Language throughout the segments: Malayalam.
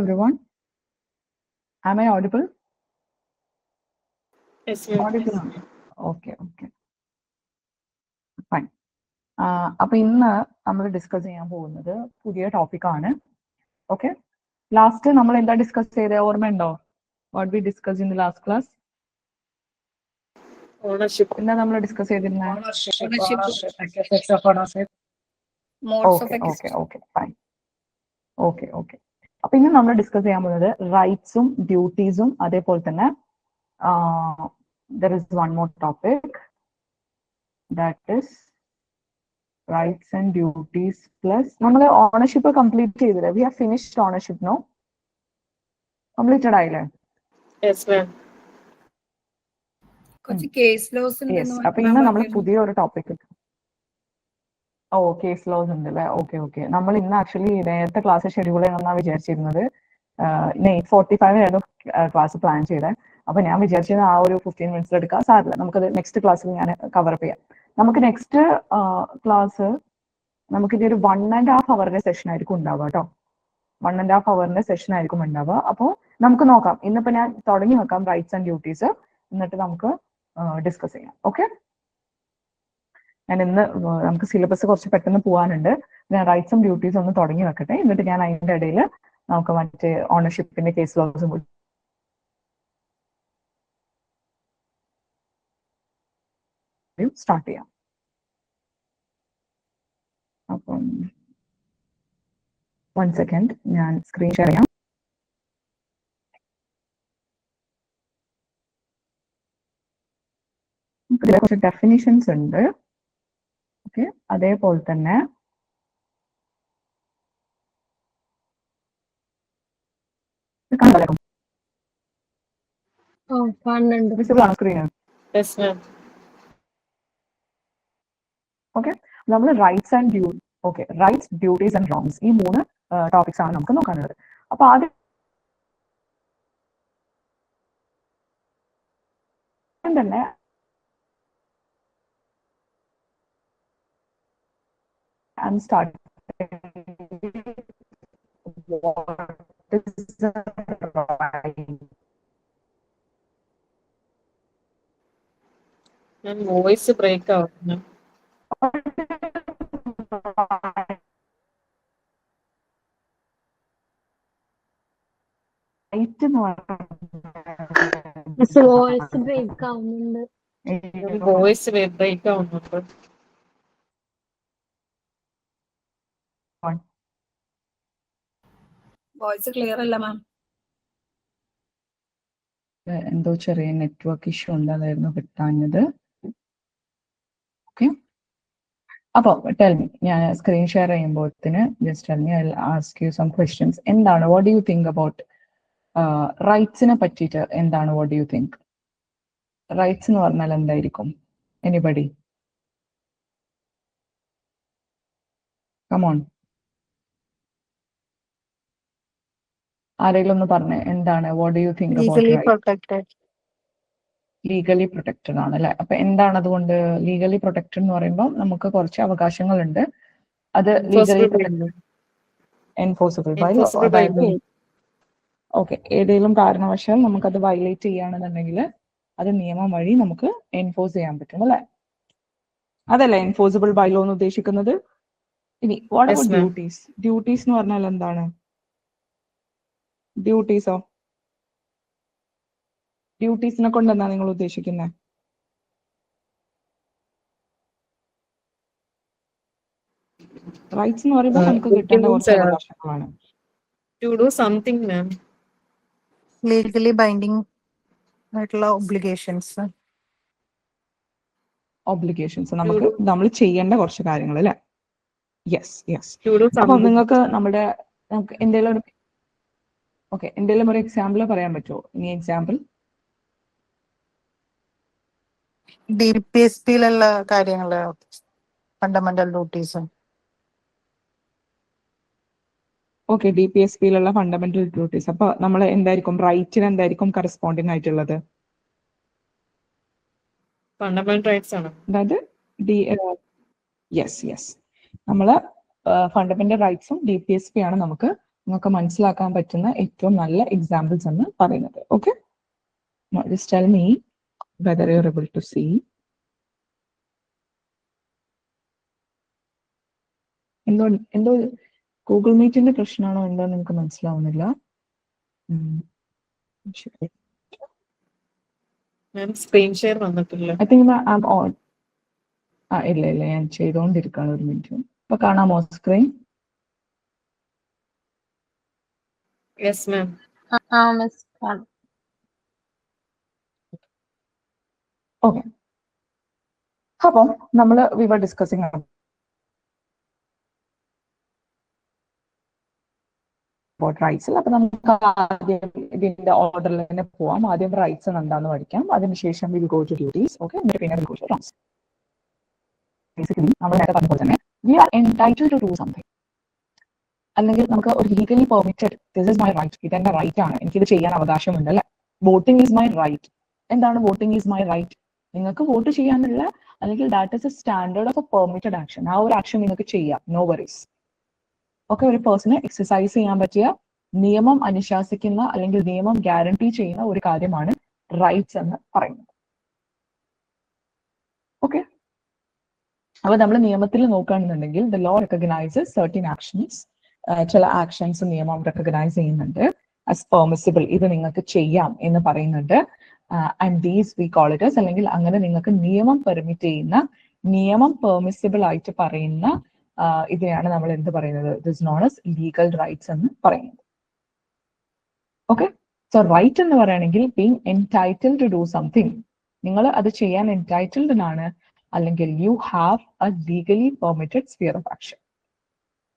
everyone. Am I audible? Yes, ma'am. Audible. Okay. Fine. അപ്പോൾ ഇന്ന് നമ്മൾ ഡിസ്കസ് ചെയ്യാൻ പോകുന്നത് പുതിയ ടോപ്പിക്കാണ്. ഓക്കെ, ലാസ്റ്റ് നമ്മൾ എന്താ ഡിസ്കസ് ചെയ്തത് ഓർമ്മയുണ്ടോ? What we discuss in the last class? Ownership. എന്താ നമ്മൾ ഡിസ്കസ് ചെയ്തിരുന്നത്? Okay fine. ഓക്കെ. അപ്പൊ ഇന്ന് നമ്മൾ ഡിസ്കസ് ചെയ്യാൻ പോകുന്നത് റൈറ്റ്സും ഡ്യൂട്ടീസും അതേപോലെ തന്നെ there is one more topic, that is rights and duties plus നമ്മൾ ഓണർഷിപ്പ് കംപ്ലീറ്റ് ചെയ്തില്ലേ? We have finished ownership, no? Completed ആയില്ലേ? Yes, ma'am. കേസ് ലോസ് അപ്പൊ ഇന്ന് നമ്മൾ പുതിയൊരു ടോപ്പിക് കേസ് ലോസ് ഉണ്ട് അല്ലേ? ഓക്കെ. നമ്മൾ ഇന്ന് ആക്ച്വലി നേരത്തെ ക്ലാസ് ഷെഡ്യൂൾ ചെയ്യണമെന്നാണ് വിചാരിച്ചിരുന്നത്. 8:45 ക്ലാസ് പ്ലാൻ ചെയ്തത്. അപ്പൊ ഞാൻ വിചാരിച്ചത് ആ ഒരു 15 മിനിറ്റ്സ് എടുക്കാം. സാറില്ല, നമുക്കത് നെക്സ്റ്റ് ക്ലാസ്സിൽ ഞാൻ കവർ അപ്പ് ചെയ്യാം. നമുക്ക് നെക്സ്റ്റ് ക്ലാസ് നമുക്കിതൊരു 1.5 hour സെഷൻ ആയിരിക്കും ഉണ്ടാവുക കേട്ടോ. 1.5 hour സെഷൻ ആയിരിക്കും ഉണ്ടാവുക. അപ്പോൾ നമുക്ക് നോക്കാം. ഇന്നിപ്പോ ഞാൻ തുടങ്ങി വെക്കാം റൈറ്റ്സ് ആൻഡ് ഡ്യൂട്ടീസ്, എന്നിട്ട് നമുക്ക് ഡിസ്കസ് ചെയ്യാം. ഓക്കെ, ഞാൻ ഇന്ന് നമുക്ക് സിലബസ് കുറച്ച് പെട്ടെന്ന് പോകാനുണ്ട്. ഞാൻ റൈറ്റ്സും ഡ്യൂട്ടീസും ഒന്ന് തുടങ്ങി വെക്കട്ടെ, എന്നിട്ട് ഞാൻ അതിന്റെ ഇടയിൽ നമുക്ക് മറ്റേ ഓണർഷിപ്പിന്റെ കേസ് ലോസും സ്റ്റാർട്ട് ചെയ്യാം. അപ്പം 1 second, ഞാൻ സ്ക്രീൻ ഷെയർ ചെയ്യാം. ഇതിലെ കുറച്ച് ഡെഫിനിഷൻസ് ഉണ്ട്. ഓക്കെ, അതേപോലെ തന്നെ വിസിബിൾ ആണോ സ്ക്രീന്? Yes, ma'am. ഓക്കെ, നമ്മൾ rights and rights, duties and wrongs, ഈ 3 ടോപ്പിക്സ് ആണ് നമുക്ക് നോക്കാനുള്ളത്. അപ്പൊ ആദ്യം തന്നെ start what is a right? Ma'am, voice break out, ma'am. Right എന്ന് വോയിസ് ബ്രേക്ക് ആവുന്നുണ്ട്. Voice break ആവുന്നുണ്ട്. വോയിസ് ക്ലിയർ അല്ല മാം. എന്തോ ചെറിയ നെറ്റ്വർക്ക് ഇഷ്യൂ ഉണ്ടായിരുന്നു കിട്ടാഞ്ഞത്. ഓക്കെ, അപ്പോൾ ടെൽ മീ, ഞാൻ സ്ക്രീൻ ഷെയർ ചെയ്യുമ്പോഴത്തിന് just tell me, I will ask you some questions. എന്താണ്, what do you think about റൈറ്റ്സിനെ പറ്റിയിട്ട്? എന്താണ്, what do you think? Rights എന്ന് പറഞ്ഞാൽ എന്തായിരിക്കും? എനിബഡി കം ഓൺ, ആരെങ്കിലും ഒന്ന് പറഞ്ഞേ, എന്താണ്, what do you think about right? Legally protected ആണ് അല്ലെ? അപ്പൊ എന്താണ് അതുകൊണ്ട് ലീഗലി പ്രൊട്ടക്റ്റഡ് എന്ന് പറയുമ്പോൾ നമുക്ക് കുറച്ച് അവകാശങ്ങളുണ്ട്. അത് ലീഗലി എൻഫോഴ്സിബിൾ ബൈ, അതായത് ഓക്കെ, ഏതെങ്കിലും കാരണവശാൽ നമുക്കത് വയലേറ്റ് ചെയ്യുകയാണെന്നുണ്ടെങ്കിൽ അത് നിയമം വഴി നമുക്ക് എൻഫോഴ്സ് ചെയ്യാൻ പറ്റും അല്ലെ? അതല്ലേ എൻഫോഴ്സിബിൾ ബൈ ലോ എന്ന് ഉദ്ദേശിക്കുന്നത്. ഇനി വാട്ട് അബൌട്ട് ഡ്യൂട്ടീസ്? ഡ്യൂട്ടീസ് എന്ന് പറഞ്ഞാൽ എന്താണ്? ഡ്യൂട്ടീസോ? ഡ്യൂട്ടീസിനെ കൊണ്ട് എന്താ നിങ്ങൾ ഉദ്ദേശിക്കുന്നത്? റൈറ്റ്സ് എന്ന് പറയുമ്പോൾ നമുക്ക് കിട്ടേണ്ട കുറച്ച് അവകാശങ്ങളാണ്. To do something, ma'am. Legally binding ആയിട്ടുള്ള ഒബ്ലിഗേഷൻസ് നമ്മൾ ചെയ്യേണ്ട കുറച്ച് കാര്യങ്ങൾ അല്ലെ? യെസ്. To do അപ്പൊ something. നിങ്ങൾക്ക് എന്തെങ്കിലും ഒരു എക്സാമ്പിൾ പറയാൻ പറ്റുമോ? ഇനി എക്സാമ്പിൾ DPSP-യിലുള്ള കാര്യങ്ങള്, ഫണ്ടമെന്റൽ ഡ്യൂട്ടീസ്. ഓക്കെ, DPSP-യിലുള്ള ഫണ്ടമെന്റൽ ഡ്യൂട്ടീസ്. അപ്പൊ നമ്മൾ എന്തായിരിക്കും റൈറ്റിന് എന്തായിരിക്കും കറസ്പോണ്ടിങ് ആയിട്ടുള്ളത്? Fundamental rights ആണ്. അതായത് യെസ് നമ്മള് ഫണ്ടമെന്റൽ റൈറ്റ്സും DPSP ആണ് നമുക്ക് നിങ്ങൾക്ക് മനസ്സിലാക്കാൻ പറ്റുന്ന ഏറ്റവും നല്ല എക്സാമ്പിൾസ് എന്ന് പറയുന്നത്. Okay, just tell me whether you are able to see. എന്തോ ഗൂഗിൾ മീറ്റിന്റെ പ്രശ്നമാണോ എന്തോ നിങ്ങൾക്ക് മനസ്സിലാവുന്നില്ല. സ്ക്രീൻ ഷെയർ വന്നിട്ടില്ല. I think I am on. ഇല്ല ഞാൻ ചെയ്തുകൊണ്ടിരിക്കുകയാണ്. ഒരു മിനിറ്റ്. ഇപ്പൊ കാണാമോ സ്ക്രീൻ? Yes ma'am. ഓക്കെ, അപ്പം നമ്മൾ വി വർ ഡിസ്കസിങ് റൈറ്റ്സ്. അപ്പൊ നമുക്ക് ആദ്യം ഇതിന്റെ ഓർഡറിൽ തന്നെ പോവാം. ആദ്യം റൈറ്റ്സ് എന്താണെന്ന് പഠിക്കാം, അതിനുശേഷം will go to duties. Okay, പിന്നെ will go to rights. Basically നമ്മൾ നേരത്തെ പറഞ്ഞ പോലെ തന്നെ we are entitled to do something, അല്ലെങ്കിൽ നമുക്ക് ഒരു legally permitted, this is my right, ഇതെന്റെ റൈറ്റ് ആണ്, എനിക്കിത് ചെയ്യാൻ അവകാശമുണ്ട് അല്ലെ. Voting is my right. എന്താണ് വോട്ടിംഗ് ഈസ് മൈ റൈറ്റ്? നിങ്ങൾക്ക് വോട്ട് ചെയ്യാനുള്ള, അല്ലെങ്കിൽ that is a standard of a permitted action. ആ ഒരു ആക്ഷൻ നിങ്ങൾക്ക് ചെയ്യാം, നോ വറീസ്. ഒക്കെ ഒരു പേഴ്സണ് എക്സസൈസ് ചെയ്യാൻ പറ്റിയ, നിയമം അനുശാസിക്കുന്ന അല്ലെങ്കിൽ നിയമം ഗ്യാരണ്ടി ചെയ്യുന്ന ഒരു കാര്യമാണ് റൈറ്റ്സ് എന്ന് പറയുന്നത്. ഓക്കെ, അപ്പൊ നമ്മൾ നിയമത്തിൽ നോക്കുകയാണെന്നുണ്ടെങ്കിൽ the law recognizes certain actions. ചില ആക്ഷൻസ് നിയമം റെക്കഗ്നൈസ് ചെയ്യുന്നുണ്ട് ആസ് പെർമിസിബിൾ, ഇത് നിങ്ങൾക്ക് ചെയ്യാം എന്ന് പറയുന്നുണ്ട്. And these we call it as, അല്ലെങ്കിൽ അങ്ങനെ നിങ്ങൾക്ക് നിയമം പെർമിറ്റ് ചെയ്യുന്ന, നിയമം പെർമിസിബിൾ ആയിട്ട് പറയുന്ന ഇതിനെയാണ് നമ്മൾ എന്ത് പറയുന്നത്, this known as legal rights എന്ന് പറയുന്നത്. ഓക്കെ, സോ റൈറ്റ് എന്ന് പറയുകയാണെങ്കിൽ being entitled to do something, നിങ്ങൾ അത് ചെയ്യാൻ എൻടൈറ്റിൽഡ് ആണ്, അല്ലെങ്കിൽ you have a legally permitted sphere of action.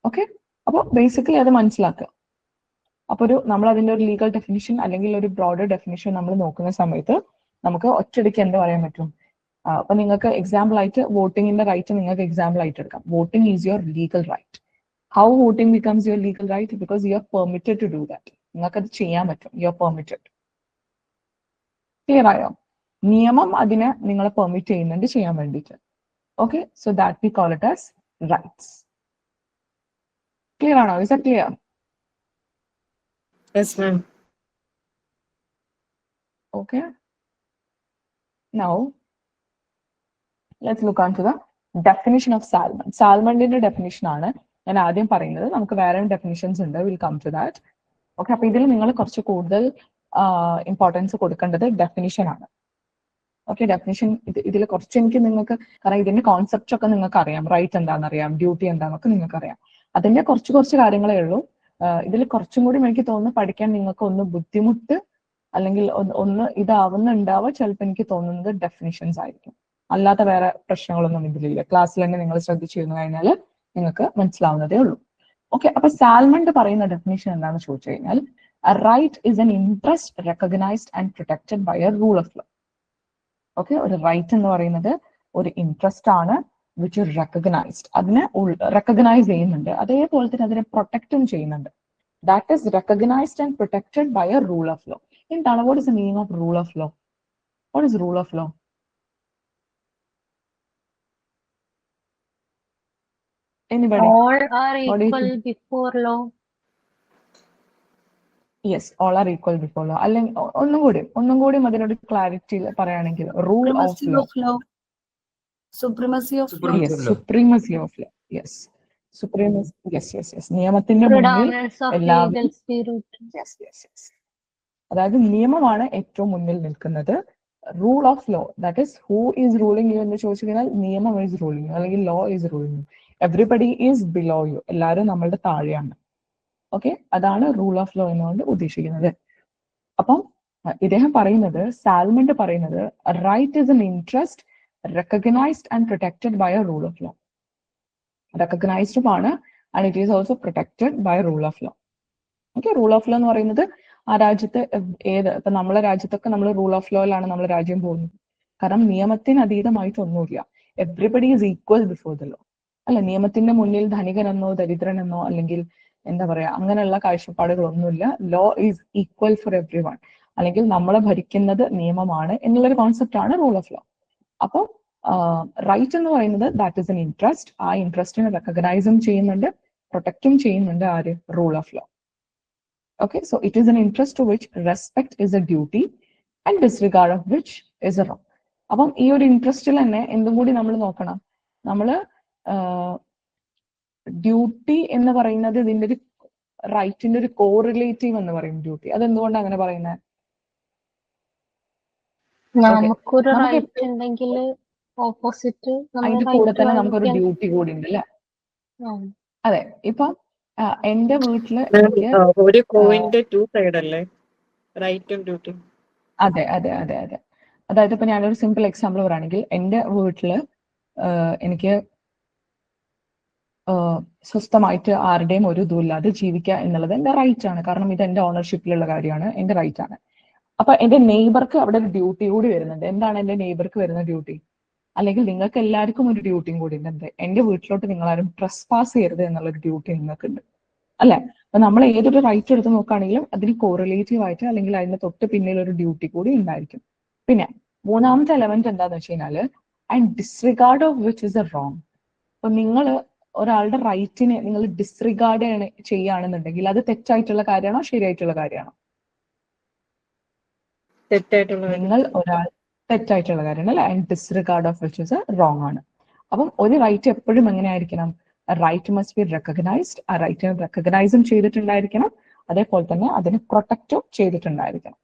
Okay, അപ്പോൾ ബേസിക്കലി അത് മനസ്സിലാക്കുക. അപ്പൊ നമ്മൾ അതിന്റെ ഒരു ലീഗൽ ഡെഫിനിഷൻ അല്ലെങ്കിൽ ഒരു ബ്രോഡർ ഡെഫിനിഷൻ നമ്മൾ നോക്കുന്ന സമയത്ത് നമുക്ക് ഒറ്റയടിക്ക് എന്ത് പറയാൻ പറ്റും? അപ്പൊ നിങ്ങൾക്ക് എക്സാമ്പിൾ ആയിട്ട് വോട്ടിങ്ങിന്റെ റൈറ്റ് നിങ്ങൾക്ക് എക്സാമ്പിൾ ആയിട്ട് എടുക്കാം. Voting is your legal right. How voting becomes your legal right? Because you are permitted to do that. നിങ്ങൾക്ക് അത് ചെയ്യാൻ പറ്റും, യു ആർ പെർമിറ്റഡ്. ക്ലിയർ ആയോ? നിയമം അതിനെ നിങ്ങളെ പെർമിറ്റ് ചെയ്യുന്നുണ്ട് ചെയ്യാൻ വേണ്ടിയിട്ട്. Okay, so that we call it as rights. Clear ആണോ? Is that clear? Yes ma'am. Okay, now let's look on to the definition of Salmon. Salmonന്റെ ഡെഫിനിഷൻ ആണ് ഞാൻ ആദ്യം പറയുന്നത്. നമുക്ക് വേറെ ഡെഫിനിഷൻസ് ഉണ്ട്, will come to that. Okay, അപ്പൊ ഇതിൽ നിങ്ങൾ കുറച്ച് കൂടുതൽ ഇമ്പോർട്ടൻസ് കൊടുക്കേണ്ടത് ഡെഫിനിഷൻ ആണ്. ഓക്കെ, ഡെഫിനിഷൻ ഇതിൽ കുറച്ച് എനിക്ക് നിങ്ങൾക്ക്, കാരണം ഇതിന്റെ കോൺസെപ്റ്റ് ഒക്കെ നിങ്ങൾക്ക് അറിയാം, റൈറ്റ് എന്താണെന്ന് അറിയാം, ഡ്യൂട്ടി എന്താണെന്നൊക്കെ നിങ്ങൾക്ക് അറിയാം. അതിന്റെ കുറച്ച് കാര്യങ്ങളേ ഉള്ളൂ. ഇതിൽ കുറച്ചും കൂടി എനിക്ക് തോന്നുന്നു പഠിക്കാൻ നിങ്ങൾക്ക് ഒന്ന് ബുദ്ധിമുട്ട് അല്ലെങ്കിൽ ഒന്ന് ഇതാവുന്നുണ്ടാവുക ചിലപ്പോൾ എനിക്ക് തോന്നുന്നത് ഡെഫിനിഷൻസ് ആയിരിക്കും. അല്ലാത്ത വേറെ പ്രശ്നങ്ങളൊന്നും ഇതിലില്ല. ക്ലാസ്സിൽ തന്നെ നിങ്ങൾ ശ്രദ്ധിച്ചിരുന്നു കഴിഞ്ഞാൽ നിങ്ങൾക്ക് മനസ്സിലാവുന്നതേ ഉള്ളൂ. ഓക്കെ, അപ്പൊ സാൽമണ്ട് പറയുന്ന ഡെഫിനിഷൻ എന്താണെന്ന് ചോദിച്ചു കഴിഞ്ഞാൽ, a right is an interest recognized and protected by a rule of law. Okay, ഒരു റൈറ്റ് എന്ന് പറയുന്നത് ഒരു ഇൻട്രസ്റ്റ് ആണ്, വിച്ച് റെക്കഗ്നൈസ്ഡ്, അതിനെ റെക്കഗ്നൈസ് ചെയ്യുന്നുണ്ട്, അതേപോലെ തന്നെ അതിനെ പ്രൊട്ടക്റ്റും ചെയ്യുന്നുണ്ട്. That is recognised and protected by a rule of law. എന്താണ്, what is the meaning of rule of law? What is rule of law? Anybody? All are equal before law. Yes, all are equal before law. അല്ലെങ്കിൽ ഒന്നും കൂടി അതിനോട് ക്ലാരിറ്റി പറയുകയാണെങ്കിൽ, rule of law, Supremacy of law. yes, supremacy of law, yes, supremacy, yes, നിയമത്തിന്റെ മുന്നിൽ Predominance of legal spirit. yes. അതായത് നിയമമാണ് ഏറ്റവും മുന്നിൽ നിൽക്കുന്നത്. Rule of law, that is who is ruling you എന്ന് ചോദിച്ചു കഴിഞ്ഞാൽ നിയമം ഈസ് റൂളിംഗ് യു, അല്ലെങ്കിൽ law is ruling you. Everybody is below you, എല്ലാവരും നമ്മളുടെ താഴെയാണ്. ഓക്കെ, അതാണ് റൂൾ ഓഫ് ലോ എന്നുകൊണ്ട് ഉദ്ദേശിക്കുന്നത്. അപ്പം ഇദ്ദേഹം പറയുന്നത്, സാൽമണ്ട് പറയുന്നത്, right is an interest recognized and protected by a rule of law. Recognized ആണ്, and it is also protected by a rule of law. Okay, rule of law എന്ന് പറയുന്നത് ആ രാജ്യത്ത് ഇപ്പൊ നമ്മളെ രാജ്യത്തൊക്കെ നമ്മൾ റൂൾ ഓഫ് ലോയിലാണ് നമ്മൾ രാജ്യം പോകുന്നത്. കാരണം നിയമത്തിന് അതീതമായിട്ടൊന്നുമില്ല. Everybody is equal before the law. അല്ല, നിയമത്തിന്റെ മുന്നിൽ ധനികനെന്നോ ദരിദ്രനെന്നോ അല്ലെങ്കിൽ എന്താ പറയാ അങ്ങനെയുള്ള കാഴ്ചപ്പാടുകളൊന്നുമില്ല. Law is equal for everyone, അല്ലെങ്കിൽ നമ്മളെ ഭരിക്കുന്നത് നിയമമാണ് എന്നുള്ളൊരു കോൺസെപ്റ്റ് ആണ് റൂൾ ഓഫ് ലോ. അപ്പോൾ റൈറ്റ് എന്ന് പറയുന്നത് ദാറ്റ് ഇസ് എൻ ഇൻട്രസ്റ്റ്. ആ ഇൻട്രസ്റ്റിനെ റെക്കഗ്നൈസും ചെയ്യുന്നുണ്ട്, പ്രൊട്ടക്റ്റും ചെയ്യുന്നുണ്ട് ആര്? Rule of law. Okay, so it is an interest to which respect is a duty and disregard of which is a wrong. അപ്പം ഈ ഒരു ഇൻട്രസ്റ്റിൽ തന്നെ എന്തും കൂടി നമ്മൾ നോക്കണം. നമ്മള് ഡ്യൂട്ടി എന്ന് പറയുന്നത് ഇതിന്റെ ഒരു റൈറ്റിന്റെ ഒരു കോറിലേറ്റീവ് എന്ന് പറയും ഡ്യൂട്ടി. അതെന്തുകൊണ്ടാണ് അങ്ങനെ പറയുന്നത്? നമുക്കൊരു റൈറ്റ് ഉണ്ടെങ്കിൽ ഓപ്പോസിറ്റ് അതിന്റെ കൂടെ തന്നെ നമുക്കൊരു ഡ്യൂട്ടി കൂടി ഉണ്ട് അല്ലെ? അതെ. ഇപ്പൊ എന്റെ വീട്ടില് ഒരു കോയിന്റെ ടു സൈഡ് അല്ലേ, റൈറ്റും ഡ്യൂട്ടി? അതെ അതെ അതെ അതെ. അതായത് ഇപ്പൊ ഞാനൊരു സിമ്പിൾ എക്സാമ്പിൾ പറയുകയാണെങ്കിൽ എന്റെ വീട്ടില് എനിക്ക് സ്വസ്ഥമായിട്ട് ആരുടെയും ഒരു ഇതുമില്ലാതെ ജീവിക്കുക എന്നുള്ളത് എന്റെ റൈറ്റ് ആണ്. കാരണം ഇത് എന്റെ ഓണർഷിപ്പിലുള്ള കാര്യമാണ്, എന്റെ റൈറ്റ് ആണ്. അപ്പൊ എന്റെ നെയ്ബർക്ക് അവിടെ ഒരു ഡ്യൂട്ടി കൂടി വരുന്നുണ്ട്. എന്താണ് എന്റെ നെയ്ബർക്ക് വരുന്ന ഡ്യൂട്ടി? അല്ലെങ്കിൽ നിങ്ങൾക്ക് എല്ലാവർക്കും ഒരു ഡ്യൂട്ടിയും കൂടി ഉണ്ട്. എന്റെ വീട്ടിലോട്ട് നിങ്ങൾ ആരും ട്രസ്പാസ് ചെയ്യരുത് എന്നുള്ളൊരു ഡ്യൂട്ടി നിങ്ങൾക്കുണ്ട് അല്ലെ? അപ്പൊ നമ്മൾ ഏതൊരു റൈറ്റ് എടുത്ത് നോക്കുകയാണെങ്കിലും അതിന് കോറിലേറ്റീവ് ആയിട്ട് അല്ലെങ്കിൽ അതിന് തൊട്ട് പിന്നിൽ ഒരു ഡ്യൂട്ടി കൂടി ഉണ്ടായിരിക്കും. പിന്നെ മൂന്നാമത്തെ എലമെന്റ് എന്താന്ന് വെച്ച് കഴിഞ്ഞാല് and disregard of which is a wrong. അപ്പൊ നിങ്ങൾ ഒരാളുടെ റൈറ്റിനെ നിങ്ങൾ ഡിസ്റിഗാർഡ് ചെയ്യുകയാണെന്നുണ്ടെങ്കിൽ അത് തെറ്റായിട്ടുള്ള കാര്യമാണോ ശരിയായിട്ടുള്ള കാര്യമാണോ? നിങ്ങൾ ഒരാൾ തെറ്റായിട്ടുള്ള കാര്യമാണ് അല്ലെ? And disregard of which is a wrong ആണ്. അപ്പം ഒരു റൈറ്റ് എപ്പോഴും എങ്ങനെ ആയിരിക്കണം? Right must be recognized. ആ റൈറ്റിനെ റെക്കഗ്നൈസും ചെയ്തിട്ടുണ്ടായിരിക്കണം, അതേപോലെ തന്നെ അതിനെ പ്രൊട്ടക്റ്റും ചെയ്തിട്ടുണ്ടായിരിക്കണം.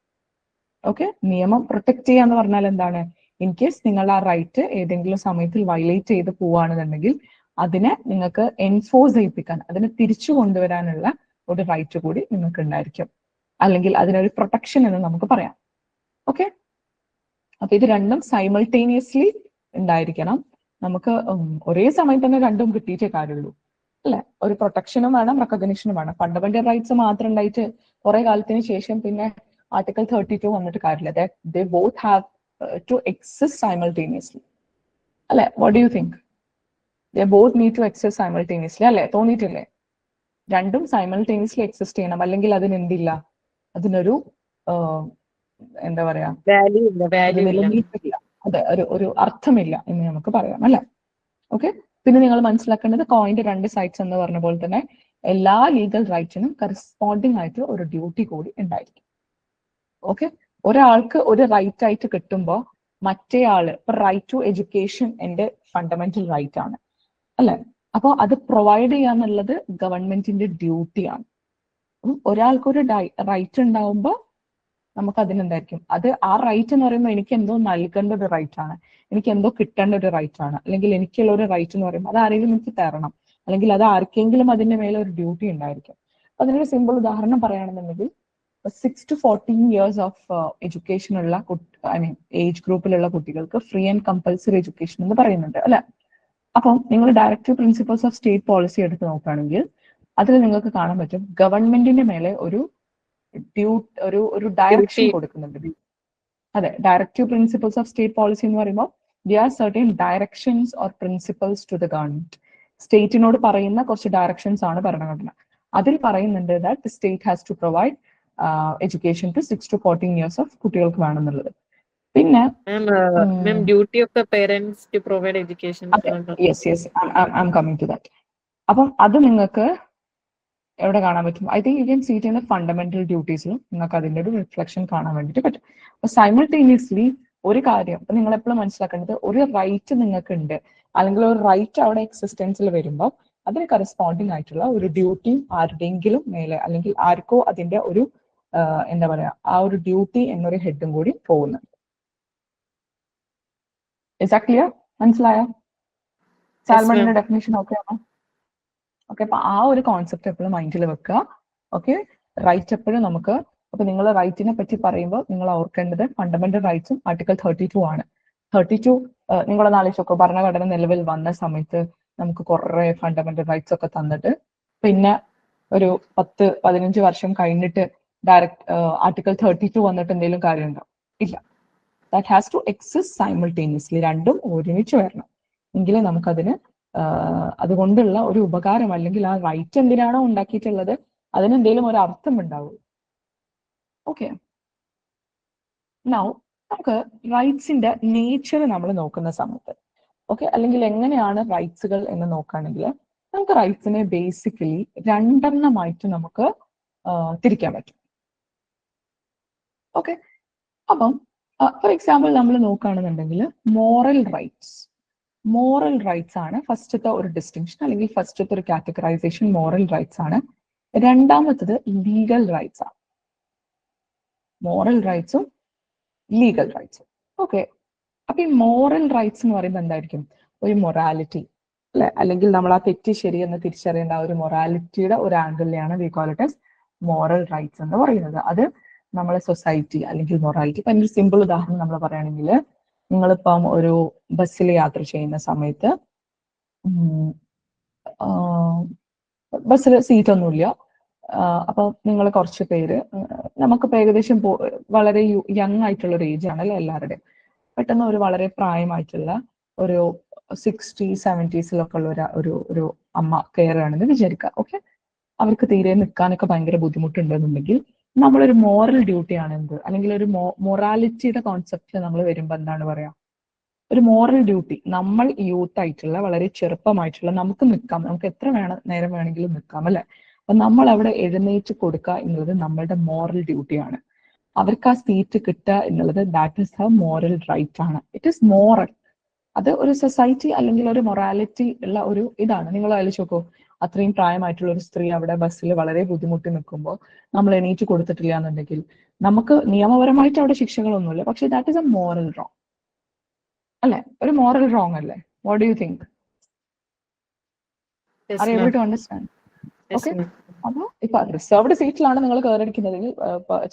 ഓക്കെ, നിയമം പ്രൊട്ടക്ട് ചെയ്യാന്ന് പറഞ്ഞാൽ എന്താണ്? ഇൻ കേസ് നിങ്ങൾ ആ റൈറ്റ് ഏതെങ്കിലും സമയത്തിൽ വയലേറ്റ് ചെയ്ത് പോവുകയാണെന്നുണ്ടെങ്കിൽ അതിനെ നിങ്ങൾക്ക് എൻഫോഴ്സ് ചെയ്യിപ്പിക്കാൻ, അതിനെ തിരിച്ചു കൊണ്ടുവരാനുള്ള ഒരു റൈറ്റ് കൂടി നിങ്ങൾക്ക് ഉണ്ടായിരിക്കും, അല്ലെങ്കിൽ അതിനൊരു പ്രൊട്ടക്ഷൻ എന്ന് നമുക്ക് പറയാം. ഓക്കെ, അപ്പൊ ഇത് രണ്ടും സൈമൾട്ടേനിയസ്ലി ഉണ്ടായിരിക്കണം. നമുക്ക് ഒരേ സമയത്ത് തന്നെ രണ്ടും കിട്ടിയിട്ടേ കാര്യമുള്ളൂ അല്ലെ? ഒരു പ്രൊട്ടക്ഷനും വേണം, റെക്കഗ്നിഷനും വേണം. ഫണ്ടമെന്റൽ റൈറ്റ്സ് മാത്രം ഉണ്ടായിട്ട് കുറെ കാലത്തിന് ശേഷം പിന്നെ ആർട്ടിക്കിൾ 32 വന്നിട്ട് കാര്യമില്ല. They both have to exist simultaneously. അല്ലെ? What do you think? They both need to exist simultaneously. അല്ലെ? തോന്നിയിട്ടില്ലേ? രണ്ടും സൈമൾട്ടേനിയസ്ലി എക്സിസ്റ്റ് ചെയ്യണം, അല്ലെങ്കിൽ അതിന് എന്തില്ല, അതിനൊരു എന്താ പറയാ, നിലനിൽപ്പില്ല, അതെ, ഒരു അർത്ഥമില്ല എന്ന് നമുക്ക് പറയാം അല്ലെ? ഓക്കെ, പിന്നെ നിങ്ങൾ മനസ്സിലാക്കേണ്ടത് കോയിന്റെ രണ്ട് സൈഡ്സ് എന്ന് പറഞ്ഞ പോലെ തന്നെ എല്ലാ ലീഗൽ റൈറ്റ്സിനും കറസ്പോണ്ടിങ് ആയിട്ട് ഒരു ഡ്യൂട്ടി കൂടി ഉണ്ടായിരിക്കും. ഓക്കെ, ഒരാൾക്ക് ഒരു റൈറ്റ് ആയിട്ട് കിട്ടുമ്പോൾ മറ്റേ ആള്, ഇപ്പൊ റൈറ്റ് ടു എഡ്യൂക്കേഷൻ എന്റെ ഫണ്ടമെന്റൽ റൈറ്റ് ആണ് അല്ലെ? അപ്പോൾ അത് പ്രൊവൈഡ് ചെയ്യാന്നുള്ളത് ഗവൺമെന്റിന്റെ ഡ്യൂട്ടിയാണ്. ഒരാൾക്കൊരു റൈറ്റ് ഉണ്ടാവുമ്പോൾ നമുക്ക് അതിനെന്തായിരിക്കും, അത് ആ റൈറ്റ് എന്ന് പറയുമ്പോൾ എനിക്ക് എന്തോ നൽകേണ്ട ഒരു റൈറ്റ് ആണ്, എനിക്ക് എന്തോ കിട്ടേണ്ട ഒരു റൈറ്റ് ആണ്, അല്ലെങ്കിൽ എനിക്കുള്ള ഒരു റൈറ്റ് എന്ന് പറയുമ്പോൾ അത് ആരെങ്കിലും എനിക്ക് തരണം, അല്ലെങ്കിൽ അത് ആർക്കെങ്കിലും അതിന്റെ മേലെ ഒരു ഡ്യൂട്ടി ഉണ്ടായിരിക്കും. അതിനൊരു സിമ്പിൾ ഉദാഹരണം പറയുകയാണെന്നുണ്ടെങ്കിൽ 6 to 14 years ഓഫ് എഡ്യൂക്കേഷൻ ഉള്ള ഏജ് ഗ്രൂപ്പിലുള്ള കുട്ടികൾക്ക് ഫ്രീ ആൻഡ് കമ്പൽസറി എഡ്യൂക്കേഷൻ എന്ന് പറയുന്നുണ്ട് അല്ലെ? അപ്പം നിങ്ങൾ directive principles of state policy എടുത്ത് നോക്കുകയാണെങ്കിൽ അതിൽ നിങ്ങൾക്ക് കാണാൻ പറ്റും ഗവൺമെന്റിന്റെ മേലെ ഒരു ഡയറക്ഷൻ കൊടുക്കുന്നുണ്ട്. അതെ, directive principles of state policy എന്ന് പറയുമ്പോൾ there are certain directions or principles to the government. സ്റ്റേറ്റിനോട് പറയുന്ന കുറച്ച് ഡയറക്ഷൻസ് ആണ് ഭരണഘടന. അതിൽ പറയുന്നുണ്ട് that the state has to provide education to 6 to 14 years of കുട്ടികൾക്ക് വേണമെന്നുള്ളത്. പിന്നെ duty of the parents to provide education. Yes, I'm coming to that. അപ്പം അത് നിങ്ങൾക്ക് എവിടെ കാണാൻ പറ്റും? I think you can see it in the fundamental ഡ്യൂട്ടീസിലും നിങ്ങൾക്ക് അതിന്റെ ഒരു റിഫ്ലക്ഷൻ കാണാൻ വേണ്ടിയിട്ട് പറ്റും. അപ്പൊ സൈമൾട്ടേനിയസ്ലി ഒരു കാര്യം നിങ്ങൾ എപ്പോഴും മനസ്സിലാക്കേണ്ടത്, ഒരു റൈറ്റ് നിങ്ങൾക്ക് ഉണ്ട്, അല്ലെങ്കിൽ ഒരു റൈറ്റ് അവിടെ എക്സിസ്റ്റൻസിൽ വരുമ്പോൾ അതിന് കറസ്പോണ്ടിങ് ആയിട്ടുള്ള ഒരു ഡ്യൂട്ടി ആരുടെയെങ്കിലും മേലെ, അല്ലെങ്കിൽ ആർക്കോ അതിന്റെ ഒരു എന്താ പറയാ, ആ ഒരു ഡ്യൂട്ടി എന്നൊരു ഹെഡും കൂടി പോകുന്നുണ്ട്. Is that clear? മനസ്സിലായോ? സാൽമണിന്റെ ഡെഫിനേഷൻ ഓക്കെ ആണോ? ഓക്കെ, അപ്പൊ ആ ഒരു കോൺസെപ്റ്റ് എപ്പോഴും മൈൻഡിൽ വെക്കുക. ഓക്കെ, റൈറ്റ് എപ്പോഴും നമുക്ക്, അപ്പൊ നിങ്ങൾ റൈറ്റിനെ പറ്റി പറയുമ്പോൾ നിങ്ങൾ ഓർക്കേണ്ടത് ഫണ്ടമെന്റൽ റൈറ്റ്സും ആർട്ടിക്കിൾ 32 ആണ്. 32 നിങ്ങളൊന്ന് ആലോചിച്ചോക്കോ, ഭരണഘടന നിലവിൽ വന്ന സമയത്ത് നമുക്ക് കുറെ ഫണ്ടമെന്റൽ റൈറ്റ്സ് ഒക്കെ തന്നിട്ട് പിന്നെ ഒരു 10-15 വർഷം കഴിഞ്ഞിട്ട് ഡയറക്റ്റ് ആർട്ടിക്കിൾ 32 വന്നിട്ട് എന്തെങ്കിലും കാര്യമുണ്ടോ? ഇല്ല. That has to exist simultaneously. രണ്ടും ഒരുമിച്ച് വരണം, എങ്കിലേ നമുക്കതിന് അതുകൊണ്ടുള്ള ഒരു ഉപകാരം, അല്ലെങ്കിൽ ആ റൈറ്റ് എന്തിനാണോ ഉണ്ടാക്കിയിട്ടുള്ളത് അതിന് എന്തെങ്കിലും ഒരു അർത്ഥം ഉണ്ടാവും. ഓക്കെ, നൗ നമുക്ക് റൈറ്റ്സിന്റെ നേച്ചർ നമ്മൾ നോക്കുന്ന സമയത്ത്, ഓക്കെ, അല്ലെങ്കിൽ എങ്ങനെയാണ് റൈറ്റ്സുകൾ എന്ന് നോക്കുകയാണെങ്കിൽ നമുക്ക് റൈറ്റ്സിനെ ബേസിക്കലി രണ്ടെണ്ണമായിട്ട് നമുക്ക് തിരിക്കാൻ പറ്റും. ഓക്കെ, അപ്പം ഫോർ എക്സാമ്പിൾ നമ്മൾ നോക്കുകയാണെന്നുണ്ടെങ്കിൽ മോറൽ റൈറ്റ്സ് ആണ് ഫസ്റ്റത്തെ ഒരു ഡിസ്റ്റിങ്ഷൻ, അല്ലെങ്കിൽ ഫസ്റ്റത്തെ ഒരു കാറ്റഗറൈസേഷൻ മോറൽ റൈറ്റ്സ് ആണ്. രണ്ടാമത്തത് ലീഗൽ റൈറ്റ്സ് ആണ്. മോറൽ റൈറ്റ്സും ലീഗൽ റൈറ്റ്സും. ഓക്കെ, അപ്പൊ ഈ മോറൽ റൈറ്റ്സ് എന്ന് പറയുമ്പോൾ എന്തായിരിക്കും? ഒരു മൊറാലിറ്റി അല്ലെ, അല്ലെങ്കിൽ നമ്മൾ ആ തെറ്റ് ശരി എന്ന് തിരിച്ചറിയേണ്ട ആ ഒരു മൊറാലിറ്റിയുടെ ഒരു ആംഗിളിലാണ് we call it as moral rights എന്ന് പറയുന്നത്. അത് നമ്മളെ സൊസൈറ്റി അല്ലെങ്കിൽ മൊറാലിറ്റി. ഇപ്പൊ ഒരു സിമ്പിൾ ഉദാഹരണം നമ്മൾ പറയുകയാണെങ്കിൽ, നിങ്ങളിപ്പം ഒരു ബസ്സിൽ യാത്ര ചെയ്യുന്ന സമയത്ത് ബസ്സിൽ സീറ്റ് ഒന്നുമില്ല. അപ്പൊ നിങ്ങൾ കുറച്ച് പേര്, നമുക്കിപ്പോൾ ഏകദേശം വളരെ യങ് ആയിട്ടുള്ള ഒരു ഏജ് ആണല്ലോ എല്ലാവരുടെയും. പെട്ടെന്ന് ഒരു വളരെ പ്രായമായിട്ടുള്ള ഒരു 60s 70s ഉള്ള ഒരു അമ്മ കയറുകയാണെന്ന് വിചാരിക്കുക. ഓക്കെ, അവർക്ക് തീരെ നിൽക്കാനൊക്കെ ഭയങ്കര ബുദ്ധിമുട്ടുണ്ടെന്നുണ്ടെങ്കിൽ നമ്മളൊരു മോറൽ ഡ്യൂട്ടി ആണ് എന്ത്, അല്ലെങ്കിൽ ഒരു മൊറാലിറ്റിയുടെ കോൺസെപ്റ്റിൽ നമ്മൾ വരുമ്പോൾ എന്താണ് പറയാ? ഒരു മോറൽ ഡ്യൂട്ടി. നമ്മൾ യൂത്ത് ആയിട്ടുള്ള വളരെ ചെറുപ്പമായിട്ടുള്ള നമുക്ക് നിൽക്കാം, നമുക്ക് എത്ര നേരം വേണമെങ്കിലും നിൽക്കാം അല്ലെ. അപ്പൊ നമ്മൾ അവിടെ എഴുന്നേറ്റ് കൊടുക്കുക എന്നുള്ളത് നമ്മളുടെ മോറൽ ഡ്യൂട്ടിയാണ്. അവർക്ക് ആ സീറ്റ് കിട്ടുക എന്നുള്ളത് that is a moral right ആണ്. It is moral. അത് ഒരു സൊസൈറ്റി അല്ലെങ്കിൽ ഒരു മൊറാലിറ്റി ഉള്ള ഒരു ഇതാണ്. നിങ്ങൾ ആലോചിച്ച് നോക്കൂ, അത്രയും പ്രായമായിട്ടുള്ള ഒരു സ്ത്രീ അവിടെ ബസ്സിൽ വളരെ ബുദ്ധിമുട്ടി നിൽക്കുമ്പോൾ നമ്മൾ എണീറ്റ് കൊടുത്തിട്ടില്ല എന്നുണ്ടെങ്കിൽ നമുക്ക് നിയമപരമായിട്ട് അവിടെ ശിക്ഷകളൊന്നുമില്ല, പക്ഷെ that is a moral wrong അല്ലെ, ഒരു മോറൽ റോങ് അല്ലേ? What do you think? Are able to understand? Okay, അപ്പൊ ഇപ്പൊ റിസർവ്ഡ് സീറ്റിലാണ് നിങ്ങൾ കയറിയിരിക്കുന്നതെങ്കിൽ,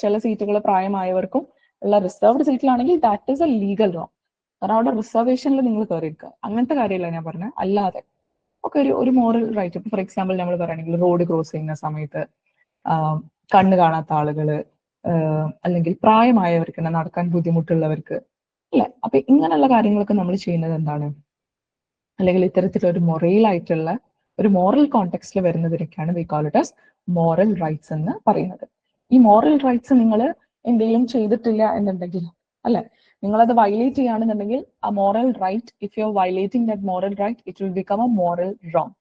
ചില സീറ്റുകൾ പ്രായമായവർക്കും ഉള്ള റിസർവ്ഡ് സീറ്റിലാണെങ്കിൽ that is a legal wrong. കാരണം അവിടെ റിസർവേഷനിൽ നിങ്ങൾ കയറിയിരിക്കുക, അങ്ങനത്തെ കാര്യമല്ല ഞാൻ പറഞ്ഞത്. അല്ലാതെ ഒക്കെ ഒരു മോറൽ റൈറ്റ്. ഫോർ എക്സാമ്പിൾ നമ്മൾ പറയുകയാണെങ്കിൽ റോഡ് ക്രോസ് ചെയ്യുന്ന സമയത്ത് കണ്ണ് കാണാത്ത ആളുകള്, അല്ലെങ്കിൽ പ്രായമായവർക്ക്, നടക്കാൻ ബുദ്ധിമുട്ടുള്ളവർക്ക് അല്ലെ. അപ്പൊ ഇങ്ങനെയുള്ള കാര്യങ്ങളൊക്കെ നമ്മൾ ചെയ്യുന്നത് എന്താണ്? അല്ലെങ്കിൽ ഇത്തരത്തിലൊരു മൊറയിലായിട്ടുള്ള ഒരു മോറൽ കോണ്ടെക്സ്റ്റിൽ വരുന്നതിനൊക്കെയാണ് we call it as moral rights എന്ന് പറയുന്നത്. ഈ മോറൽ റൈറ്റ്സ് നിങ്ങൾ എന്തെങ്കിലും ചെയ്തിട്ടില്ല എന്നുണ്ടെങ്കിൽ അല്ലെ, നിങ്ങളത് വയലേറ്റ് ചെയ്യുകയാണെന്നുണ്ടെങ്കിൽ ആ moral right, if you are violating that moral right, it will become a moral wrong.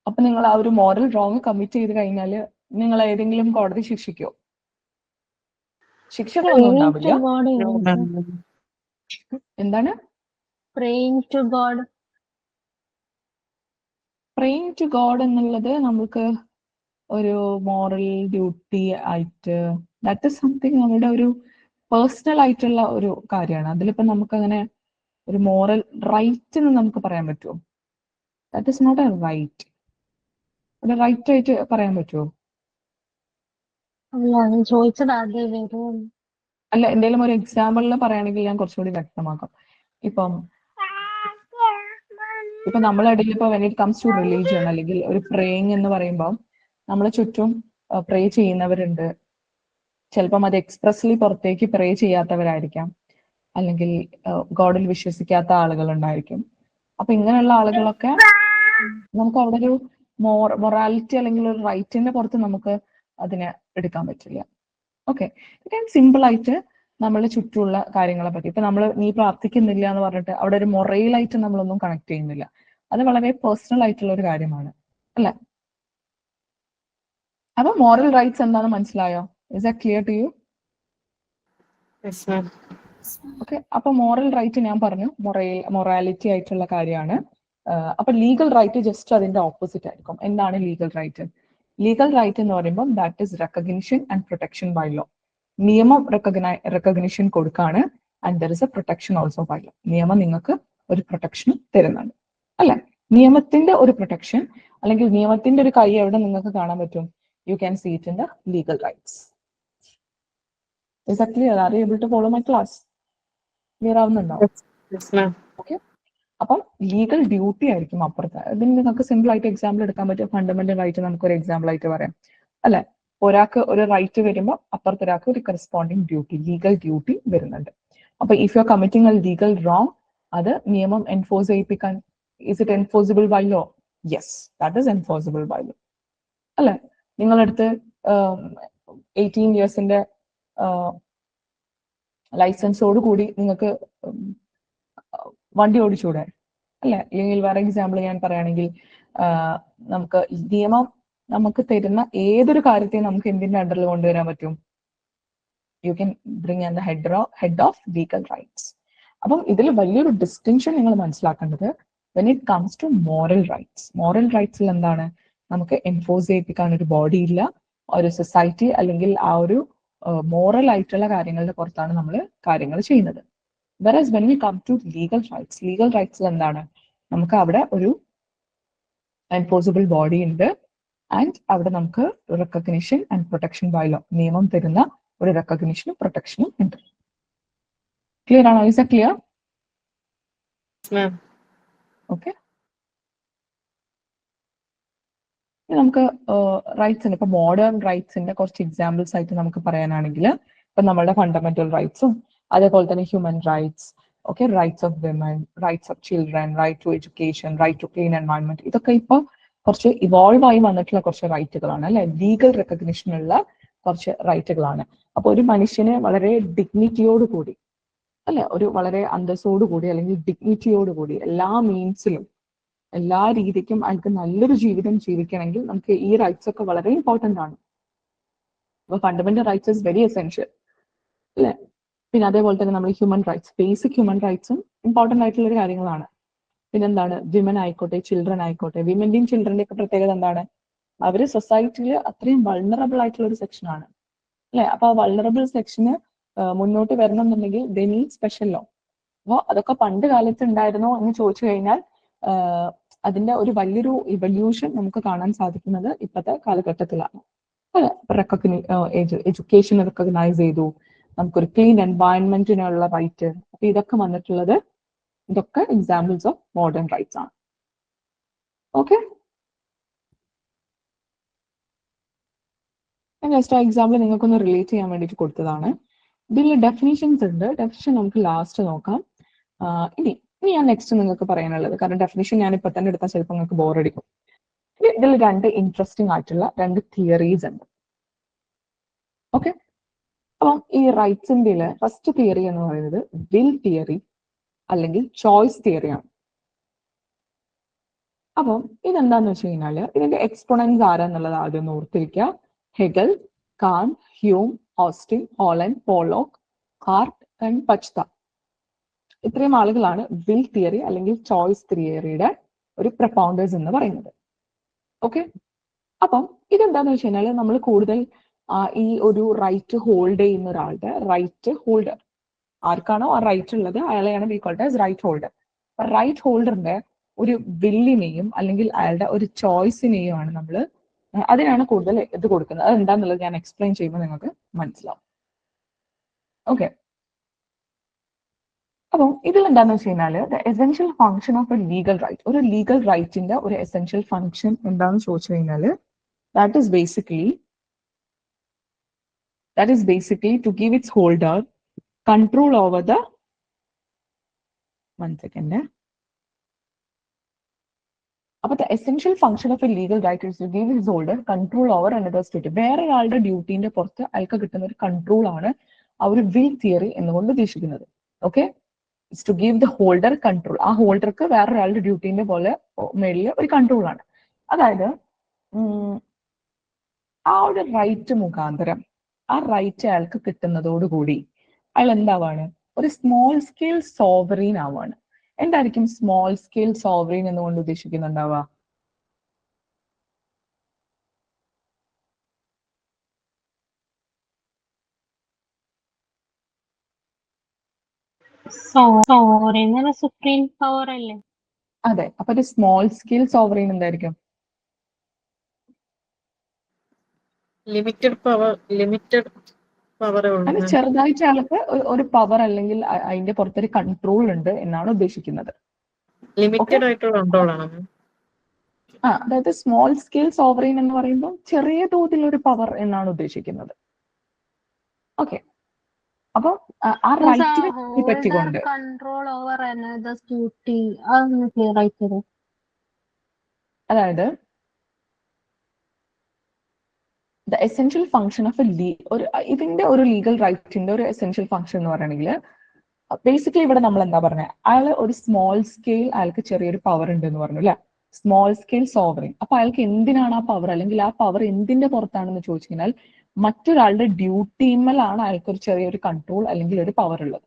അപ്പൊ നിങ്ങൾ ആ ഒരു മോറൽ റോങ് കമ്മിറ്റ് ചെയ്ത് കഴിഞ്ഞാൽ നിങ്ങൾ ഏതെങ്കിലും കോടതി ശിക്ഷിക്കോ? ശിക്ഷകളൊന്നും ഉണ്ടാവില്ല. എന്താണ് praying to God? Praying to God എന്നുള്ളത് നമുക്ക് ഒരു മോറൽ ഡ്യൂട്ടി ആയിട്ട്, ദാറ്റ് ഇസ് സംതിങ് നമ്മുടെ ഒരു പേഴ്സണൽ ആയിട്ടുള്ള ഒരു കാര്യമാണ്. അതിലിപ്പോ നമുക്ക് അങ്ങനെ ഒരു മോറൽ റൈറ്റ് എന്ന് നമുക്ക് പറയാൻ പറ്റുമോ? That is not a right. ഒരു റൈറ്റ് ആയിട്ട് പറയാൻ പറ്റുമോ? ചോദിച്ചത് ആദ്യം വരും. അല്ല, എന്തെങ്കിലും ഒരു എക്സാമ്പിളിൽ പറയുകയാണെങ്കിൽ ഞാൻ കുറച്ചുകൂടി വ്യക്തമാക്കാം. ഇപ്പൊ നമ്മുടെ ഇടയിൽ ഇപ്പൊ when it comes to religion അല്ലെങ്കിൽ ഒരു പ്രേയിങ് എന്ന് പറയുമ്പോൾ നമ്മളെ ചുറ്റും പ്രേ ചെയ്യുന്നവരുണ്ട്. ചിലപ്പം അത് എക്സ്പ്രസ്ലി പുറത്തേക്ക് പ്രേ ചെയ്യാത്തവരായിരിക്കാം, അല്ലെങ്കിൽ ഗോഡിൽ വിശ്വസിക്കാത്ത ആളുകൾ ഉണ്ടായിരിക്കും. അപ്പൊ ഇങ്ങനെയുള്ള ആളുകളൊക്കെ നമുക്ക് അവിടെ ഒരു മൊറാലിറ്റി അല്ലെങ്കിൽ ഒരു റൈറ്റിന്റെ പുറത്ത് നമുക്ക് അതിനെ എടുക്കാൻ പറ്റില്ല. ഓക്കെ, സിമ്പിൾ ആയിട്ട് നമ്മളെ ചുറ്റുമുള്ള കാര്യങ്ങളെ പറ്റി ഇപ്പൊ നീ പ്രാർത്ഥിക്കുന്നില്ല എന്ന് പറഞ്ഞിട്ട് അവിടെ ഒരു മൊറയിലായിട്ട് നമ്മളൊന്നും കണക്ട് ചെയ്യുന്നില്ല. അത് വളരെ പേഴ്സണൽ ആയിട്ടുള്ള ഒരു കാര്യമാണ് അല്ലെ. അപ്പൊ മോറൽ റൈറ്റ്സ് എന്താണെന്ന് മനസ്സിലായോ? Is that clear to you? Okay, അപ്പൊ മോറൽ റൈറ്റ് ഞാൻ പറഞ്ഞു മൊറാലിറ്റി ആയിട്ടുള്ള കാര്യമാണ്. അപ്പൊ ലീഗൽ റൈറ്റ് ജസ്റ്റ് അതിന്റെ ഓപ്പോസിറ്റ് ആയിരിക്കും. എന്താണ് ലീഗൽ റൈറ്റ്? ലീഗൽ റൈറ്റ് എന്ന് പറയുമ്പോൾ that is recognition and protection by law. നിയമം റെക്കഗ്നിഷൻ കൊടുക്കാണ്, and there is a protection also by law. നിയമം നിങ്ങൾക്ക് ഒരു പ്രൊട്ടക്ഷൻ തരുന്നുണ്ട് അല്ലെ. നിയമത്തിന്റെ ഒരു പ്രൊട്ടക്ഷൻ അല്ലെങ്കിൽ നിയമത്തിന്റെ ഒരു കൈ എവിടെ നിങ്ങൾക്ക് കാണാൻ പറ്റും? You can see it in the legal rights. Is that clear? Are you able to follow my class? Clear ആവുന്നുണ്ടോ? ഓക്കെ, അപ്പം ലീഗൽ ഡ്യൂട്ടി ആയിരിക്കും അപ്പുറത്ത്. ഇതിന് നിങ്ങൾക്ക് സിമ്പിൾ ആയിട്ട് എക്സാമ്പിൾ എടുക്കാൻ പറ്റും. ഫണ്ടമെന്റൽ റൈറ്റ് നമുക്ക് ഒരു എക്സാമ്പിൾ ആയിട്ട് പറയാം അല്ലെ. ഒരാൾക്ക് ഒരു റൈറ്റ് വരുമ്പോൾ അപ്പുറത്ത് ഒരാൾക്ക് ഒരു കറസ്പോണ്ടിങ് ഡ്യൂട്ടി, ലീഗൽ ഡ്യൂട്ടി വരുന്നുണ്ട്. അപ്പൊ if you are committing a legal wrong, അത് നിയമം എൻഫോഴ്സ് ചെയ്യിപ്പിക്കാൻ, is it enforceable by law? Yes, that is enforceable by law അല്ലെ. നിങ്ങളടുത്ത് 18 ഇയേഴ്സിന്റെ ലൈസൻസോട് കൂടി നിങ്ങൾക്ക് വണ്ടി ഓടിച്ചൂടെ അല്ലെ. അല്ലെങ്കിൽ വേറെ എക്സാമ്പിൾ ഞാൻ പറയുകയാണെങ്കിൽ, നമുക്ക് നിയമം നമുക്ക് തരുന്ന ഏതൊരു കാര്യത്തെയും നമുക്ക് എന്തിന്റെ അണ്ടറിൽ കൊണ്ടുവരാൻ പറ്റും? You can bring an the head of legal rights. അപ്പം ഇതിൽ വലിയൊരു ഡിസ്റ്റിങ്ഷൻ നിങ്ങൾ മനസ്സിലാക്കേണ്ടത് when it comes to moral rights. Moral റൈറ്റ്സിൽ എന്താണ്? നമുക്ക് എൻഫോഴ്സ് ചെയ്യിപ്പിക്കാൻ ഒരു ബോഡി ഇല്ല, ഒരു സൊസൈറ്റി അല്ലെങ്കിൽ ആ ഒരു മോറൽ ആയിട്ടുള്ള കാര്യങ്ങളുടെ പുറത്താണ് നമ്മൾ കാര്യങ്ങൾ ചെയ്യുന്നത്. whereas when we come to legal rights എന്താണ്? നമുക്ക് അവിടെ ഒരു എൻഫോഴ്സിബിൾ ബോഡി ഉണ്ട് ആൻഡ് അവിടെ നമുക്ക് recognition and protection by law, നിയമം തരുന്ന ഒരു റെക്കഗ്നിഷനും പ്രൊട്ടക്ഷനും ഉണ്ട്. ക്ലിയർ ആണോ? Is a clear? ഓക്കെ. നമുക്ക് റൈറ്റ്സിന് ഇപ്പൊ മോഡേൺ റൈറ്റ്സിന്റെ കുറച്ച് എക്സാമ്പിൾസ് ആയിട്ട് നമുക്ക് പറയാനാണെങ്കിൽ ഇപ്പൊ നമ്മുടെ ഫണ്ടമെന്റൽ റൈറ്റ്സും അതേപോലെ തന്നെ human rights, okay, rights of women, rights of children, right to education, right to clean environment, ഇതൊക്കെ ഇപ്പൊ കുറച്ച് ഇവോൾവ് ആയി വന്നിട്ടുള്ള കുറച്ച് റൈറ്റുകളാണ് അല്ലെ, ലീഗൽ റെക്കഗ്നിഷനുള്ള കുറച്ച് റൈറ്റുകളാണ്. അപ്പൊ ഒരു മനുഷ്യന് വളരെ ഡിഗ്നിറ്റിയോട് കൂടി അല്ലെ, ഒരു വളരെ അന്തസ്സോടു കൂടി അല്ലെങ്കിൽ ഡിഗ്നിറ്റിയോട് കൂടി എല്ലാ മീൻസിലും എല്ലാ രീതിക്കും അയാൾക്ക് നല്ലൊരു ജീവിതം ജീവിക്കണമെങ്കിൽ നമുക്ക് ഈ റൈറ്റ്സ് ഒക്കെ വളരെ ഇമ്പോർട്ടന്റ് ആണ്. അപ്പൊ fundamental rights is very essential അല്ലെ. പിന്നെ അതേപോലെ തന്നെ നമ്മൾ ഹ്യൂമൻ റൈറ്റ്സ്, ബേസിക് ഹ്യൂമൻ റൈറ്റ്സും ഇമ്പോർട്ടന്റ് ആയിട്ടുള്ള ഒരു കാര്യങ്ങളാണ്. പിന്നെന്താണ്? വിമൻ ആയിക്കോട്ടെ, ചിൽഡ്രൻ ആയിക്കോട്ടെ, വിമന്റെയും ചിൽഡ്രന്റെയും ഒക്കെ പ്രത്യേകത എന്താണ്? അവര് സൊസൈറ്റിയിൽ അത്രയും വൾണറബിൾ ആയിട്ടുള്ള ഒരു സെക്ഷൻ ആണ് അല്ലെ. അപ്പൊ ആ വൾണറബിൾ സെക്ഷന് മുന്നോട്ട് വരണം എന്നുണ്ടെങ്കിൽ ദേ നീഡ് സ്പെഷ്യൽ ലോ. അപ്പോൾ അതൊക്കെ പണ്ട് കാലത്ത് ഉണ്ടായിരുന്നോ എന്ന് ചോദിച്ചു കഴിഞ്ഞാൽ അതിന്റെ ഒരു വലിയൊരു ഇവല്യൂഷൻ നമുക്ക് കാണാൻ സാധിക്കുന്നത് ഇപ്പോഴത്തെ കാലഘട്ടത്തിലാണ്. എഡ്യൂക്കേഷൻ റെക്കഗ്നൈസ് ചെയ്തു, നമുക്കൊരു ക്ലീൻ എൻവയൺമെന്റിനുള്ള റൈറ്റ്, അപ്പൊ ഇതൊക്കെ വന്നിട്ടുള്ളത് ഇതൊക്കെ എക്സാമ്പിൾസ് ഓഫ് മോഡേൺ റൈറ്റ്സ് ആണ്. ഓക്കെ, ജസ്റ്റ് ആ എക്സാമ്പിൾ നിങ്ങൾക്കൊന്ന് റിലേറ്റ് ചെയ്യാൻ വേണ്ടിയിട്ട് കൊടുത്തതാണ്. ഇതിൽ ഡെഫിനിഷൻസ് ഉണ്ട്, ഡെഫിനിഷൻ നമുക്ക് ലാസ്റ്റ് നോക്കാം. ഇനി ഞാൻ നെക്സ്റ്റ് നിങ്ങൾക്ക് പറയാനുള്ളത്, കാരണം ഡെഫിനിഷൻ ഞാൻ ഇപ്പൊ തന്നെ എടുത്താൽ ചിലപ്പോൾ നിങ്ങൾക്ക് ബോറടിക്കും. ഇതിൽ രണ്ട് ഇൻട്രസ്റ്റിംഗ് ആയിട്ടുള്ള രണ്ട് തിയറീസ് ഉണ്ട്. ഓക്കെ, അപ്പം ഈ റൈറ്റ്സിന്റെ ഫസ്റ്റ് തിയറി എന്ന് പറയുന്നത് വിൽ തിയറി അല്ലെങ്കിൽ ചോയ്സ് തിയറിയാണ്. അപ്പം ഇതെന്താന്ന് വെച്ച് കഴിഞ്ഞാല് ഇതിന്റെ എക്സ്പോണൻസ് ആരാന്നുള്ളത് ആദ്യം ഒന്ന് ഓർത്തിരിക്കുക. Hegel, Kant, Hume, Austin, Holland, Pollock, Hart and പച്ത, ഇത്രയും ആളുകളാണ് വിൽ തിയറി അല്ലെങ്കിൽ ചോയ്സ് തിയറിയുടെ ഒരു പ്രൊപ്പൗണ്ടേഴ്സ് എന്ന് പറയുന്നത്. ഓക്കെ, അപ്പം ഇതെന്താന്ന് വെച്ച് കഴിഞ്ഞാൽ നമ്മൾ കൂടുതൽ ഈ ഒരു റൈറ്റ് ഹോൾഡ് ചെയ്യുന്ന ഒരാളുടെ റൈറ്റ് ഹോൾഡർ ആർക്കാണോ ആ റൈറ്റ് ഉള്ളത് അയാളെയാണ് we called as right holder. Right ഹോൾഡറിന്റെ ഒരു വില്ലിനെയും അല്ലെങ്കിൽ അയാളുടെ ഒരു ചോയ്സിനെയും ആണ് നമ്മൾ അതിനാണ് കൂടുതൽ ഇത് കൊടുക്കുന്നത്. അത് എന്താന്നുള്ളത് ഞാൻ എക്സ്പ്ലെയിൻ ചെയ്യുമ്പോൾ നിങ്ങൾക്ക് മനസ്സിലാവും. ഓക്കെ, അപ്പം ഇതിൽ എന്താണെന്ന് വെച്ച് കഴിഞ്ഞാൽ the essential function of a legal right, ഒരു ലീഗൽ റൈറ്റിന്റെ ഒരു എസെൻഷ്യൽ ഫംഗ്ഷൻ എന്താണെന്ന് ചോദിച്ചു കഴിഞ്ഞാൽ that is basically to give its holder control over the അപ്പൊ the essential function of a legal right is to give its holder control over another state. വേറെ ഒരാളുടെ ഡ്യൂട്ടിന്റെ പുറത്ത് അയാൾക്ക് കിട്ടുന്ന ഒരു കൺട്രോൾ ആണ് ആ ഒരു വിൽ തിയറി എന്നുകൊണ്ട് ഉദ്ദേശിക്കുന്നത്. Okay, it's to give the holder control. ആ ഹോൾഡർക്ക് വേറൊരാളുടെ ഡ്യൂട്ടിന്റെ പോലെ മേളിൽ ഒരു കൺട്രോൾ ആണ്. അതായത് ആ ഒരു റൈറ്റ് മുഖാന്തരം ആ റൈറ്റ് അയാൾക്ക് കിട്ടുന്നതോടുകൂടി അയാൾ എന്താവാണ്? ഒരു സ്മോൾ സ്കെയിൽ സോവറീൻ ആവാണ്. എന്തായിരിക്കും സ്മോൾ സ്കെയിൽ സോവറീൻ എന്നുകൊണ്ട് ഉദ്ദേശിക്കുന്നുണ്ടാവുക? സുപ്രീം പവർ അല്ലേ? അതെ, അപ്പൊ ഒരു സ്മോൾ സ്കെയിൽ സോവറീൻ എന്തായിരിക്കും? ലിമിറ്റഡ് പവർ അത് ചെറുതായിട്ട് ആൾക്ക് ഒരു പവർ അല്ലെങ്കിൽ അതിന്റെ പുറത്തൊരു കൺട്രോൾ ഉണ്ട് എന്നാണ് ഉദ്ദേശിക്കുന്നത്. ലിമിറ്റഡ് ആയിട്ടുള്ള കൺട്രോൾ ആണ്. അതായത് സ്മോൾ സ്കെയിൽ സോവറീൻ എന്ന് പറയുമ്പോൾ ചെറിയ തോതിൽ ഒരു പവർ എന്നാണ് ഉദ്ദേശിക്കുന്നത്. ഓക്കെ, അപ്പൊ ആ റൈറ്റിനെ പറ്റിക്കൊണ്ട് കൺട്രോൾ ഓവർ അനദേഴ്സ് ഡ്യൂട്ടി അതൊന്ന് ക്ലിയർ ആയി തരും. അതായത് ദ എസെൻഷ്യൽ ഫംഗ്ഷൻ ഓഫ് ഇതിന്റെ ഒരു ലീഗൽ റൈറ്റിന്റെ ഒരു എസെൻഷ്യൽ ഫംഗ്ഷൻ എന്ന് പറയുകയാണെങ്കിൽ ബേസിക്കലി ഇവിടെ നമ്മൾ എന്താ പറഞ്ഞത്? അയാൾ ഒരു സ്മോൾ സ്കെയിൽ അയാൾക്ക് ചെറിയൊരു പവർ ഉണ്ട് എന്ന് പറഞ്ഞു അല്ലെ. Small scale sovereign. അപ്പൊ അയാൾക്ക് എന്തിനാണ് ആ പവർ, അല്ലെങ്കിൽ ആ പവർ എന്തിന്റെ പുറത്താണെന്ന് ചോദിച്ചു കഴിഞ്ഞാൽ മറ്റൊരാളുടെ ഡ്യൂട്ടിമേലാണ് അയാൾക്ക് ഒരു ചെറിയൊരു കൺട്രോൾ അല്ലെങ്കിൽ ഒരു പവർ ഉള്ളത്.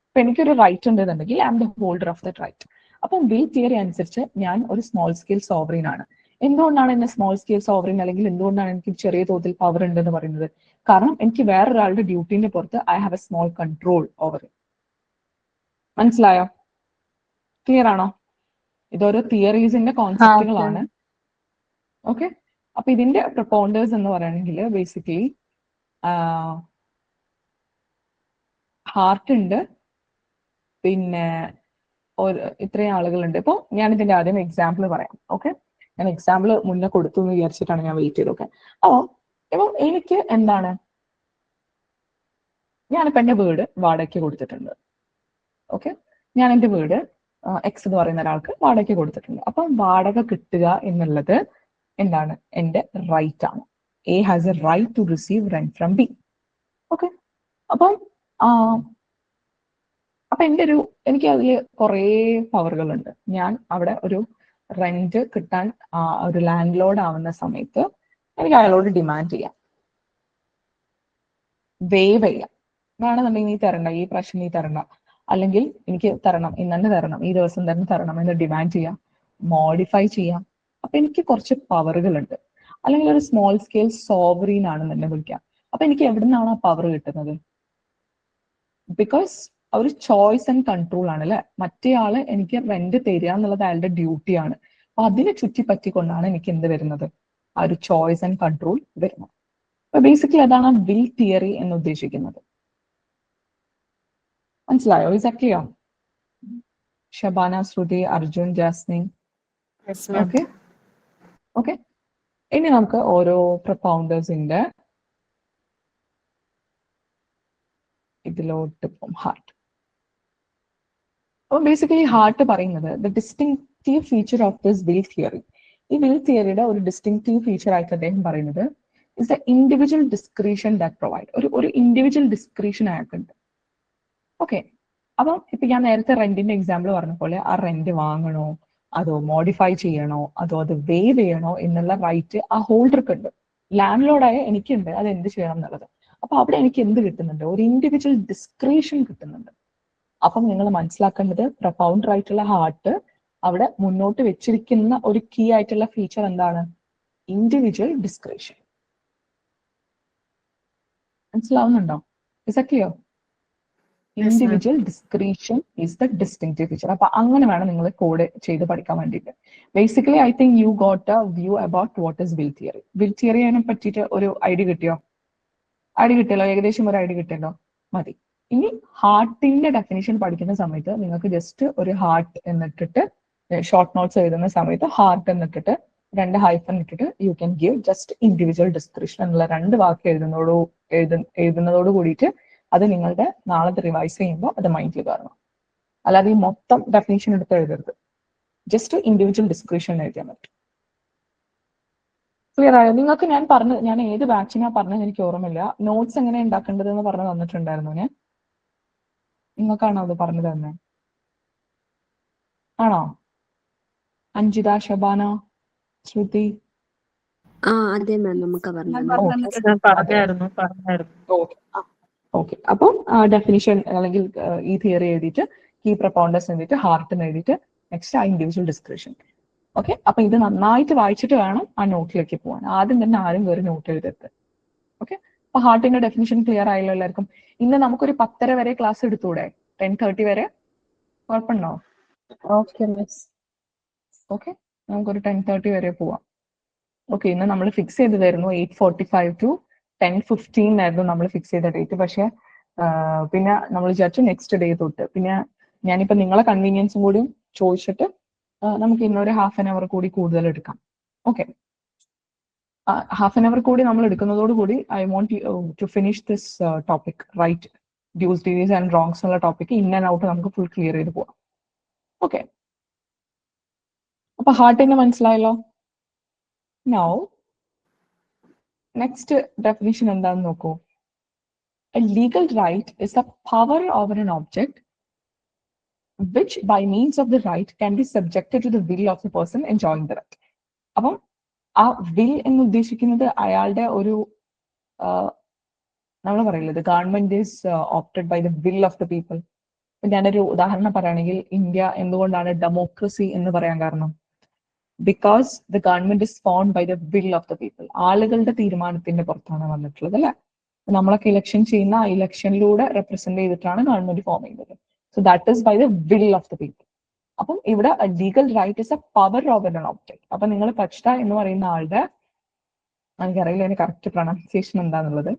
അപ്പൊ എനിക്കൊരു റൈറ്റ് ഉണ്ടെന്നുണ്ടെങ്കിൽ I am the holder of that right. അപ്പം വിൽ തിയറി അനുസരിച്ച് ഞാൻ ഒരു സ്മോൾ സ്കെയിൽ സോവറിൻ ആണ്. എന്തുകൊണ്ടാണ് എന്നെ സ്മോൾ സ്കെയിൽ സോവറിൻ അല്ലെങ്കിൽ എന്തുകൊണ്ടാണ് എനിക്ക് ചെറിയ തോതിൽ പവർ ഉണ്ടെന്ന് പറയുന്നത്? കാരണം എനിക്ക് വേറൊരാളുടെ ഡ്യൂട്ടിന്റെ പുറത്ത് I have A small control over. മനസ്സിലായോ? ക്ലിയർ ആണോ? ഇതൊരു തിയറീസിന്റെ കോൺസെപ്റ്റുകളാണ്. ഓക്കെ, അപ്പൊ ഇതിന്റെ പ്രൊപ്പൗണ്ടേഴ്സ് എന്ന് പറയുകയാണെങ്കിൽ ബേസിക്കലി ഹാർട്ട് ഉണ്ട്, പിന്നെ ഇത്രയും ആളുകളുണ്ട്. ഇപ്പൊ ഞാൻ ഇതിന്റെ ആദ്യം എക്സാമ്പിൾ പറയാം. ഓക്കെ, ഞാൻ എക്സാമ്പിൾ മുന്നേ കൊടുത്തു എന്ന് വിചാരിച്ചിട്ടാണ് ഞാൻ വെയിറ്റ് ചെയ്തത്. ഓക്കെ, അപ്പൊ ഇപ്പൊ എനിക്ക് എന്താണ്, ഞാനിപ്പോ എന്റെ വീട് വാടകയ്ക്ക് കൊടുത്തിട്ടുണ്ട്. ഓക്കെ, ഞാൻ എന്റെ വീട് എക്സ് എന്ന് പറയുന്ന ഒരാൾക്ക് വാടകയ്ക്ക് കൊടുത്തിട്ടുണ്ട്. അപ്പം വാടക കിട്ടുക എന്നുള്ളത് എന്താണ്, എന്റെ റൈറ്റ് ആണ്. A has a right to receive rent from B. Okay, അപ്പം എനിക്ക് അതിൽ കുറേ പവറുകളുണ്ട്. ഞാൻ അവിടെ ഒരു റെന്റ് കിട്ടാൻ ഒരു ലാൻഡ് ലോഡ് ആവുന്ന സമയത്ത് എനിക്ക് അയാളോട് ഡിമാൻഡ് ചെയ്യാം, വേവ് ചെയ്യാം, വേണമെന്നുണ്ടെങ്കിൽ നീ തരണ്ട, ഈ പ്രശ്നം നീ തരണ്ട, അല്ലെങ്കിൽ എനിക്ക് തരണം, ഇന്നെ തരണം, ഈ ദിവസം തന്നെ തരണം എന്ന് ഡിമാൻഡ് ചെയ്യാം, മോഡിഫൈ ചെയ്യാം. അപ്പൊ എനിക്ക് കുറച്ച് പവറുകളുണ്ട്. അല്ലെങ്കിൽ ഒരു സ്മോൾ സ്കെയിൽ സോവറീൻ ആണെന്ന് തന്നെ വിളിക്കാം. അപ്പൊ എനിക്ക് എവിടെ നിന്നാണ് ആ പവർ കിട്ടുന്നത്? ബിക്കോസ് ഒരു ചോയ്സ് ആൻഡ് കൺട്രോൾ ആണ് അല്ലെ. മറ്റേ ആള് എനിക്ക് റെന്റ് തരിക എന്നുള്ളത് അയാളുടെ ഡ്യൂട്ടിയാണ്. അപ്പൊ അതിനെ ചുറ്റിപ്പറ്റിക്കൊണ്ടാണ് എനിക്ക് എന്ത് വരുന്നത്, ആ ഒരു ചോയ്സ് ആൻഡ് കൺട്രോൾ വരുന്നത്. അപ്പൊ ബേസിക്കലി അതാണ് വിൽ തിയറി എന്ന് ഉദ്ദേശിക്കുന്നത്. മനസ്സിലായോ? Is that clear? Shabana, Shruti, Arjun, Jasmin. Okay okay, ഇനി നമുക്ക് ഓരോ പ്രൊപ്പൗണ്ടേഴ്സിന്റെ ഇതിലോട്ട് പോകും. ഹാർട്ട്. അപ്പോൾ ബേസിക്കലി ഹാർട്ട് പറയുന്നത് the distinctive feature of this will theory. ഈ വിൽ തിയറിയുടെ ഒരു ഡിസ്റ്റിങ്റ്റീവ് ഫീച്ചർ ആയിട്ട് അദ്ദേഹം പറയുന്നത് is the individual discretion that provide. ഒരു ഇൻഡിവിജ്വൽ ഡിസ്ക്രീഷൻ അയാൾക്കുണ്ട്. ഓക്കെ, അപ്പം ഇപ്പൊ ഞാൻ നേരത്തെ റെന്റിന്റെ എക്സാമ്പിൾ പറഞ്ഞ പോലെ ആ റെന്റ് വാങ്ങണോ, അതോ മോഡിഫൈ ചെയ്യണോ, അതോ അത് വേവ് ചെയ്യണോ എന്നുള്ള റൈറ്റ് ആ ഹോൾഡർക്ക് ഉണ്ട്. ലാൻഡ് ലോഡായ എനിക്കുണ്ട് അത് എന്ത് ചെയ്യണം എന്നുള്ളത്. അപ്പൊ അവിടെ എനിക്ക് എന്ത് കിട്ടുന്നുണ്ട്, ഒരു ഇൻഡിവിജ്വൽ ഡിസ്ക്രീഷൻ കിട്ടുന്നുണ്ട്. അപ്പം നിങ്ങൾ മനസ്സിലാക്കേണ്ടത് പ്രൊഫൗണ്ടർ ആയിട്ടുള്ള ഹാർട്ട് അവിടെ മുന്നോട്ട് വെച്ചിരിക്കുന്ന ഒരു കീ ആയിട്ടുള്ള ഫീച്ചർ എന്താണ്, ഇൻഡിവിജ്വൽ ഡിസ്ക്രീഷൻ. മനസ്സിലാവുന്നുണ്ടോ? Is that clear? Individual discretion is the distinctive feature. അപ്പൊ അങ്ങനെ വേണം നിങ്ങൾ കോഡ് ചെയ്ത് പഠിക്കാൻ വേണ്ടിയിട്ട്. Basically I think you got a view about what is will theory. Will തിയറിയെ പറ്റിയിട്ട് ഒരു ഐഡിയ കിട്ടിയോ? ഐഡിയ കിട്ടിയല്ലോ, ഏകദേശം ഒരു ഐഡിയ കിട്ടിയല്ലോ, മതി. ഇനി ഹാർട്ടിന്റെ ഡെഫിനിഷൻ പഠിക്കുന്ന സമയത്ത് നിങ്ങൾക്ക് ജസ്റ്റ് ഒരു ഹാർട്ട് എന്നിട്ടിട്ട് ഷോർട്ട് നോട്ട്സ് എഴുതുന്ന സമയത്ത് ഹാർട്ട് എന്നിട്ടിട്ട് 2 ഹൈഫൻ ഇട്ടിട്ട് you can give just individual description എന്നുള്ള 2 വാക്ക് എഴുതുന്നതോട് കൂടിയിട്ട് അത് നിങ്ങളുടെ നാളത്തെ റിവൈസ് ചെയ്യുമ്പോൾ അത് മൈൻഡിൽ കയറണം. അല്ലാതെ ഈ മൊത്തം ഡെഫിനേഷൻ എടുത്ത് എഴുതരുത്, ജസ്റ്റ് ഇൻഡിവിജ്വൽ ഡിസ്ക്രിപ്ഷൻ എഴുതിയാൽ മതി. ക്ലിയർ ആയോ? നിങ്ങൾക്ക് ഞാൻ ഏത് ബാച്ചിനാ പറഞ്ഞത് എനിക്ക് ഓർമ്മയില്ല. നോട്ട്സ് എങ്ങനെ ഉണ്ടാക്കേണ്ടത് എന്ന് പറഞ്ഞു തന്നിട്ടുണ്ടായിരുന്നു ഞാൻ. നിങ്ങൾക്കാണോ അത് പറഞ്ഞു തന്നെ? ആണോ? അഞ്ജിത, ഷബാന, ശ്രുതി? അതെ മാം, നമുക്ക് പറഞ്ഞായിരുന്നു. ഓക്കെ, അപ്പം ഡെഫിനിഷൻ അല്ലെങ്കിൽ ഈ തിയറി എഴുതിയിട്ട് കീ പ്രൊപ്പൗണ്ടേഴ്സ് എഴുതിയിട്ട് ഹാർട്ടിന് എഴുതിയിട്ട് നെക്സ്റ്റ് ആ ഇൻഡിവിജ്വൽ ഡിസ്ക്രിപ്ഷൻ. ഓക്കെ, അപ്പൊ ഇത് നന്നായിട്ട് വായിച്ചിട്ട് വേണം ആ നോട്ടിലേക്ക് പോകാൻ. ആദ്യം തന്നെ ആരും കയറി നോട്ട് എഴുതരുത്. ഓക്കെ, അപ്പൊ ഹാർട്ടിന്റെ ഡെഫിനിഷൻ ക്ലിയർ ആയല്ലോ എല്ലാവർക്കും? ഇന്ന് നമുക്കൊരു 10:30 വരെ ക്ലാസ് എടുത്തൂടെ? 10:30 വരെ കുഴപ്പമുണ്ടോ? Okay miss. ഓക്കെ, നമുക്കൊരു 10:30 വരെ പോവാം. ഓക്കെ, ഇന്ന് നമ്മൾ ഫിക്സ് ചെയ്തതായിരുന്നു 8:45 to 10:15 ആയിരുന്നു നമ്മൾ ഫിക്സ് ചെയ്ത ഡേറ്റ്. പക്ഷെ പിന്നെ നമ്മൾ വിചാരിച്ചു നെക്സ്റ്റ് ഡേ തൊട്ട്. പിന്നെ ഞാനിപ്പോ നിങ്ങളെ കൺവീനിയൻസും കൂടി ചോദിച്ചിട്ട് നമുക്ക് ഇന്നൊരു ഹാഫ് ആൻ അവർ കൂടി കൂടുതൽ എടുക്കാം. ഓക്കെ, ഹാഫ് ആൻ അവർ കൂടി നമ്മൾ എടുക്കുന്നതോടുകൂടി I want to finish this topic, right dues, these and wrongs എന്നുള്ള ടോപ്പിക് ഇൻ ആൻഡ് ഔട്ട് നമുക്ക് ഫുൾ ക്ലിയർ ചെയ്ത് പോവാം. ഓക്കെ, അപ്പൊ ഹാർട്ടിന് മനസ്സിലായല്ലോ? നൗ നെക്സ്റ്റ് ഡെഫിനിഷൻ എന്താണെന്ന് നോക്കൂ. A legal right is the power over an object which by means of the right can be subjected to the will of the person enjoying the right. അപ്പം ആ വിൽ എന്ന് ഉദ്ദേശിക്കുന്നത് അയാളുടെ ഒരു നമ്മൾ പറയില്ലത് government is opted by the will of the people. ഞാനൊരു ഉദാഹരണം പറയുകയാണെങ്കിൽ ഇന്ത്യ എന്തുകൊണ്ടാണ് ഡെമോക്രസി എന്ന് പറയാൻ കാരണം? Because the government is formed by the will of the people. ആളുകളുടെ തീരുമാനത്തിന്റെ പുറത്താണ് വന്നിട്ടുള്ളത് അല്ലെ. നമ്മളൊക്കെ ഇലക്ഷൻ ചെയ്യുന്ന ആ ഇലക്ഷനിലൂടെ റെപ്രസെന്റ് ചെയ്തിട്ടാണ് ഗവൺമെന്റ് ഫോം ചെയ്യുന്നത്. So that is by the will of the people. അപ്പം ഇവിടെ legal right is a power over an object. അപ്പൊ നിങ്ങൾ പച്ത എന്ന് പറയുന്ന ആളുടെ, എനിക്കറിയില്ല അതിന് കറക്റ്റ് പ്രൊണൗൺസിയേഷൻ എന്താന്നുള്ളത്,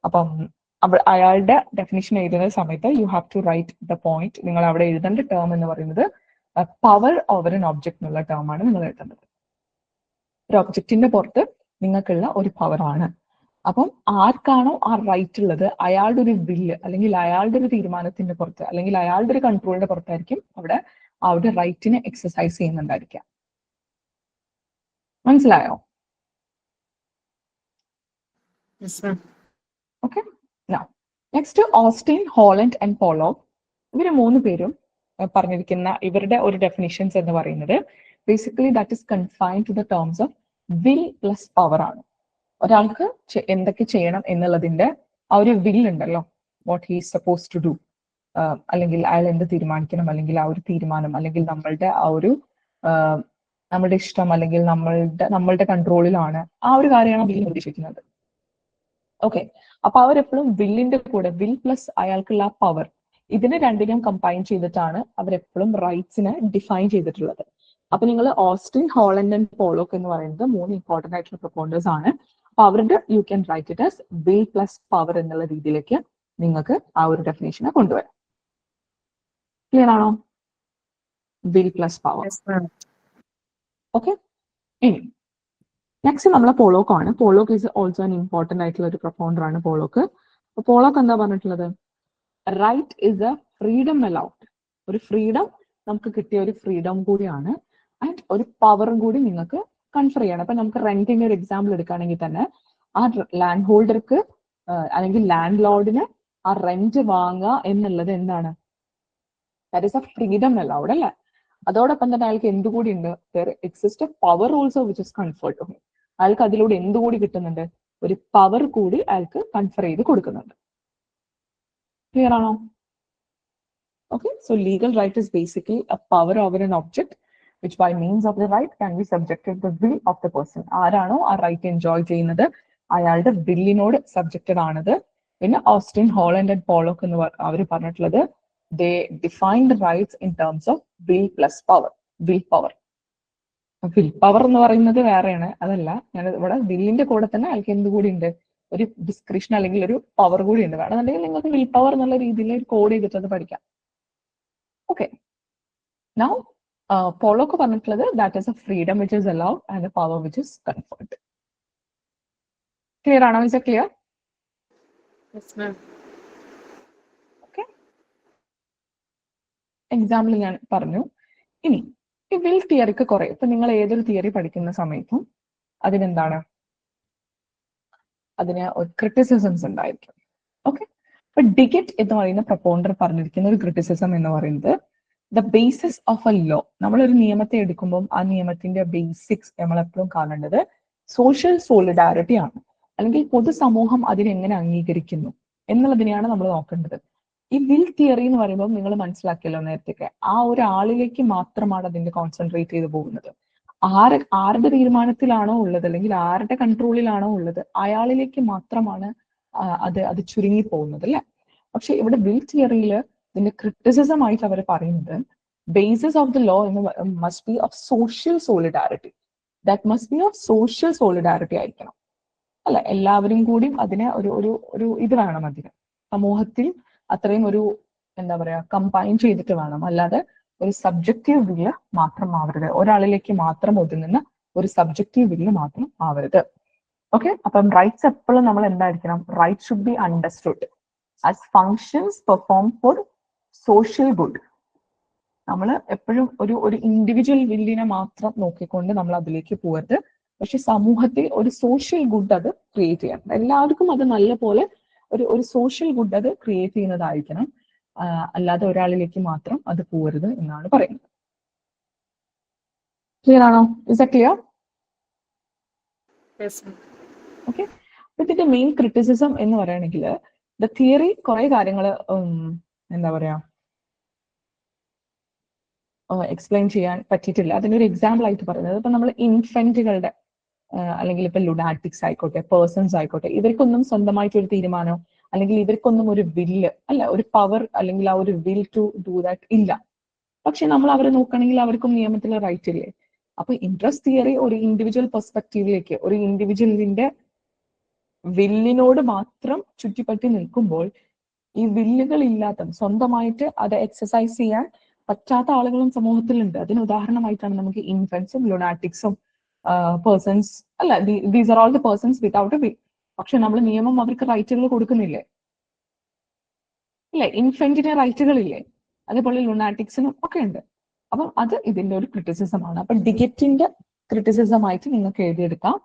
അപ്പം അയാളുടെ ഡെഫിനിഷൻ എഴുതുന്ന സമയത്ത് you have to write the point. നിങ്ങൾ അവിടെ എഴുതേണ്ട ടേം എന്ന് പറയുന്നത് പവർ ഓവർ എൻ ഒബ്ജക്ട് എന്നുള്ള ടേം ആണ് നിങ്ങൾ എഴുതേണ്ടത്. ഒരു ഒബ്ജക്റ്റിന്റെ പുറത്ത് നിങ്ങൾക്കുള്ള ഒരു പവർ ആണ്. അപ്പം ആർക്കാണോ ആ റൈറ്റ് ഉള്ളത് അയാളുടെ ഒരു വില്ല് അല്ലെങ്കിൽ അയാളുടെ ഒരു തീരുമാനത്തിന്റെ പുറത്ത് അല്ലെങ്കിൽ അയാളുടെ ഒരു കൺട്രോളിന്റെ പുറത്തായിരിക്കും അവിടെ ആ ഒരു റൈറ്റിനെ എക്സസൈസ് ചെയ്യുന്നുണ്ടായിരിക്കാം. മനസ്സിലായോ? Okay. Next Austin, Holland and Pollock. ഇവര് 3 പേരും പറഞ്ഞിരിക്കുന്ന ഇവരുടെ ഒരു ഡെഫിനിഷൻസ് എന്ന് പറയുന്നത് basically that is confined to the terms of will plus power ആണ്. ഒരാൾക്ക് എന്തൊക്കെ ചെയ്യണം എന്നുള്ളതിന്റെ ആ ഒരു വിൽ ഉണ്ടല്ലോ, what he is suppose to do, അല്ലെങ്കിൽ അയാൾ എന്ത് തീരുമാനിക്കണം, അല്ലെങ്കിൽ ആ ഒരു തീരുമാനം, അല്ലെങ്കിൽ നമ്മളുടെ ആ ഒരു നമ്മളുടെ ഇഷ്ടം, അല്ലെങ്കിൽ നമ്മളുടെ കൺട്രോളിലാണ് ആ ഒരു കാര്യമാണ് വിൽ ഉദ്ദേശിക്കുന്നത്. ഓക്കെ. അപ്പൊ അവരെപ്പോഴും വില്ലിന്റെ കൂടെ വിൽ പ്ലസ് അയാൾക്കുള്ള പവർ, ഇതിനെ രണ്ടിനും കമ്പൈൻ ചെയ്തിട്ടാണ് അവരെപ്പോഴും റൈറ്റ്സിനെ ഡിഫൈൻ ചെയ്തിട്ടുള്ളത്. അപ്പൊ നിങ്ങൾ ഓസ്റ്റിൻ, ഹോളണ്ട് ആൻഡ് പോളോക്ക് എന്ന് പറയുന്നത് 3 ഇമ്പോർട്ടന്റ് ആയിട്ടുള്ള പ്രൊപ്പോണ്ടേഴ്സ് ആണ്. അപ്പൊ അവരുടെ you can write it as will plus power എന്നുള്ള രീതിയിലേക്ക് നിങ്ങൾക്ക് ആ ഒരു ഡെഫിനേഷനെ കൊണ്ടുവരാം. ക്ലിയർ ആണോ? Will plus power. ഓക്കെ. ഇനി നെക്സ്റ്റ് നമ്മളെ പോളോക്ക് ആണ്. Pollock is also an important ആയിട്ടുള്ള ഒരു പ്രൊപ്പൗണ്ടർ ആണ് പോളോക്ക്. അപ്പൊ പോളോക്ക് എന്താ പറഞ്ഞിട്ടുള്ളത്? Right is a freedom allowed. ഒരു ഫ്രീഡം നമുക്ക് കിട്ടിയ ഒരു ഫ്രീഡം കൂടിയാണ്, ആൻഡ് ഒരു പവറും കൂടി നിങ്ങൾക്ക് കൺഫർ ചെയ്യണം. അപ്പൊ നമുക്ക് റെന്റിന്റെ ഒരു എക്സാമ്പിൾ എടുക്കുകയാണെങ്കിൽ തന്നെ ആ ലാൻഡ് ഹോൾഡർക്ക് അല്ലെങ്കിൽ ലാൻഡ് ലോർഡിന് ആ റെന്റ് വാങ്ങുക എന്നുള്ളത് എന്താണ്? That is a freedom allowed അല്ലെ. അതോടൊപ്പം തന്നെ അയാൾക്ക് എന്തുകൂടി ഉണ്ട്? There exist a power also which is conferred to him. അയാൾക്ക് അതിലൂടെ എന്തുകൂടി കിട്ടുന്നുണ്ട്? ഒരു പവർ കൂടി അയാൾക്ക് കൺഫർ ചെയ്ത് കൊടുക്കുന്നുണ്ട്. ക്ലിയർ ആണോ? Okay, so legal right is basically a power over an object which by means of the right can be subjected to the will of the person. ആരാണോ ആ റൈറ്റ് എൻജോയ് ചെയ്യുന്നത് അയാളുടെ വില്ലിനോട് സബ്ജക്റ്റഡ് ആണത്. പിന്നെ ഓസ്റ്റിൻ, ഹോളണ്ട് ആൻഡ് പോളോക്ക് എന്ന് അവർ പറഞ്ഞിട്ടുള്ളത് they define the rights in terms of will plus power. Will power എന്ന് പറയുന്നത് വേറെയാണ്, അതല്ല. ഞാൻ ഇവിടെ വില്ലിന്റെ കൂടെ തന്നെ അയാൾക്ക് എന്തുകൂടി ഉണ്ട്? ഒരു ഡിസ്ക്രിപ്ഷൻ അല്ലെങ്കിൽ ഒരു പവർ കൂടി ഉണ്ട്. വേണമെന്നുണ്ടെങ്കിൽ നിങ്ങൾക്ക് വിൽ പവർ എന്നുള്ള രീതിയിൽ കോഡ് ചെയ്തിട്ട് അത് പഠിക്കാം. ഓക്കെ. നൗ പോളോക്ക് പറഞ്ഞിട്ടുള്ളത് that is a freedom which is allowed and a power which is conferred. Clear ആണോ? Is a clear? Okay. Example ഞാൻ പറഞ്ഞു. ഇനി ഈ വിൽ തിയറിക്ക് കുറെ, ഇപ്പൊ നിങ്ങൾ ഏതൊരു തിയറി പഠിക്കുന്ന സമയത്തും അതിനെന്താണ്, അതിന് ക്രിറ്റിസിസംസ് ഉണ്ടായിരിക്കും. ഓക്കെ. അപ്പൊ ഡിഗറ്റ് എന്ന് പറയുന്ന പ്രൊപ്പൗണ്ടർ പറഞ്ഞിരിക്കുന്ന ഒരു ക്രിറ്റിസിസം എന്ന് പറയുന്നത് the basis of a law. നമ്മളൊരു നിയമത്തെ എടുക്കുമ്പോൾ ആ നിയമത്തിന്റെ ബേസിക്സ് നമ്മൾ എപ്പോഴും കാണേണ്ടത് സോഷ്യൽ സോളിഡാരിറ്റി ആണ്, അല്ലെങ്കിൽ പൊതുസമൂഹം അതിനെങ്ങനെ അംഗീകരിക്കുന്നു എന്നുള്ളതിനെയാണ് നമ്മൾ നോക്കേണ്ടത്. ഈ വിൽ തിയറി എന്ന് പറയുമ്പോൾ നിങ്ങൾ മനസ്സിലാക്കിയല്ലോ നേരത്തെ, ആ ഒരാളിലേക്ക് മാത്രമാണ് അതിന്റെ കോൺസെൻട്രേറ്റ് ചെയ്ത് പോകുന്നത്. ആരുടെ തീരുമാനത്തിലാണോ ഉള്ളത് അല്ലെങ്കിൽ ആരുടെ കൺട്രോളിലാണോ ഉള്ളത് അയാളിലേക്ക് മാത്രമാണ് അത് ചുരുങ്ങി പോകുന്നത് അല്ലെ. പക്ഷെ ഇവിടെ വിൽ തിയറിയിൽ ഇതിന്റെ ക്രിറ്റിസിസം ആയിട്ട് അവർ പറയുന്നത് ബേസിസ് ഓഫ് ദ ലോ എന്ന് must be of social solidarity. That must be of social solidarity ആയിരിക്കണം അല്ലെ. എല്ലാവരും കൂടി അതിനെ ഒരു ഇത് വേണം, അതിന് സമൂഹത്തിൽ അത്രയും ഒരു എന്താ പറയാ കമ്പൈൻ ചെയ്തിട്ട് വേണം. അല്ലാതെ ഒരു സബ്ജക്റ്റീവ് വില്ല് മാത്രം ആവരുത്, ഒരാളിലേക്ക് മാത്രം ഒതുങ്ങുന്ന ഒരു സബ്ജക്റ്റീവ് വില്ല് മാത്രം ആവരുത്. ഓക്കെ. അപ്പം റൈറ്റ്സ് എപ്പോഴും നമ്മൾ എന്തായിരിക്കണം? Right should be understood as functions perform for social good. നമ്മൾ എപ്പോഴും ഒരു ഇൻഡിവിജ്വൽ വില്ലിനെ മാത്രം നോക്കിക്കൊണ്ട് നമ്മൾ അതിലേക്ക് പോകരുത്. പക്ഷെ സമൂഹത്തിൽ ഒരു സോഷ്യൽ ഗുഡ് അത് ക്രിയേറ്റ് ചെയ്യണം. എല്ലാവർക്കും അത് നല്ല പോലെ ഒരു സോഷ്യൽ ഗുഡ് അത് ക്രിയേറ്റ് ചെയ്യുന്നതായിരിക്കണം. അല്ലാതെ ഒരാളിലേക്ക് മാത്രം അത് പോകരുത് എന്നാണ് പറയുന്നത്. ക്ലിയർ ആണോ? Is that clear? Yes, ma'am. Okay. ഇതിന്റെ മെയിൻ ക്രിറ്റിസിസം എന്ന് പറയുകയാണെങ്കിൽ ദ തിയറി കുറെ കാര്യങ്ങൾ എന്താ പറയാ എക്സ്പ്ലെയിൻ ചെയ്യാൻ പറ്റിയിട്ടില്ല. അതിനൊരു എക്സാമ്പിൾ ആയിട്ട് പറയുന്നത് ഇപ്പൊ നമ്മൾ ഇൻഫന്റുകളുടെ അല്ലെങ്കിൽ ഇപ്പൊ ലുഡാറ്റിക്സ് ആയിക്കോട്ടെ, പേഴ്സൺസ് ആയിക്കോട്ടെ, ഇവർക്കൊന്നും സ്വന്തമായിട്ട് ഒരു തീരുമാനമോ അല്ലെങ്കിൽ ഇവർക്കൊന്നും ഒരു വില്ല് അല്ല, ഒരു പവർ അല്ലെങ്കിൽ ആ ഒരു വിൽ ടു ഡു ദാറ്റ് ഇല്ല. പക്ഷെ നമ്മൾ അവരെ നോക്കുകയാണെങ്കിൽ അവർക്കും നിയമത്തിലെ റൈറ്റ് ഇല്ലേ? അപ്പൊ ഇൻട്രസ്റ്റ് തിയറി ഒരു ഇൻഡിവിജ്വൽ പെർസ്പെക്റ്റീവിലേക്ക്, ഒരു ഇൻഡിവിജ്വലിന്റെ വില്ലിനോട് മാത്രം ചുറ്റിപ്പറ്റി നിൽക്കുമ്പോൾ ഈ വില്ലുകൾ ഇല്ലാത്ത, സ്വന്തമായിട്ട് അത് എക്സസൈസ് ചെയ്യാൻ പറ്റാത്ത ആളുകളും സമൂഹത്തിലുണ്ട്. അതിന് ഉദാഹരണമായിട്ടാണ് നമുക്ക് ഇൻഫന്റ്സും ലുനാറ്റിക്സും പേഴ്സൺസ് അല്ല, these are all the persons without a will. പക്ഷെ നമ്മൾ നിയമം അവർക്ക് റൈറ്റുകൾ കൊടുക്കുന്നില്ലേ? ഇല്ലേ? ഇൻഫന്റിന് റൈറ്റുകളില്ലേ? അതേപോലെ ലുനാറ്റിക്സിനും ഒക്കെ ഉണ്ട്. അപ്പം അത് ഇതിന്റെ ഒരു ക്രിറ്റിസിസമാണ്. അപ്പൊ ഡിഗറ്റിന്റെ ക്രിറ്റിസിസം ആയിട്ട് നിങ്ങൾക്ക് എഴുതിയെടുക്കാം.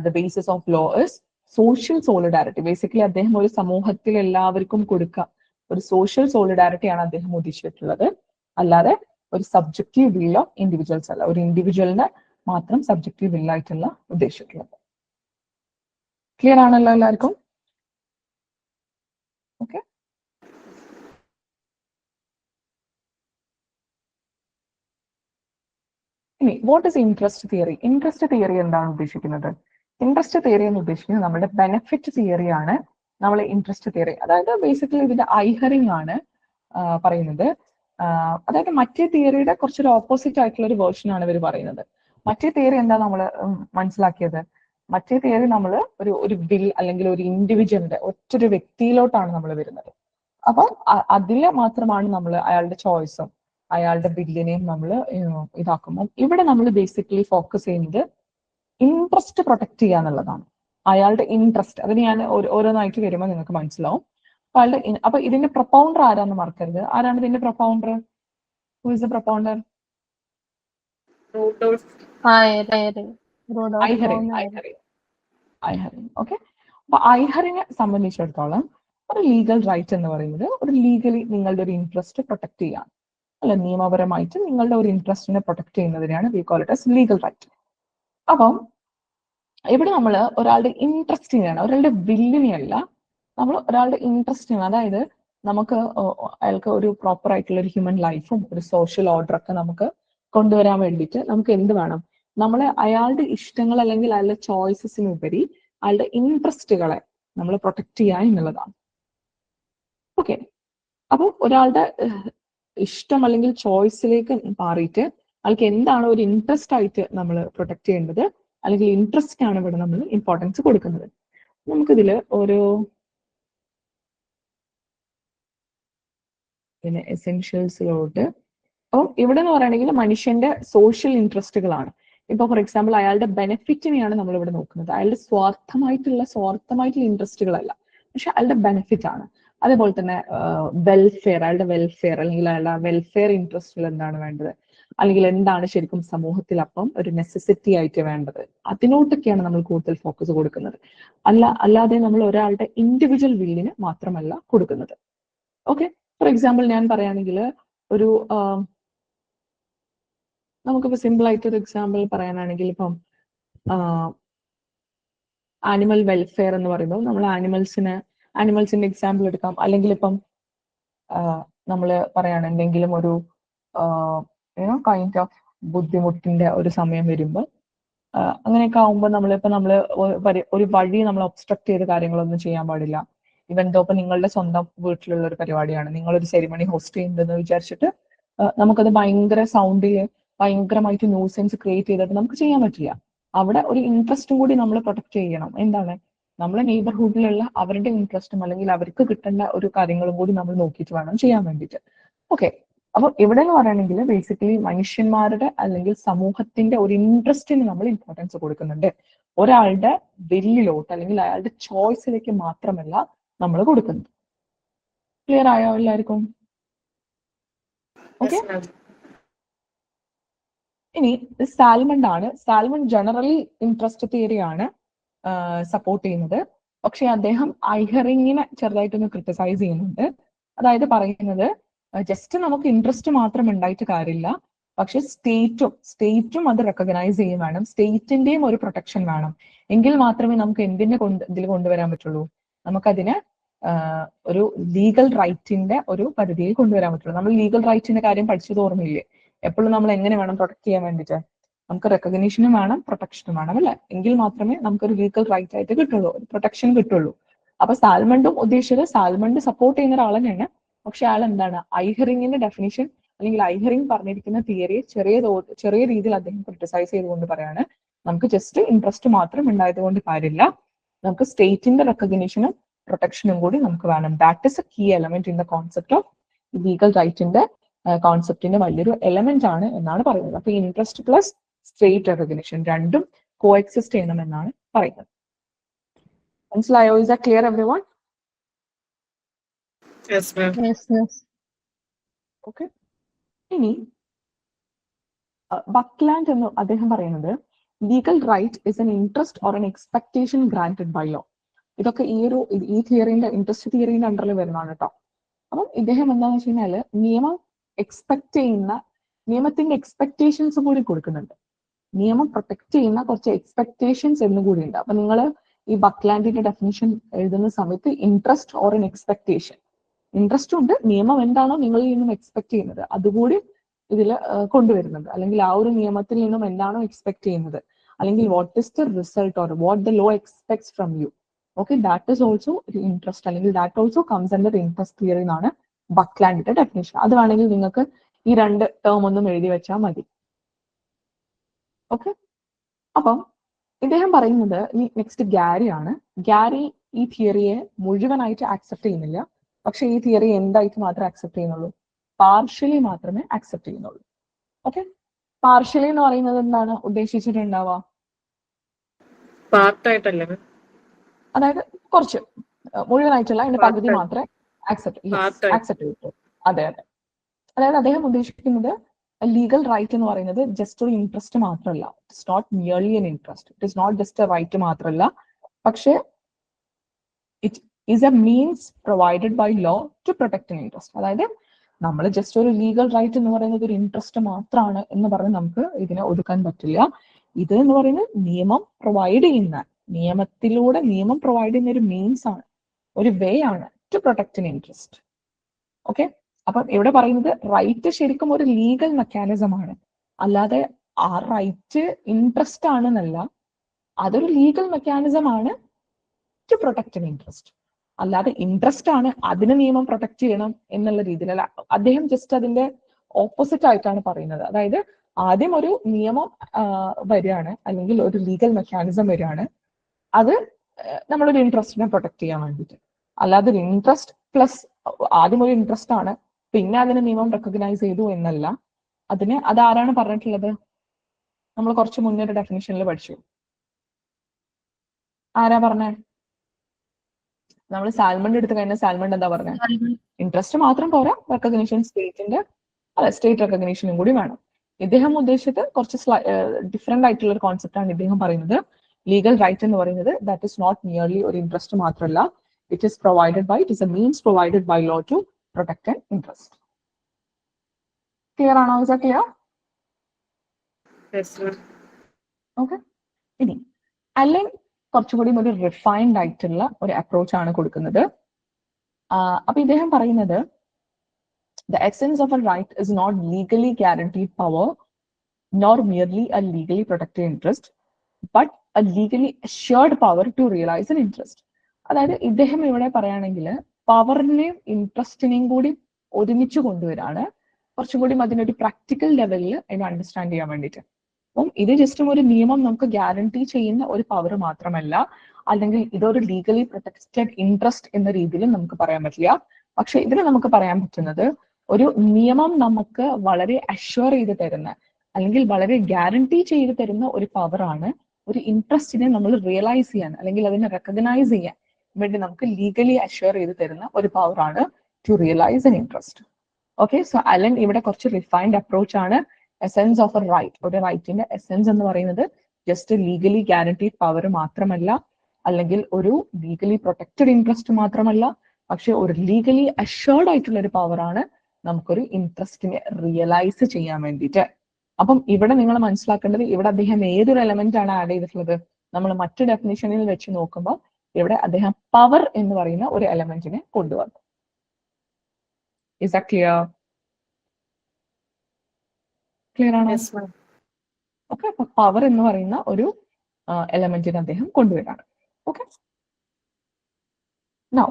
The basis of law is social solidarity. Basically അദ്ദേഹം ഒരു സമൂഹത്തിൽ എല്ലാവർക്കും കൊടുക്കുക ഒരു സോഷ്യൽ സോളിഡാരിറ്റി ആണ് അദ്ദേഹം ഉദ്ദേശിച്ചിട്ടുള്ളത്, അല്ലാതെ ഒരു സബ്ജക്റ്റീവ് വിൽ ഓഫ് ഇൻഡിവിജ്വൽസ് അല്ല, ഒരു ഇൻഡിവിജ്വലിന് മാത്രം സബ്ജക്റ്റീവ് വില്ലായിട്ടുള്ള ഉദ്ദേശിച്ചിട്ടുള്ളത്. ക്ലിയർ ആണല്ലോ എല്ലാവർക്കും? ഓക്കെ. ഇനി what is interest theory? Interest theory എന്താണ് ഉദ്ദേശിക്കുന്നത്? ഇൻട്രസ്റ്റ് തിയറി എന്ന് ഉദ്ദേശിക്കുന്നത് നമ്മുടെ ബെനിഫിറ്റ് തിയറിയാണ്. നമ്മൾ ഇൻട്രസ്റ്റ് തിയറി, അതായത് ബേസിക്കലി ഇതിന്റെ ഐഹറിംഗ് ആണ് പറയുന്നത്. അതായത് മറ്റേ തിയറിയുടെ കുറച്ചൊരു ഓപ്പോസിറ്റ് ആയിട്ടുള്ള ഒരു വേർഷൻ ആണ് ഇവർ പറയുന്നത്. മറ്റേ തിയറി എന്താ നമ്മൾ മനസ്സിലാക്കിയത്? മറ്റേ തിയറി നമ്മൾ ഒരു വിൽ അല്ലെങ്കിൽ ഒരു ഇൻഡിവിജ്വലിന്റെ ഒറ്റൊരു വ്യക്തിയിലോട്ടാണ് നമ്മൾ വരുന്നത്. അപ്പം അതിലെ മാത്രമാണ് നമ്മൾ അയാളുടെ ചോയ്സും അയാളുടെ ബില്ലിനെയും നമ്മൾ ഇതാക്കുമ്പോൾ, ഇവിടെ നമ്മൾ ബേസിക്കലി ഫോക്കസ് ചെയ്യുന്നത് ഇൻട്രസ്റ്റ് പ്രൊട്ടക്ട് ചെയ്യുക എന്നുള്ളതാണ്. അയാളുടെ ഇൻട്രസ്റ്റ്, അതിന് ഞാൻ ഓരോന്നായിട്ട് വരുമ്പോൾ നിങ്ങൾക്ക് മനസ്സിലാവും. അപ്പൊ ഇതിന്റെ പ്രൊപ്പൗണ്ടർ ആരാന്ന് മറക്കരുത്. ആരാണ് ഇതിന്റെ propounder? Who is the propounder? Ihering. Okay. അപ്പൊ ഐഹറിനെ സംബന്ധിച്ചിടത്തോളം ഒരു ലീഗൽ റൈറ്റ് എന്ന് പറയുന്നത് ഒരു ലീഗലി നിങ്ങളുടെ ഒരു ഇൻട്രസ്റ്റ് പ്രൊട്ടക്ട് ചെയ്യാൻ, അല്ല നിയമപരമായിട്ട് നിങ്ങളുടെ ഒരു ഇൻട്രസ്റ്റിനെ പ്രൊട്ടക്ട് ചെയ്യുന്നതിനാണ് we call it as legal right. അപ്പം ഇവിടെ നമ്മൾ ഒരാളുടെ ഇൻട്രസ്റ്റിനെയാണ്, ഒരാളുടെ വില്ലിനെയല്ല, നമ്മൾ ഒരാളുടെ ഇൻട്രസ്റ്റിനാണ്. അതായത് നമുക്ക് അയാൾക്ക് ഒരു പ്രോപ്പർ ആയിട്ടുള്ള ഒരു ഹ്യൂമൻ ലൈഫും ഒരു സോഷ്യൽ ഓർഡറൊക്കെ നമുക്ക് കൊണ്ടുവരാൻ വേണ്ടിയിട്ട് നമുക്ക് എന്ത് വേണം? നമ്മളെ അയാളുടെ ഇഷ്ടങ്ങൾ അല്ലെങ്കിൽ അയാളുടെ ചോയ്സസിനുപരി അയാളുടെ ഇൻട്രസ്റ്റുകളെ നമ്മൾ പ്രൊട്ടക്ട് ചെയ്യുക എന്നുള്ളതാണ്. ഓക്കെ. അപ്പോൾ ഒരാളുടെ ഇഷ്ടം അല്ലെങ്കിൽ ചോയ്സിലേക്ക് മാറിയിട്ട് ആൾക്ക് എന്താണ് ഒരു ഇൻട്രസ്റ്റ് ആയിട്ട് നമ്മൾ പ്രൊട്ടക്ട് ചെയ്യേണ്ടത്, അല്ലെങ്കിൽ ഇൻട്രസ്റ്റ് ആണ് ഇവിടെ നമ്മൾ ഇമ്പോർട്ടൻസ് കൊടുക്കുന്നത്. നമുക്കിതിൽ ഓരോ പിന്നെ എസെൻഷ്യൽസിലോട്ട്, അപ്പം ഇവിടെ എന്ന് പറയുകയാണെങ്കിൽ മനുഷ്യന്റെ സോഷ്യൽ ഇൻട്രസ്റ്റുകളാണ്. ഇപ്പൊ ഫോർ എക്സാമ്പിൾ അയാളുടെ ബെനിഫിറ്റിനെയാണ് നമ്മൾ ഇവിടെ നോക്കുന്നത്. അയാളുടെ സ്വാർത്ഥമായിട്ടുള്ള ഇൻട്രസ്റ്റുകളല്ല, പക്ഷെ അയാളുടെ ബെനിഫിറ്റ് ആണ്. അതേപോലെ തന്നെ വെൽഫെയർ, അയാളുടെ വെൽഫെയർ അല്ലെങ്കിൽ അയാളുടെ വെൽഫെയർ ഇൻട്രസ്റ്റുകൾ എന്താണ് വേണ്ടത്, അല്ലെങ്കിൽ എന്താണ് ശരിക്കും സമൂഹത്തിൽ അപ്പം ഒരു നെസസിറ്റി ആയിട്ട് വേണ്ടത്, അതിനോട്ടൊക്കെയാണ് നമ്മൾ കൂടുതൽ ഫോക്കസ് കൊടുക്കുന്നത്. അല്ലാതെ നമ്മൾ ഒരാളുടെ ഇൻഡിവിജ്വൽ വില്ലിന് മാത്രമല്ല കൊടുക്കുന്നത്. ഓക്കെ. ഫോർ എക്സാമ്പിൾ ഞാൻ പറയുകയാണെങ്കിൽ ഒരു നമുക്കിപ്പോൾ സിമ്പിൾ ആയിട്ട് ഒരു എക്സാമ്പിൾ പറയാനാണെങ്കിൽ ഇപ്പം ആനിമൽ വെൽഫെയർ എന്ന് പറയുമ്പോൾ നമ്മൾ ആനിമൽസിന്റെ എക്സാമ്പിൾ എടുക്കാം. അല്ലെങ്കിൽ ഇപ്പം നമ്മൾ പറയാണ് എന്തെങ്കിലും ഒരു കൈൻഡ് ഓഫ് ബുദ്ധിമുട്ടിന്റെ ഒരു സമയം വരുമ്പോൾ അങ്ങനെയൊക്കെ ആവുമ്പോൾ നമ്മൾ ഒരു വഴി നമ്മൾ ഒബ്സ്ട്രക്ട് ചെയ്ത കാര്യങ്ങളൊന്നും ചെയ്യാൻ പാടില്ല. ഇവൻ ഇപ്പം നിങ്ങളുടെ സ്വന്തം വീട്ടിലുള്ള ഒരു പരിപാടിയാണ്, നിങ്ങളൊരു സെറിമണി ഹോസ്റ്റ് ചെയ്യുന്നതെന്ന് വിചാരിച്ചിട്ട് നമുക്കത് ഭയങ്കര സൗണ്ടില് ഭയങ്കരമായിട്ട് ന്യൂസെൻസ് ക്രിയേറ്റ് ചെയ്തിട്ട് നമുക്ക് ചെയ്യാൻ പറ്റില്ല. അവിടെ ഒരു ഇൻട്രസ്റ്റും കൂടി നമ്മൾ പ്രൊട്ടക്ട് ചെയ്യണം. എന്താണ്? നമ്മളെ നെയ്ബർഹുഡിലുള്ള അവരുടെ ഇൻട്രസ്റ്റും അല്ലെങ്കിൽ അവർക്ക് കിട്ടേണ്ട ഒരു കാര്യങ്ങളും കൂടി നമ്മൾ നോക്കിയിട്ട് വേണം ചെയ്യാൻ വേണ്ടിയിട്ട്. ഓക്കെ. അപ്പൊ ഇവിടെ എന്ന് പറയുകയാണെങ്കിൽ ബേസിക്കലി മനുഷ്യന്മാരുടെ അല്ലെങ്കിൽ സമൂഹത്തിന്റെ ഒരു ഇൻട്രസ്റ്റിന് നമ്മൾ ഇമ്പോർട്ടൻസ് കൊടുക്കുന്നുണ്ട്. ഒരാളുടെ വില്ലിലോട്ട് അല്ലെങ്കിൽ അയാളുടെ ചോയ്സിലേക്ക് മാത്രമല്ല നമ്മൾ കൊടുക്കുന്നത്. ക്ലിയർ ആയോ എല്ലാവർക്കും? ഓക്കെ. ഇനി സാൽമണ്ട് ആണ്. സാൽമണ്ട് ജനറലി ഇൻട്രസ്റ്റ് തിയറിയാണ് സപ്പോർട്ട് ചെയ്യുന്നത്. പക്ഷെ അദ്ദേഹം ഐഹറിങ്ങിനെ ചെറുതായിട്ടൊന്ന് ക്രിട്ടിസൈസ് ചെയ്യുന്നുണ്ട്. അതായത് പറയുന്നത് ജസ്റ്റ് നമുക്ക് ഇൻട്രസ്റ്റ് മാത്രം ഉണ്ടായിട്ട് കാര്യമില്ല, പക്ഷെ സ്റ്റേറ്റും അത് റെക്കഗ്നൈസ് ചെയ്യും വേണം, സ്റ്റേറ്റിന്റെയും ഒരു പ്രൊട്ടക്ഷൻ വേണം. എങ്കിൽ മാത്രമേ നമുക്ക് എന്തിനെ ഇതിൽ കൊണ്ടുവരാൻ പറ്റുള്ളൂ, നമുക്കതിനെ ഒരു ലീഗൽ റൈറ്റിന്റെ ഒരു പരിധിയിൽ കൊണ്ടുവരാൻ പറ്റുള്ളൂ. നമ്മൾ ലീഗൽ റൈറ്റിന്റെ കാര്യം പഠിച്ചത് ഓർമ്മയില്ലേ? എപ്പോഴും നമ്മൾ എങ്ങനെ വേണം പ്രൊട്ടക്ട് ചെയ്യാൻ വേണ്ടിയിട്ട്? നമുക്ക് റെക്കഗ്നീഷനും വേണം, പ്രൊട്ടക്ഷനും വേണം, അല്ലെ? എങ്കിൽ മാത്രമേ നമുക്കൊരു ലീഗൽ റൈറ്റ് ആയിട്ട് കിട്ടുള്ളൂ, ഒരു പ്രൊട്ടക്ഷൻ കിട്ടുള്ളൂ. അപ്പൊ സാൽമണ്ടും ഉദ്ദേശിച്ചത്, സാൽമണ്ട് സപ്പോർട്ട് ചെയ്യുന്ന ഒരാൾ തന്നെയാണ്, പക്ഷെ ആൾ എന്താണ് ഐഹറിങ്ങിന്റെ ഡെഫിനിഷൻ അല്ലെങ്കിൽ ഐഹറിങ് പറഞ്ഞിരിക്കുന്ന തിയറിയെ ചെറിയ രീതിയിൽ അദ്ദേഹം ക്രിട്ടിസൈസ് ചെയ്തുകൊണ്ട് പറയാണ്, നമുക്ക് ജസ്റ്റ് ഇൻട്രസ്റ്റ് മാത്രം ഉണ്ടായത് കൊണ്ട് കാര്യമില്ല, നമുക്ക് സ്റ്റേറ്റിന്റെ റെക്കഗ്നീഷനും പ്രൊട്ടക്ഷനും കൂടി നമുക്ക് വേണം. That is a key element in the concept of legal റൈറ്റിന്റെ കോൺസെപ്റ്റിന്റെ വലിയൊരു എലമെന്റ് ആണ് എന്നാണ് പറയുന്നത്. അപ്പൊ ഇൻട്രസ്റ്റ് പ്ലസ് സ്റ്റേറ്റ് റെക്കഗ്നിഷൻ രണ്ടും കോഎക്സിസ്റ്റ് ചെയ്യണം എന്നാണ് പറയുന്നത്. മനസ്സിലായോ? Is that clear everyone? Yes, ma'am. Yes. Okay. ഇനി ബക്ലാൻഡ് എന്ന് അദ്ദേഹം പറയുന്നത്, legal right is an interest or an expectation granted by law. ഇതൊക്കെ ഈ തിയറിന്റെ ഇൻട്രസ്റ്റ് തിയറിന്റെ അണ്ടറിൽ വരുന്നതാണ് കേട്ടോ. അപ്പം ഇദ്ദേഹം എന്താണെന്ന് വെച്ച് കഴിഞ്ഞാല് നിയമം എക്സ്പെക്ട് ചെയ്യുന്ന, നിയമത്തിന്റെ എക്സ്പെക്ടേഷൻസ് കൂടി കൊടുക്കുന്നുണ്ട്. നിയമം പ്രൊട്ടക്ട് ചെയ്യുന്ന കുറച്ച് എക്സ്പെക്ടേഷൻസ് എന്ന് കൂടി ഉണ്ട്. അപ്പൊ നിങ്ങൾ ഈ ബക്ലാൻഡിന്റെ ഡെഫിനിഷൻ എഴുതുന്ന സമയത്ത് interest or an expectation, interest ഉണ്ട്, നിയമം എന്താണോ നിങ്ങളിൽ നിന്നും എക്സ്പെക്ട് ചെയ്യുന്നത് അതുകൂടി ഇതിൽ കൊണ്ടുവരുന്നുണ്ട്. അല്ലെങ്കിൽ ആ ഒരു നിയമത്തിൽ നിന്നും എന്താണോ എക്സ്പെക്ട് ചെയ്യുന്നത്, അല്ലെങ്കിൽ what is the result or what the law expects from you. Okay, that is also interest, അല്ലെങ്കിൽ that also comes under interest theory എന്നാണ് ബക്ലാൻഡിന്റെ ഡെഫിനേഷൻ. അത് വേണമെങ്കിൽ നിങ്ങൾക്ക് ഈ രണ്ട് ടേം ഒന്നും എഴുതി വെച്ചാൽ മതി. ഓക്കെ, അപ്പം ഇദ്ദേഹം പറയുന്നത് നെക്സ്റ്റ് ഗാരി ആണ്. ഗാരി ഈ തിയറിയെ മുഴുവനായിട്ട് ആക്സെപ്റ്റ് ചെയ്യുന്നില്ല, പക്ഷെ ഈ തിയറി എന്തായിട്ട് മാത്രമേ ആക്സെപ്റ്റ് ചെയ്യുന്നുള്ളൂ, പാർഷ്യലി മാത്രമേ ആക്സെപ്റ്റ് ചെയ്യുന്നുള്ളൂ. ഓക്കെ, പാർഷ്യലി എന്ന് പറയുന്നത് എന്താണ് ഉദ്ദേശിച്ചിട്ടുണ്ടാവുക? പാർട്ടായിട്ടല്ലേ? അതായത് കുറച്ച്, മുഴുവനായിട്ടുള്ള അതിന്റെ പകുതി മാത്രമേ ആക്സെപ്റ്റ് ചെയ്യൂ. അതെ. അതായത് അദ്ദേഹം ഉദ്ദേശിക്കുന്നത് ലീഗൽ റൈറ്റ് എന്ന് പറയുന്നത് ജസ്റ്റ് ഒരു ഇൻട്രസ്റ്റ് മാത്രമല്ല, it's not merely an interest, it is not just a right മാത്രമല്ല, പക്ഷേ it is a means provided by law to protect an interest. അതായത് നമ്മൾ ജസ്റ്റ് ഒരു ലീഗൽ റൈറ്റ് എന്ന് പറയുന്നത് ഒരു ഇൻട്രസ്റ്റ് മാത്രമാണ് എന്ന് പറഞ്ഞ് നമുക്ക് ഇതിനെ ഒതുക്കാൻ പറ്റില്ല. ഇത് എന്ന് പറയുന്നത് നിയമം പ്രൊവൈഡ് ചെയ്യുന്ന, നിയമത്തിലൂടെ നിയമം പ്രൊവൈഡ് ചെയ്യുന്ന ഒരു മീൻസ് ആണ്, ഒരു വേ ആണ് to protect an interest. Okay, അപ്പം ഇവിടെ പറയുന്നത് റൈറ്റ് ശരിക്കും ഒരു ലീഗൽ മെക്കാനിസം ആണ്, അല്ലാതെ ആ റൈറ്റ് ഇൻട്രസ്റ്റ് ആണെന്നല്ല, അതൊരു ലീഗൽ മെക്കാനിസം ആണ് ടു പ്രൊട്ടക്ട് എൻ ഇൻട്രസ്റ്റ്. അല്ലാതെ ഇൻട്രസ്റ്റ് ആണ് അതിന് നിയമം പ്രൊട്ടക്ട് ചെയ്യണം എന്നുള്ള രീതിയിലല്ല. അദ്ദേഹം ജസ്റ്റ് അതിന്റെ ഓപ്പോസിറ്റ് ആയിട്ടാണ് പറയുന്നത്. അതായത് ആദ്യം ഒരു നിയമം വരികയാണ്, അല്ലെങ്കിൽ ഒരു ലീഗൽ മെക്കാനിസം വരികയാണ്, അത് നമ്മളൊരു ഇൻട്രസ്റ്റിനെ പ്രൊട്ടക്ട് ചെയ്യാൻ വേണ്ടിയിട്ട്. അല്ലാതെ ഒരു ഇൻട്രസ്റ്റ് പ്ലസ് ആദ്യം ഒരു ഇൻട്രസ്റ്റ് ആണ് പിന്നെ അതിന് നിയമം റെക്കഗ്നൈസ് ചെയ്തു എന്നല്ല. അതാരാണ് പറഞ്ഞിട്ടുള്ളത്? നമ്മൾ കുറച്ച് മുന്നേ ഒരു ഡെഫിനിഷനിൽ പഠിച്ചു. ആരാ പറഞ്ഞേ? നമ്മൾ സാൽമണ്ട് എടുത്തു കഴിഞ്ഞാൽ സാൽമണ്ട് എന്താ പറഞ്ഞത്? ഇൻട്രസ്റ്റ് മാത്രം പോരാ, റെക്കഗ്നീഷൻ സ്റ്റേറ്റ് റെക്കഗ്നീഷനും കൂടി വേണം. ഇദ്ദേഹം ഉദ്ദേശിച്ചത് കുറച്ച് ഡിഫറെന്റ് ആയിട്ടുള്ള ഒരു കോൺസെപ്റ്റ് ആണ് ഇദ്ദേഹം പറയുന്നത്. ലീഗൽ റൈറ്റ് എന്ന് പറയുന്നത് ദാറ്റ് ഇസ് നോട്ട് മിയർലി ഒരു ഇൻട്രസ്റ്റ് മാത്രമല്ല, it is a means provided by law to protect an interest. Clear ആണോ? Is that clear? ഓക്കെ. ഇനി അലൻ കുറച്ചുകൂടി ഒരു റിഫൈൻഡ് ആയിട്ടുള്ള ഒരു അപ്രോച്ച് ആണ് കൊടുക്കുന്നത്. അപ്പൊ ഇദ്ദേഹം പറയുന്നത് the essence of a right is not legally guaranteed power nor merely a legally protected interest but a legally assured power to realize an interest. അതായത് ഇദ്ദേഹം ഇവിടെ പറയുകയാണെങ്കിൽ പവറിനെയും ഇൻട്രസ്റ്റിനെയും കൂടി ഒരുമിച്ച് കൊണ്ടുവരാണ്, കുറച്ചും കൂടി അതിനൊരു പ്രാക്ടിക്കൽ ലെവലിൽ അതിനെ അണ്ടർസ്റ്റാൻഡ് ചെയ്യാൻ വേണ്ടിയിട്ട്. അപ്പം ഇത് ജസ്റ്റും ഒരു നിയമം നമുക്ക് ഗ്യാരണ്ടി ചെയ്യുന്ന ഒരു പവർ മാത്രമല്ല, അല്ലെങ്കിൽ ഇതൊരു ലീഗലി പ്രൊട്ടക്റ്റഡ് ഇൻട്രസ്റ്റ് എന്ന രീതിയിൽ നമുക്ക് പറയാൻ പറ്റില്ല. പക്ഷെ ഇതിന് നമുക്ക് പറയാൻ പറ്റുന്നത് ഒരു നിയമം നമുക്ക് വളരെ അഷ്വർ ചെയ്ത് തരുന്ന, അല്ലെങ്കിൽ വളരെ ഗ്യാരണ്ടി ചെയ്ത് തരുന്ന ഒരു പവറാണ് ഒരു ഇൻട്രസ്റ്റിനെ നമ്മൾ റിയലൈസ് ചെയ്യാൻ, അല്ലെങ്കിൽ അതിനെ റെക്കഗ്നൈസ് ചെയ്യാൻ വേണ്ടി നമുക്ക് ലീഗലി അഷ്വർ ചെയ്ത് തരുന്ന ഒരു പവറാണ് to realise an interest. Okay, so Allen ഇവിടെ കുറച്ച് റിഫൈൻഡ് അപ്രോച്ച് ആണ്. എസെൻസ് ഓഫ് എ റൈറ്റ്, ഒരു റൈറ്റിന്റെ എസെൻസ് എന്ന് പറയുന്നത് ജസ്റ്റ് ലീഗലി ഗ്യാരണ്ടീഡ് പവർ മാത്രമല്ല, അല്ലെങ്കിൽ ഒരു ലീഗലി പ്രൊട്ടക്റ്റഡ് ഇൻട്രസ്റ്റ് മാത്രമല്ല, പക്ഷെ ഒരു ലീഗലി അഷ്വേർഡ് ആയിട്ടുള്ള ഒരു പവറാണ് നമുക്കൊരു ഇൻട്രസ്റ്റിനെ റിയലൈസ് ചെയ്യാൻ വേണ്ടിയിട്ട്. അപ്പം ഇവിടെ നിങ്ങൾ മനസ്സിലാക്കേണ്ടത് ഇവിടെ അദ്ദേഹം ഏതൊരു എലമെന്റ് ആണ് ആഡ് ചെയ്തിട്ടുള്ളത്? നമ്മൾ മറ്റു ഡെഫിനിഷനിൽ വെച്ച് നോക്കുമ്പോൾ ഇവിടെ അദ്ദേഹം പവർ എന്ന് പറയുന്ന ഒരു എലമെന്റിനെ കൊണ്ടുവന്നു. Is that clear? ക്ലിയർ ആണോ? Yes, ma'am. ഓക്കെ, അപ്പൊ പവർ എന്ന് പറയുന്ന ഒരു എലമെന്റിനെ അദ്ദേഹം കൊണ്ടുവരാണ്. ഓക്കെ, നൗ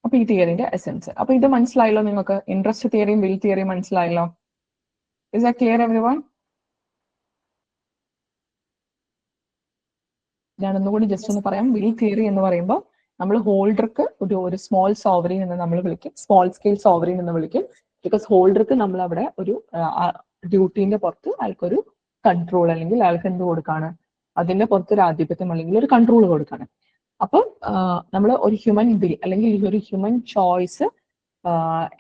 അപ്പൊ ഈ തിയറിന്റെ എസെൻസ്. അപ്പൊ ഇത് മനസ്സിലായല്ലോ നിങ്ങൾക്ക്? ഇൻട്രസ്റ്റ് തിയറിയും വിൽ തിയറിയും മനസ്സിലായല്ലോ? Is that clear everyone? ഞാൻ ഒന്നുകൂടി ജസ്റ്റ് ഒന്ന് പറയാം. വിൽ തിയറി എന്ന് പറയുമ്പോൾ നമ്മൾ ഹോൾഡർക്ക് ഒരു സ്മോൾ സോവറിൻ എന്ന് നമ്മൾ വിളിക്കും, സ്മോൾ സ്കെയിൽ സോവറിൻ എന്ന് വിളിക്കും. ബിക്കോസ് ഹോൾഡർക്ക് നമ്മൾ അവിടെ ഒരു ഡ്യൂട്ടീന്റെ പുറത്ത് അയാൾക്കൊരു കൺട്രോൾ അല്ലെങ്കിൽ അയാൾക്ക് എന്ത് കൊടുക്കാണ്, അതിന്റെ പുറത്ത് ഒരു ആധിപത്യം അല്ലെങ്കിൽ ഒരു കൺട്രോൾ കൊടുക്കാണ്. അപ്പം നമ്മൾ ഒരു ഹ്യൂമൻ വിൽ അല്ലെങ്കിൽ ഒരു ഹ്യൂമൻ ചോയ്സ്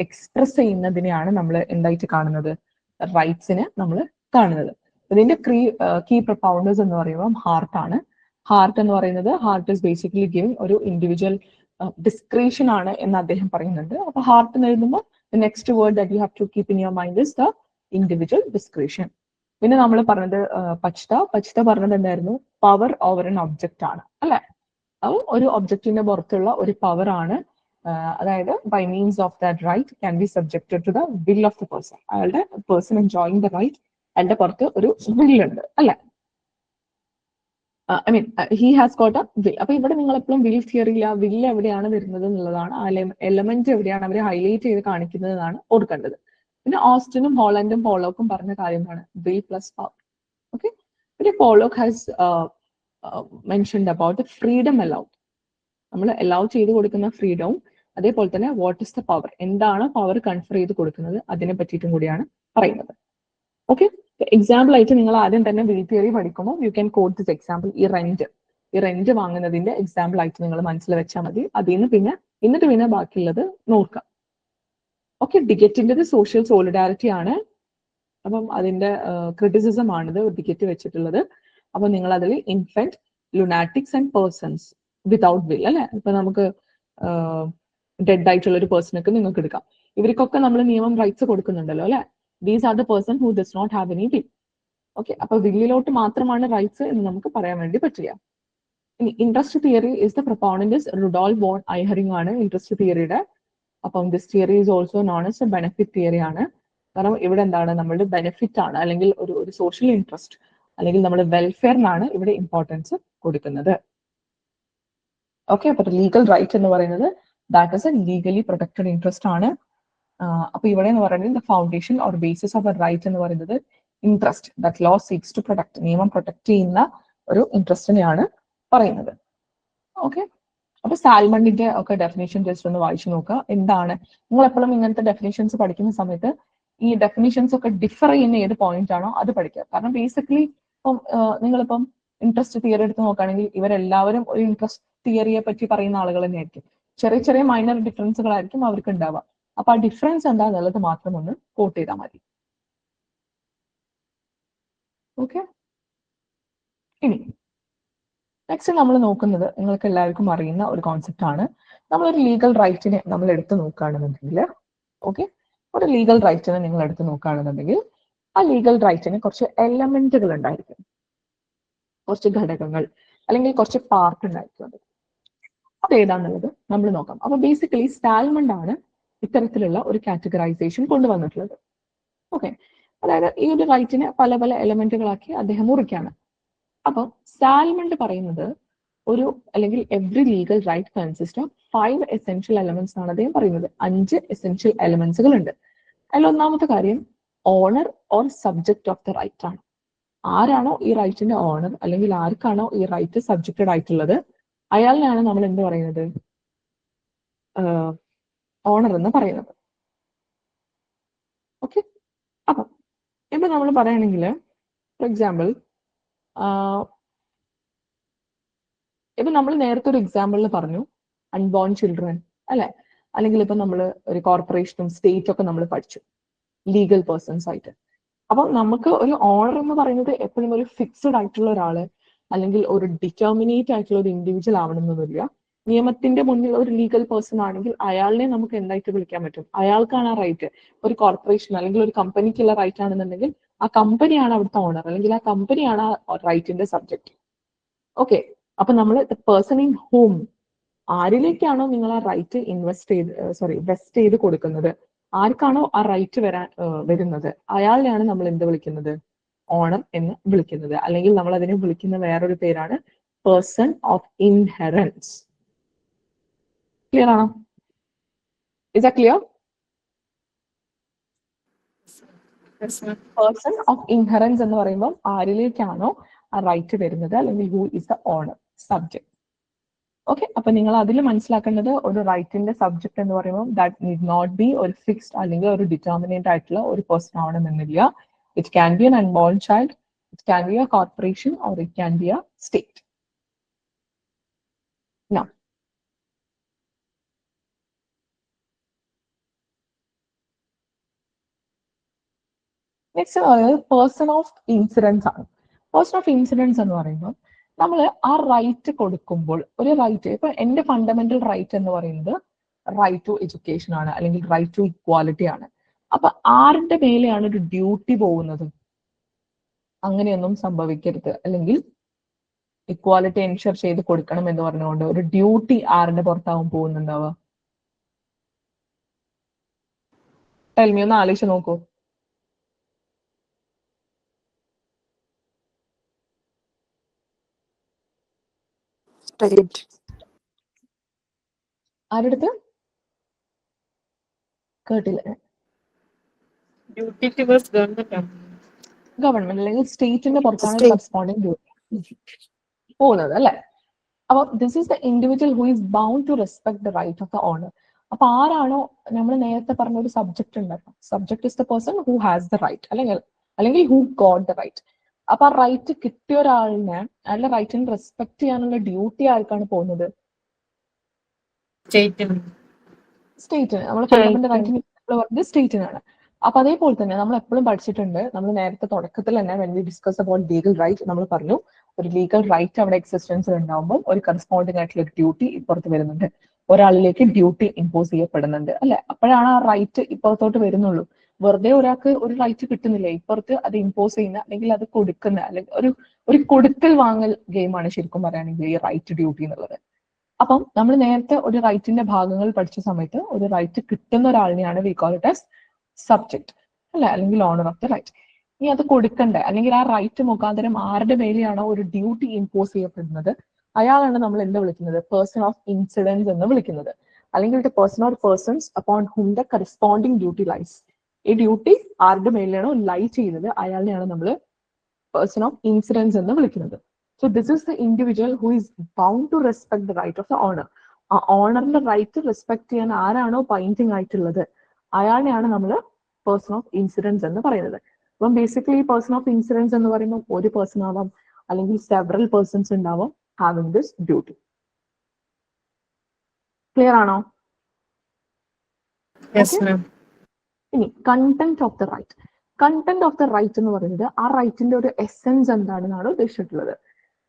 എക്സ്പ്രസ് ചെയ്യുന്നതിനെയാണ് നമ്മൾ എന്തായിട്ട് കാണുന്നത്? റൈറ്റ്സിനെ നമ്മൾ കാണുന്നത്. ഇതിന്റെ കീ പ്രൊപ്പൗണ്ടേഴ്സ് എന്ന് പറയുമ്പോൾ ഹാർട്ടാണ്. ഹാർട്ട് എന്ന് പറയുന്നത് ഹാർട്ട് ഇസ് ബേസിക്കലി ഗിവിംഗ് ഒരു ഇൻഡിവിജ്വൽ ഡിസ്ക്രിപ്ഷൻ ആണ് എന്ന് അദ്ദേഹം പറയുന്നുണ്ട്. അപ്പൊ ഹാർട്ട് എന്ന് എഴുതുമ്പോൾ next word that you have to keep in your mind is the individual description. പിന്നെ നമ്മൾ പറഞ്ഞത് പച്ത പറഞ്ഞത് എന്തായിരുന്നു? പവർ ഓവർ എൻ ഒബ്ജക്റ്റ് ആണ് അല്ലെ? അപ്പോൾ ഒരു ഒബ്ജക്റ്റിന്റെ പുറത്തുള്ള ഒരു പവർ ആണ്, അതായത് by means of that right can be subjected to the will of the person. അയാളുടെ പേഴ്സൺ എൻജോയിങ് ദ റൈറ്റ്, അയാളുടെ പുറത്ത് ഒരു വില്ലുണ്ട് അല്ലെ? I mean he has got a will. അപ്പൊ ഇവിടെ നിങ്ങൾ എപ്പോഴും വിൽ തിയറിയില്ല, വില്ല് എവിടെയാണ് വരുന്നത് എന്നുള്ളതാണ്, ആ എലമെന്റ് എവിടെയാണ് അവർ ഹൈലൈറ്റ് ചെയ്ത് കാണിക്കുന്നതാണ് ഓർക്കേണ്ടത്. പിന്നെ ഓസ്റ്റിനും ഹോളൻഡും പോളോക്കും പറഞ്ഞ കാര്യമാണ് വിൽ പ്ലസ് പവർ. ഓക്കെ, പിന്നെ Pollock has mentioned about freedom allowed. നമ്മൾ അലൗ ചെയ്ത് കൊടുക്കുന്ന ഫ്രീഡവും അതേപോലെ തന്നെ വാട്ട് ഇസ് ദ പവർ, എന്താണ് പവർ കൺഫർ ചെയ്ത് കൊടുക്കുന്നത്, അതിനെ പറ്റിയിട്ടും കൂടിയാണ് പറയുന്നത്. ഓക്കെ, എക്സാമ്പിൾ ആയിട്ട് നിങ്ങൾ ആദ്യം തന്നെ വിൽ തിയറി പഠിക്കുമ്പോൾ you can quote this example. ഈ റെന്റ് വാങ്ങുന്നതിന്റെ എക്സാമ്പിൾ ആയിട്ട് നിങ്ങൾ മനസ്സിൽ വെച്ചാൽ മതി. എന്നിട്ട് പിന്നെ ബാക്കിയുള്ളത് നോക്കാം. ഓക്കെ, ഡിഗറ്റിൻ്റെത് സോഷ്യൽ സോളിഡാരിറ്റി ആണ്. അപ്പം അതിന്റെ ക്രിറ്റിസിസം ആണിത് ഡിഗറ്റ് വെച്ചിട്ടുള്ളത്. അപ്പൊ നിങ്ങൾ അതിൽ infant, lunatics and persons without will അല്ലെ? ഇപ്പൊ നമുക്ക് ഡെഡ് ആയിട്ടുള്ള ഒരു പേഴ്സണൊക്കെ നിങ്ങൾക്ക് എടുക്കാം. ഇവർക്കൊക്കെ നമ്മൾ നിയമം റൈറ്റ്സ് കൊടുക്കുന്നുണ്ടല്ലോ അല്ലെ? These are the person who does not have any will. Okay, അപ്പൊ വില്ലിലോട്ട് മാത്രമാണ് റൈറ്റ്സ് എന്ന് നമുക്ക് പറയാൻ വേണ്ടി പറ്റില്ല. ഇനി interest theory is the proponent is Rudolf von Ihering ആണ് ഇൻട്രസ്റ്റ് തിയറിയുടെ. അപ്പം this theory is also known as a benefit theory ആണ്. കാരണം ഇവിടെ എന്താണ്, നമ്മളുടെ ബെനിഫിറ്റ് ആണ് അല്ലെങ്കിൽ ഒരു സോഷ്യൽ ഇൻട്രസ്റ്റ് അല്ലെങ്കിൽ നമ്മുടെ വെൽഫെയറിനാണ് ഇവിടെ ഇമ്പോർട്ടൻസ് കൊടുക്കുന്നത്. ഓക്കെ, അപ്പൊ ലീഗൽ റൈറ്റ് എന്ന് പറയുന്നത് that is a legally protected interest ആണ്. അപ്പൊ ഇവിടെ എന്ന് പറയുന്നത് the foundation or basis of a right എന്ന് പറയുന്നത് interest that law seeks to protect, നിയമം പ്രൊട്ടക്ട് ചെയ്യുന്ന ഒരു ഇൻട്രസ്റ്റിനെയാണ് പറയുന്നത്. ഓക്കെ, അപ്പൊ സാൽമണിന്റെ ഒക്കെ ഡെഫിനേഷൻ ജസ്റ്റ് ഒന്ന് വായിച്ചു നോക്കുക. എന്താണ്, നിങ്ങൾ എപ്പോഴും ഇങ്ങനത്തെ ഡെഫിനേഷൻസ് പഠിക്കുന്ന സമയത്ത് ഈ ഡെഫിനേഷൻസ് ഒക്കെ ഡിഫർ ചെയ്യുന്ന ഏത് പോയിന്റ് ആണോ അത് പഠിക്കുക. കാരണം ബേസിക്കലി ഇപ്പം നിങ്ങളിപ്പം ഇൻട്രസ്റ്റ് തിയറി എടുത്ത് നോക്കുകയാണെങ്കിൽ ഇവരെല്ലാവരും ഒരു ഇൻട്രസ്റ്റ് തിയറിയെ പറ്റി പറയുന്ന ആളുകൾ തന്നെയായിരിക്കും. ചെറിയ ചെറിയ മൈനർ ഡിഫറൻസുകളായിരിക്കും അവർക്ക് ഉണ്ടാവുക. അപ്പൊ ആ ഡിഫറൻസ് എന്താന്നുള്ളത് മാത്രം ഒന്ന് കോട്ട് ചെയ്താൽ മതി. ഓക്കെ, ഇനി നെക്സ്റ്റ് നമ്മൾ നോക്കുന്നത് നിങ്ങൾക്ക് എല്ലാവർക്കും അറിയുന്ന ഒരു കോൺസെപ്റ്റ് ആണ്. നമ്മളൊരു ലീഗൽ റൈറ്റിനെ നമ്മൾ എടുത്ത് നോക്കുകയാണെന്നുണ്ടെങ്കിൽ, ഓക്കെ, ഒരു ലീഗൽ റൈറ്റിനെ നിങ്ങൾ എടുത്ത് നോക്കുകയാണെന്നുണ്ടെങ്കിൽ ആ ലീഗൽ റൈറ്റിന് കുറച്ച് എലമെന്റുകൾ ഉണ്ടായിരിക്കും, കുറച്ച് ഘടകങ്ങൾ അല്ലെങ്കിൽ കുറച്ച് പാർട്ട് ഉണ്ടായിരിക്കും. അത് ഏതാന്നുള്ളത് നമ്മൾ നോക്കാം. അപ്പൊ ബേസിക്കലി സാൽമണ്ട് ആണ് ഇത്തരത്തിലുള്ള ഒരു കാറ്റഗറൈസേഷൻ കൊണ്ടുവന്നിട്ടുള്ളത്. ഓക്കെ, അതായത് ഈ ഒരു റൈറ്റിനെ പല പല എലമെന്റുകളാക്കി അദ്ദേഹം മുറിക്കാണ്. അപ്പൊ സാൽമണ്ട് പറയുന്നത് അല്ലെങ്കിൽ every legal right consist of 5 essential elements ആണ് അദ്ദേഹം പറയുന്നത്. 5 എസെൻഷ്യൽ എലമെന്റ്സുകൾ ഉണ്ട്. അതിൽ ഒന്നാമത്തെ കാര്യം owner or subject of the right ആണ്. ആരാണോ ഈ റൈറ്റിന്റെ ഓണർ അല്ലെങ്കിൽ ആർക്കാണോ ഈ റൈറ്റ് സബ്ജക്റ്റഡ് ആയിട്ടുള്ളത് അയാളിനെയാണ് നമ്മൾ എന്ത് പറയുന്നത്, ഓണർ എന്ന് പറയുന്നത്. ഓക്കെ, അപ്പൊ ഇപ്പൊ നമ്മൾ പറയുകയാണെങ്കിൽ ഫോർ എക്സാമ്പിൾ ഇപ്പൊ നമ്മൾ നേരത്തെ ഒരു എക്സാമ്പിളിൽ പറഞ്ഞു അൺബോൺ ചിൽഡ്രൻ അല്ലെ? അല്ലെങ്കിൽ ഇപ്പൊ നമ്മൾ ഒരു കോർപ്പറേഷനും സ്റ്റേറ്റ് ഒക്കെ നമ്മൾ പഠിച്ചു ലീഗൽ പേഴ്സൺസ് ആയിട്ട്. അപ്പൊ നമുക്ക് ഒരു ഓണർ എന്ന് പറയുന്നത് എപ്പോഴും ഒരു ഫിക്സഡ് ആയിട്ടുള്ള ഒരാള് അല്ലെങ്കിൽ ഒരു ഡിറ്റർമിനേറ്റ് ആയിട്ടുള്ള ഒരു ഇൻഡിവിജ്വൽ ആവണമെന്നൊന്നുമില്ല. നിയമത്തിന്റെ മുന്നിൽ ഒരു ലീഗൽ പേഴ്സൺ ആണെങ്കിൽ അയാളിനെ നമുക്ക് എന്തായിട്ട് വിളിക്കാൻ പറ്റും? അയാൾക്കാണ് ആ റൈറ്റ്. ഒരു കോർപ്പറേഷൻ അല്ലെങ്കിൽ ഒരു കമ്പനിക്കുള്ള റൈറ്റ് ആണെന്നുണ്ടെങ്കിൽ ആ കമ്പനിയാണ് അവിടുത്തെ ഓണർ, അല്ലെങ്കിൽ ആ കമ്പനിയാണ് ആ റൈറ്റിന്റെ സബ്ജക്ട്. ഓക്കെ, അപ്പൊ നമ്മൾ പേഴ്സൺ ഇൻ ഹോം, ആരിലേക്കാണോ നിങ്ങൾ ആ റൈറ്റ് വെസ്റ്റ് ചെയ്ത് കൊടുക്കുന്നത്, ആർക്കാണോ ആ റൈറ്റ് വരുന്നത്, അയാളെയാണ് നമ്മൾ എന്ത് വിളിക്കുന്നത്? ഓണർ എന്ന് വിളിക്കുന്നത്. അല്ലെങ്കിൽ നമ്മൾ അതിനെ വിളിക്കുന്ന വേറൊരു പേരാണ് പേഴ്സൺ ഓഫ് ഇൻഹെറൻസ്. ക്ലിയർ ആണോ? Is that clear? Person of inheritance എന്ന് പറയുമ്പോൾ ആരിലേക്കാണോ ആ റൈറ്റ് വരുന്നത്, അല്ലെങ്കിൽ who is the owner, subject. Okay, അപ്പൊ നിങ്ങൾ അതിൽ മനസ്സിലാക്കേണ്ടത് ഒരു റൈറ്റിന്റെ സബ്ജക്ട് എന്ന് പറയുമ്പോൾ ദാറ്റ് നീഡ് നോട്ട് ബി ഒരു ഫിക്സ്ഡ് അല്ലെങ്കിൽ ഒരു ഡിറ്റർമിനേറ്റ് ആയിട്ടുള്ള ഒരു പേഴ്സൺ ആവണമെന്നില്ല. It can be an unborn child, it can be a corporation, or it can be a state. Now, next പറയുന്നത് പേഴ്സൺ ഓഫ് ഇൻസിഡൻസ് ആണ്. പേഴ്സൺ ഓഫ് ഇൻസിഡൻസ് എന്ന് പറയുമ്പോൾ നമ്മൾ ആ റൈറ്റ് കൊടുക്കുമ്പോൾ, ഒരു റൈറ്റ്, ഇപ്പൊ എന്റെ ഫണ്ടമെന്റൽ റൈറ്റ് എന്ന് പറയുന്നത് റൈറ്റ് ടു എഡ്യൂക്കേഷൻ ആണ്, അല്ലെങ്കിൽ റൈറ്റ് ടു ഇക്വാലിറ്റി ആണ്. അപ്പൊ ആരുടെ മേലെയാണ് ഒരു ഡ്യൂട്ടി പോകുന്നത്? അങ്ങനെയൊന്നും സംഭവിക്കരുത്. അല്ലെങ്കിൽ ഇക്വാലിറ്റി എൻഷുർ ചെയ്ത് കൊടുക്കണം എന്ന് പറഞ്ഞുകൊണ്ട് ഒരു ഡ്യൂട്ടി ആരുടെ പുറത്താവും പോകുന്നുണ്ടാവുക? ടെൽമി, ഒന്ന് ആലോചിച്ച് നോക്കൂ. സ്റ്റേറ്റ്. ആരുടെ? കേട്ടില്ല. ഡ്യൂട്ടി ടുവേഴ്സ് ഗവൺമെന്റ് അല്ലെങ്കിൽ സ്റ്റേറ്റിന്റെ പുറത്താണ് State. കറസ്പോണ്ടിങ് ഡ്യൂട്ടി പോകുന്നത്, അല്ലെ? അപ്പൊ this is the individual who is bound to respect the right of the owner. അപ്പൊ ആരാണോ നമ്മൾ നേരത്തെ പറഞ്ഞ ഒരു സബ്ജക്ട് ഉണ്ടായിരുന്നു, subject is the person who has the right, അല്ലെങ്കിൽ ഹു ഗോട്ട് ദ റൈറ്റ്. അപ്പൊ ആ റൈറ്റ് കിട്ടിയ ഒരാളിനെ, അയാളുടെ റൈറ്റിനെ റെസ്പെക്ട് ചെയ്യാനുള്ള ഡ്യൂട്ടി ആർക്കാണ് പോകുന്നത്? സ്റ്റേറ്റിന്. നമ്മൾ ഫണ്ടമെന്റൽ റൈറ്റിന് പറഞ്ഞത് സ്റ്റേറ്റിനാണ്. അപ്പൊ അതേപോലെ തന്നെ നമ്മൾ എപ്പോഴും പഠിച്ചിട്ടുണ്ട്, നമ്മൾ നേരത്തെ തുടക്കത്തിൽ തന്നെ when we discuss about legal right നമ്മൾ പറഞ്ഞു, ഒരു ലീഗൽ റൈറ്റ് അവിടെ എക്സിസ്റ്റൻസിൽ ഉണ്ടാകുമ്പോൾ ഒരു കറസ്പോണ്ടിങ് ആയിട്ടുള്ള ഒരു ഡ്യൂട്ടി ഇപ്പുറത്ത് വരുന്നുണ്ട്, ഒരാളിലേക്ക് ഡ്യൂട്ടി ഇമ്പോസ് ചെയ്യപ്പെടുന്നുണ്ട്, അല്ലെ? അപ്പോഴാണ് ആ റൈറ്റ് ഇപ്പുറത്തോട്ട് വരുന്നുള്ളൂ. വെറുതെ ഒരാൾക്ക് ഒരു റൈറ്റ് കിട്ടുന്നില്ല, ഇപ്പുറത്ത് അത് ഇമ്പോസ് ചെയ്യുന്ന അല്ലെങ്കിൽ അത് കൊടുക്കുന്ന, അല്ലെങ്കിൽ ഒരു കൊടുക്കൽ വാങ്ങൽ ഗെയിമാണ് ശരിക്കും പറയുകയാണെങ്കിൽ ഈ റൈറ്റ് ഡ്യൂട്ടി എന്നുള്ളത്. അപ്പം നമ്മൾ നേരത്തെ ഒരു റൈറ്റിന്റെ ഭാഗങ്ങൾ പഠിച്ച സമയത്ത് ഒരു റൈറ്റ് കിട്ടുന്ന ഒരാളിനെയാണ് we call it as subject, അല്ലെ? അല്ലെങ്കിൽ ഓണർ ഓഫ് ദ റൈറ്റ്. ഇനി അത് കൊടുക്കണ്ടേ, അല്ലെങ്കിൽ ആ റൈറ്റ് മുഖാന്തരം ആരുടെ മേലെയാണോ ഒരു ഡ്യൂട്ടി ഇമ്പോസ് ചെയ്യപ്പെടുന്നത്, അയാളാണ് നമ്മൾ എന്ത് വിളിക്കുന്നത്? പേഴ്സൺ ഓഫ് ഇൻസിഡൻസ് എന്ന് വിളിക്കുന്നത്. അല്ലെങ്കിൽ the person or persons upon whom the corresponding duty lies. ഈ ഡ്യൂട്ടി ആരുടെ മേലെയാണോ ലൈ ചെയ്യുന്നത്, അയാളെയാണ് നമ്മൾ പേഴ്സൺ ഓഫ് ഇൻസിഡൻസ് എന്ന് വിളിക്കുന്നത്. So this is the individual who is bound to respect the right of the owner. ആ ഓണറിന്റെ റൈറ്റ് റെസ്പെക്ട് ചെയ്യാൻ ആരാണോ ബൈൻഡിങ് ആയിട്ടുള്ളത്, അയാളെയാണ് നമ്മൾ പേഴ്സൺ ഓഫ് ഇൻസിഡൻസ് എന്ന് പറയുന്നത്. അപ്പം ബേസിക്കലി പേഴ്സൺ ഓഫ് ഇൻസിഡൻസ് എന്ന് പറയുമ്പോൾ ഒരു പേഴ്സൺ ആവാം, അല്ലെങ്കിൽ സെവറൽ പേഴ്സൺസ് ഉണ്ടാവാം ഹാവിംഗ് ദിസ് ഡ്യൂട്ടി. ക്ലിയർ ആണോ? ഇനി content of the right. Content of the right എന്ന് പറയുന്നത് ആ റൈറ്റിന്റെ ഒരു എസെൻസ് എന്താണെന്നാണ് ഉദ്ദേശിച്ചിട്ടുള്ളത്.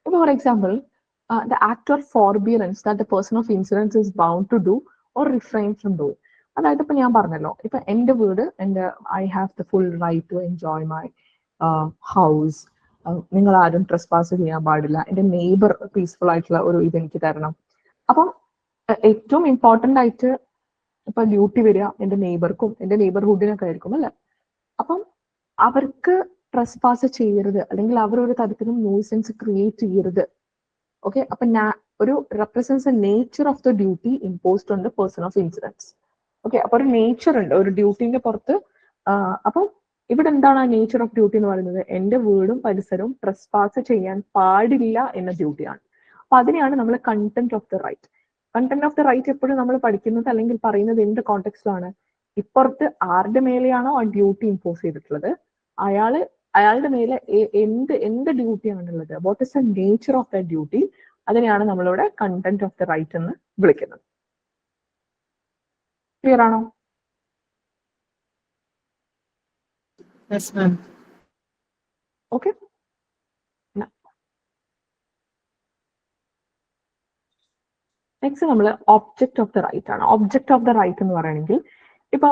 ഇപ്പൊ for example, the act or forbearance that the person of insurance is bound to do or refrain from doing. അതായത് ഇപ്പൊ ഞാൻ പറഞ്ഞല്ലോ, ഇപ്പൊ എന്റെ വീട്, I have the full right to enjoy my house, നിങ്ങൾ ആരും ട്രെസ്പാസ് ചെയ്യാൻ പാടില്ല, എന്റെ നെയ്ബർ പീസ്ഫുൾ ആയിട്ടുള്ള ഒരു ഇത് എനിക്ക് തരണം. അപ്പം ഏറ്റവും ഇമ്പോർട്ടന്റ് ആയിട്ട് ഇപ്പൊ ഡ്യൂട്ടി വരിക എന്റെ നെയ്ബർക്കും എന്റെ നെയ്ബർഹുഡിനൊക്കെ ആയിരിക്കും, അല്ലെ? അപ്പം അവർക്ക് ട്രെസ്പാസ് ചെയ്യരുത്, അല്ലെങ്കിൽ അവർ ഒരു തരത്തിലും ന്യൂസൻസ് ക്രിയേറ്റ് ചെയ്യരുത്. ഓക്കെ, അപ്പൊ ഒരു represents A nature of the duty imposed on the person of incidence. Okay, അപ്പൊ ഒരു നേച്ചർ ഉണ്ട് ഒരു ഡ്യൂട്ടിന്റെ പുറത്ത്. അപ്പം ഇവിടെ എന്താണ് ആ നേച്ചർ ഓഫ് ഡ്യൂട്ടി എന്ന് പറയുന്നത്? എന്റെ വീടും പരിസരവും ട്രെസ്പാസ് ചെയ്യാൻ പാടില്ല എന്ന ഡ്യൂട്ടിയാണ്. അപ്പൊ അതിനെയാണ് നമ്മൾ content of the right. Content of the right എപ്പോഴും നമ്മൾ പഠിക്കുന്നത് അല്ലെങ്കിൽ പറയുന്നത് എന്ത് കോണ്ടെക്സ്റ്റിലാണ്? ഇപ്പുറത്ത് ആരുടെ മേലെയാണോ ആ ഡ്യൂട്ടി ഇമ്പോസ് ചെയ്തിട്ടുള്ളത്, അയാളുടെ മേലെ എന്ത് ഡ്യൂട്ടിയാണുള്ളത്, what is the nature of the duty, അതിനെയാണ് നമ്മളിവിടെ കണ്ടന്റ് ഓഫ് ദ റൈറ്റ് എന്ന് വിളിക്കുന്നത്. ക്ലിയർ ആണോ? ഓക്കെ, നെക്സ്റ്റ് നമ്മൾ ഒബ്ജക്റ്റ് ഓഫ് ദ റൈറ്റ് ആണ്. ഒബ്ജക്റ്റ് ഓഫ് ദ റൈറ്റ് എന്ന് പറയുകയാണെങ്കിൽ ഇപ്പൊ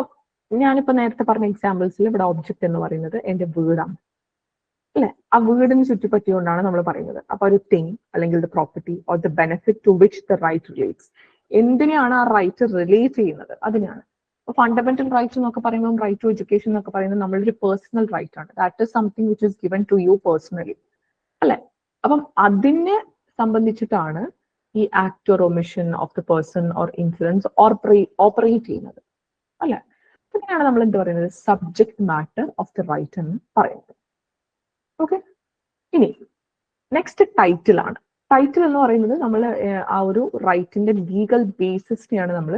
ഞാനിപ്പോ നേരത്തെ പറഞ്ഞ എക്സാമ്പിൾസിൽ ഇവിടെ ഒബ്ജക്റ്റ് എന്ന് പറയുന്നത് എന്റെ വീടാണ് അല്ലെ. ആ വീടിന് ചുറ്റിപ്പറ്റിക്കൊണ്ടാണ് നമ്മൾ പറയുന്നത്. അപ്പൊ ഒരു തിങ് അല്ലെങ്കിൽ the property or the benefit to which the right relates, എന്തിനെയാണ് ആ റൈറ്റ് റിലേറ്റ് ചെയ്യുന്നത് അതിനാണ്. അപ്പൊ ഫണ്ടമെന്റൽ റൈറ്റ്സ് എന്നൊക്കെ പറയുമ്പോൾ റൈറ്റ് ടു എഡ്യൂക്കേഷൻ എന്നൊക്കെ പറയുന്നത് നമ്മളൊരു പേഴ്സണൽ റൈറ്റ് ആണ്. That is something which is given to you personally അല്ലെ. അപ്പം അതിനെ സംബന്ധിച്ചിട്ടാണ് ഈ act or omission of the person or influence operate ചെയ്യുന്നത് അല്ലെ. അങ്ങനെയാണ് നമ്മൾ എന്ത് പറയുന്നത്, subject matter of the right എന്ന് പറയുന്നത്. ഓക്കെ, ഇനി നെക്സ്റ്റ് ടൈറ്റിൽ ആണ്. ടൈറ്റിൽ എന്ന് പറയുന്നത് നമ്മൾ ആ ഒരു റൈറ്റിന്റെ ലീഗൽ ബേസിസിനെയാണ് നമ്മൾ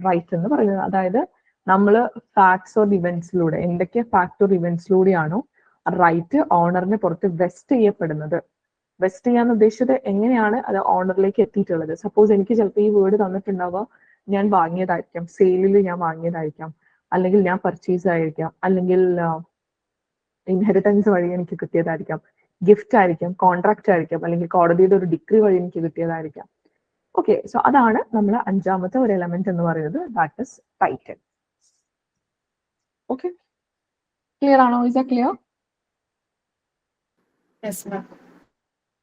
റൈറ്റ് എന്ന് പറയുന്നത്. അതായത് നമ്മൾ ഫാക്ട്സ് ഓർ ഇവന്റ്സിലൂടെ, എന്തൊക്കെ ഫാക്ട് ഓർ ഇവന്റ്സിലൂടെയാണോ റൈറ്റ് ഓണറിന് പുറത്ത് വെസ്റ്റ് ചെയ്യപ്പെടുന്നത്. വെസ്റ്റ് ചെയ്യാന്ന് ഉദ്ദേശിച്ചത് എങ്ങനെയാണ് അത് ഓണറിലേക്ക് എത്തിയിട്ടുള്ളത്. സപ്പോസ് എനിക്ക് ചിലപ്പോൾ ഈ വേർഡ് തന്നിട്ടുണ്ടാവുക ഞാൻ വാങ്ങിയതായിരിക്കാം, സെയിലിൽ ഞാൻ വാങ്ങിയതായിരിക്കാം, അല്ലെങ്കിൽ ഞാൻ പർച്ചേസ് ആയിരിക്കാം, അല്ലെങ്കിൽ ഇൻഹെറിറ്റൻസ് വഴി എനിക്ക് കിട്ടിയതായിരിക്കാം, ഗിഫ്റ്റ് ആയിരിക്കാം, കോൺട്രാക്ട് ആയിരിക്കാം, അല്ലെങ്കിൽ കോടതിയുടെ ഒരു ഡിഗ്രി വഴി എനിക്ക് കിട്ടിയതായിരിക്കാം. ഓക്കെ, സോ അതാണ് നമ്മൾ അഞ്ചാമത്തെ ഒരു എലമെന്റ് എന്ന് പറയുന്നത്, that is title. Okay, clear ആണോ? Is that clear?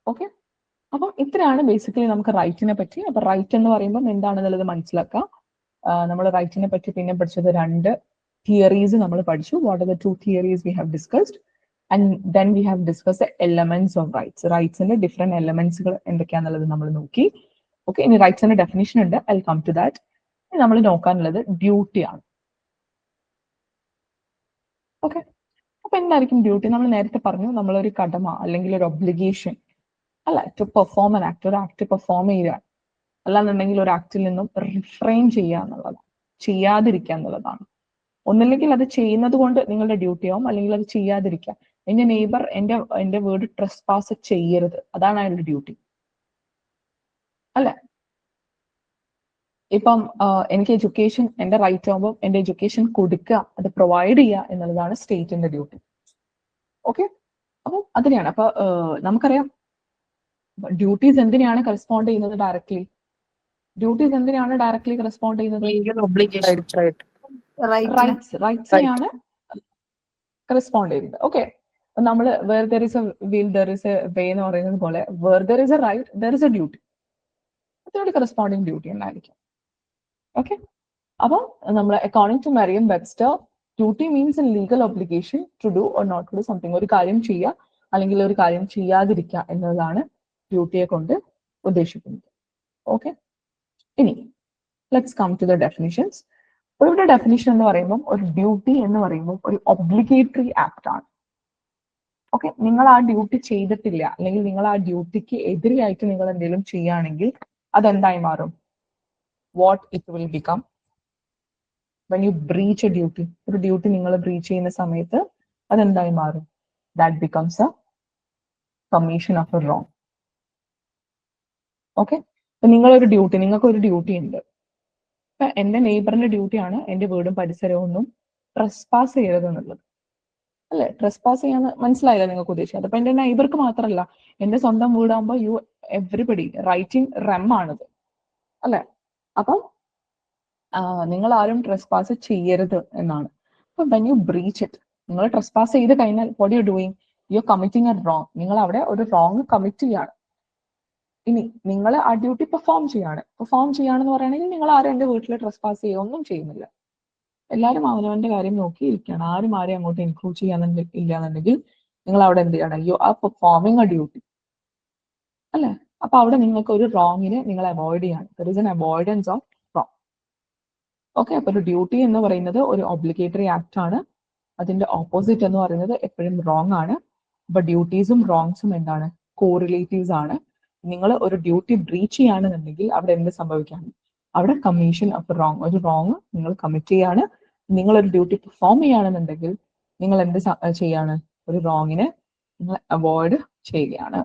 ഓക്കെ, അപ്പം ഇത്രയാണ് ബേസിക്കലി നമുക്ക് റൈറ്റിനെ പറ്റി. അപ്പൊ റൈറ്റ് എന്ന് പറയുമ്പോൾ എന്താണെന്നുള്ളത് മനസ്സിലാക്കാം. നമ്മൾ റൈറ്റിനെ പറ്റി പിന്നെ പഠിച്ചത് 2 തിയറീസ് നമ്മൾ പഠിച്ചു. What are the 2 theories we have discussed, and then we have discuss the elements of rights. റൈറ്റ്സിന്റെ ഡിഫറെന്റ് എലമെന്റ്സുകൾ എന്തൊക്കെയാണെന്നുള്ളത് നമ്മൾ നോക്കി. ഓക്കെ, ഇനി റൈറ്റ്സിന്റെ ഡെഫിനിഷൻ ഉണ്ട്, I will come to that. ഇനി നമ്മൾ നോക്കാനുള്ളത് ഡ്യൂട്ടി ആണ്. ഓക്കെ, അപ്പൊ എന്തായിരിക്കും ഡ്യൂട്ടി? നമ്മൾ നേരത്തെ പറഞ്ഞു, നമ്മളൊരു കടമ അല്ലെങ്കിൽ ഒരു ഒബ്ലിഗേഷൻ അല്ല, ടു പെർഫോം ആൻ ആക്ട്, ഒരു ആക്ട് പെർഫോം ചെയ്യുക, അല്ലാന്നുണ്ടെങ്കിൽ ഒരു ആക്ടിൽ നിന്നും റിഫ്രെയിൻ ചെയ്യുക എന്നുള്ളതാണ്, ചെയ്യാതിരിക്കുക എന്നുള്ളതാണ്. ഒന്നില്ലെങ്കിൽ അത് ചെയ്യുന്നത് കൊണ്ട് നിങ്ങളുടെ ഡ്യൂട്ടി ആവും, അല്ലെങ്കിൽ അത് ചെയ്യാതിരിക്കുക. എന്റെ നെയ്ബർ എന്റെ വീട് ട്രെസ് പാസ് ചെയ്യരുത്, അതാണ് അയാളുടെ ഡ്യൂട്ടി അല്ലെ. ഇപ്പം എനിക്ക് എഡ്യൂക്കേഷൻ എന്റെ റൈറ്റ് ആകുമ്പോൾ എന്റെ എഡ്യൂക്കേഷൻ കൊടുക്കുക, അത് പ്രൊവൈഡ് ചെയ്യുക എന്നുള്ളതാണ് സ്റ്റേറ്റിന്റെ ഡ്യൂട്ടി. ഓക്കെ, അപ്പം അതിനെയാണ്. അപ്പൊ നമുക്കറിയാം ഡ്യൂട്ടീസ് എന്തിനാണ് കറസ്പോണ്ട് ചെയ്യുന്നത് ഡയറക്ട്ലി? ഡ്യൂട്ടീസ് എന്തിനാണ് ഡയറക്ട്ലി കറസ്പോണ്ട് ചെയ്യുന്നത്? റൈറ്റ്സിനെയാണ് കറസ്പോണ്ട് ചെയ്യുന്നത്. ഓക്കെ, നമ്മൾ where there is a will there is a way എന്ന് പറയുന്നത് പോലെ where there is a right there is a duty, അതിനോട് കറസ്പോണ്ടിങ് ഡ്യൂട്ടി ഉണ്ടായിരിക്കും. ഓക്കെ, അപ്പം നമ്മൾ according to Merriam Webster, duty means a legal obligation to do or not to do something. ഒരു കാര്യം ചെയ്യുക അല്ലെങ്കിൽ ഒരു കാര്യം ചെയ്യാതിരിക്കുക എന്നതാണ് ഡ്യൂട്ടിയെ കൊണ്ട് ഉദ്ദേശിക്കുന്നത്. ഓക്കെ, ഇനി let's come to the definitions. ഒരു ഡെഫിനിഷൻ എന്ന് പറയുമ്പോൾ ഒരു ഡ്യൂട്ടി എന്ന് പറയുമ്പോൾ ഒരു ഒബ്ലിഗേറ്ററി ആക്ട് ആണ്. ഓക്കെ, നിങ്ങൾ ആ ഡ്യൂട്ടി ചെയ്തിട്ടില്ല അല്ലെങ്കിൽ നിങ്ങൾ ആ ഡ്യൂട്ടിക്ക് എതിരെയായിട്ട് നിങ്ങൾ എന്തെങ്കിലും ചെയ്യുകയാണെങ്കിൽ അതെന്തായി മാറും? What it will become when you breach a duty. ഒരു ഡ്യൂട്ടി നിങ്ങൾ ബ്രീച്ച് ചെയ്യുന്ന സമയത്ത് അതെന്തായി മാറും? That becomes a commission of a wrong. Okay, നിങ്ങൾക്കൊരു ഡ്യൂട്ടി ഉണ്ട്. ഇപ്പൊ എന്റെ നെയ്ബറിന്റെ ഡ്യൂട്ടിയാണ് എന്റെ വീടും പരിസരവും ഒന്നും ട്രെസ്പാസ് ചെയ്യരുത് എന്നുള്ളത് അല്ലെ. ട്രെസ്പാസ് ചെയ്യാന്ന് മനസ്സിലായില്ല നിങ്ങൾക്ക് ഉദ്ദേശിച്ചത്? അപ്പൊ എന്റെ നെയ്ബർക്ക് മാത്രമല്ല, എന്റെ സ്വന്തം വീടാകുമ്പോൾ എവറിബഡി റൈറ്റിംഗ് റെം ആണിത് അല്ലെ. അപ്പം നിങ്ങൾ ആരും ട്രെസ്പാസ് ചെയ്യരുത് എന്നാണ്. അപ്പൊ വെൻ യു ബ്രീച്ച് ഇറ്റ്, നിങ്ങൾ ട്രെസ്പാസ് ചെയ്ത് കഴിഞ്ഞാൽ what you doing? You committing a wrong. നിങ്ങൾ അവിടെ ഒരു റോങ് കമ്മിറ്റ് ചെയ്യാണ്. ഇനി നിങ്ങൾ ആ ഡ്യൂട്ടി പെർഫോം ചെയ്യാണെന്ന് പറയുകയാണെങ്കിൽ നിങ്ങൾ ആരും എന്റെ വീട്ടിൽ ട്രെസ്പാസ് ചെയ്യുക ഒന്നും ചെയ്യുന്നില്ല. എല്ലാവരും അവനവന്റെ കാര്യം നോക്കിയിരിക്കുകയാണ്. ആരും ആരെയും അങ്ങോട്ട് ഇൻക്ലൂഡ് ഇല്ലാന്നുണ്ടെങ്കിൽ നിങ്ങൾ അവിടെ എന്ത് ചെയ്യണം? You are performing A duty അല്ലെ. അപ്പൊ അവിടെ നിങ്ങൾക്ക് ഒരു റോങ്ങിനെ നിങ്ങൾ അവോയ്ഡ് ചെയ്യാണ്. There is an avoidance of wrong. Okay, അപ്പൊ ഒരു ഡ്യൂട്ടി എന്ന് പറയുന്നത് ഒരു ഒബ്ലിഗേറ്ററി ആക്ട് ആണ്. അതിന്റെ ഓപ്പോസിറ്റ് എന്ന് പറയുന്നത് എപ്പോഴും റോങ് ആണ്. അപ്പൊ ഡ്യൂട്ടീസും റോങ്സും എന്താണ്? കോറിലേറ്റീവ്സ് ആണ്. നിങ്ങൾ ഒരു ഡ്യൂട്ടി ബ്രീച്ച് ചെയ്യുകയാണെന്നുണ്ടെങ്കിൽ അവിടെ എന്ത് സംഭവിക്കാം? അവിടെ കമ്മീഷൻ ഓഫ് റോങ്, ഒരു റോങ് നിങ്ങൾ കമ്മിറ്റ് ചെയ്യാണ്. നിങ്ങൾ ഒരു ഡ്യൂട്ടി പെർഫോം ചെയ്യുകയാണെന്നുണ്ടെങ്കിൽ നിങ്ങൾ എന്ത് ചെയ്യാണ്? ഒരു റോങ്ങിനെ നിങ്ങൾ അവോയ്ഡ് ചെയ്യുകയാണ്.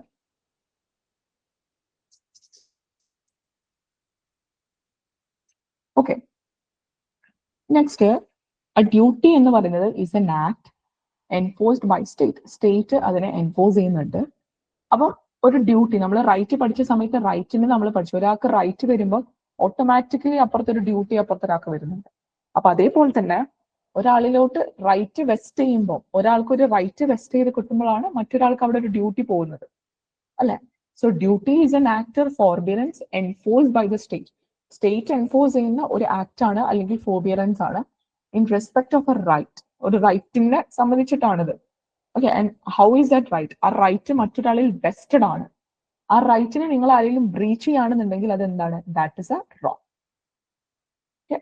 ഓക്കെ, നെക്സ്റ്റ് a duty എന്ന് പറയുന്നത് is an act enforced by state. State അതിനെ എൻഫോഴ്സ് ചെയ്യുന്നുണ്ട്. അപ്പം ഒരു ഡ്യൂട്ടി നമ്മൾ റൈറ്റ് പഠിച്ച സമയത്ത് റൈറ്റിന് നമ്മൾ പഠിച്ചു. ഒരാൾക്ക് റൈറ്റ് വരുമ്പോൾ ഓട്ടോമാറ്റിക്കലി അപ്പുറത്തൊരു ഡ്യൂട്ടി അപ്പുറത്തൊരാൾക്ക് വരുന്നുണ്ട്. അപ്പൊ അതേപോലെ തന്നെ ഒരാളിലോട്ട് റൈറ്റ് വെസ്റ്റ് ചെയ്യുമ്പോൾ, ഒരാൾക്ക് ഒരു റൈറ്റ് വെസ്റ്റ് ചെയ്ത് കിട്ടുമ്പോഴാണ് മറ്റൊരാൾക്ക് അവിടെ ഒരു ഡ്യൂട്ടി പോകുന്നത്, അല്ലെ? So duty is an act or forbearance enforce by the state. State enforce ചെയ്യുന്ന ഒരു ആക്ട് ആണ് അല്ലെങ്കിൽ ഫോർബിയറൻസ് ആണ് in respect of a right. ഒരു റൈറ്റിനെ സംബന്ധിച്ചിട്ടാണിത്. Okay, and how is that right? ആ റൈറ്റ് മറ്റൊരാളിൽ വെസ്റ്റഡ് ആണ്. ആ റൈറ്റിനെ നിങ്ങൾ ആരെങ്കിലും ബ്രീച്ച് ചെയ്യുകയാണെന്നുണ്ടെങ്കിൽ അത് എന്താണ്? That is a wrong.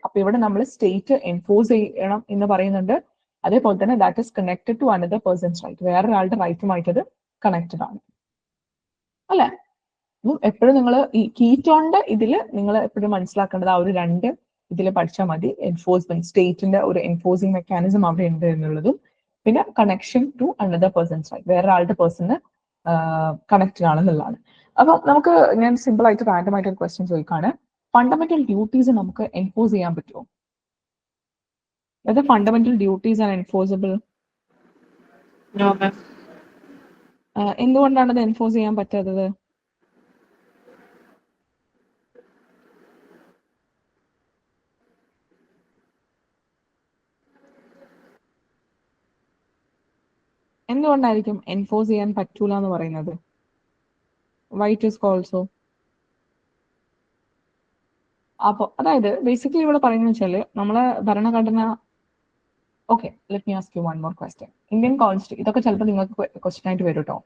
അപ്പൊ ഇവിടെ നമ്മൾ സ്റ്റേറ്റ് എൻഫോഴ്സ് ചെയ്യണം എന്ന് പറയുന്നുണ്ട്. അതേപോലെ തന്നെ that is connected to another person's right. വേറൊരാളുടെ റൈറ്റുമായിട്ട് അത് കണക്റ്റഡ് ആണ്, അല്ലെ? എപ്പോഴും നിങ്ങൾ ഈ കീറ്റോണിന്റെ ഇതിൽ നിങ്ങൾ എപ്പോഴും മനസ്സിലാക്കേണ്ടത് ആ ഒരു രണ്ട് ഇതിൽ പഠിച്ചാൽ മതി. എൻഫോഴ്സ്മെന്റ്, സ്റ്റേറ്റിന്റെ ഒരു എൻഫോഴ്സിംഗ് മെക്കാനിസം അവിടെ ഉണ്ട് എന്നുള്ളതും, പിന്നെ connection to another person's right, വേറൊരാളുടെ പേഴ്സണ് കണക്റ്റഡ് ആണെന്നുള്ളതാണ്. അപ്പൊ നമുക്ക് ഞാൻ സിമ്പിൾ ആയിട്ട് റാൻഡം ആയിട്ട് ഒരു ക്വസ്റ്റ്യൻ ചോദിക്കാണ്. ഫണ്ടമെന്റൽ ഡ്യൂട്ടീസ് നമുക്ക് എൻഫോഴ്സ് ചെയ്യാൻ പറ്റുമോ? അതായത് ഫണ്ടമെന്റൽ ഡ്യൂട്ടീസ് ആർ എൻഫോഴ്സബിൾ? എന്തുകൊണ്ടാണ് അത് എൻഫോഴ്സ് ചെയ്യാൻ പറ്റാത്തത്? എന്തുകൊണ്ടായിരിക്കും എൻഫോഴ്സ് ചെയ്യാൻ പറ്റൂല എന്ന് പറയുന്നത്? Why it is called so? അപ്പൊ അതായത് ബേസിക്കലി ഇവിടെ പറയുന്നത് വെച്ചാല് നമ്മളെ ഭരണഘടന, okay, let me ask you one more question. Indian constitution, ഇതൊക്കെ ചിലപ്പോൾ നിങ്ങൾക്ക് ക്വസ്റ്റ്യൻ ആയിട്ട് വരും കേട്ടോ.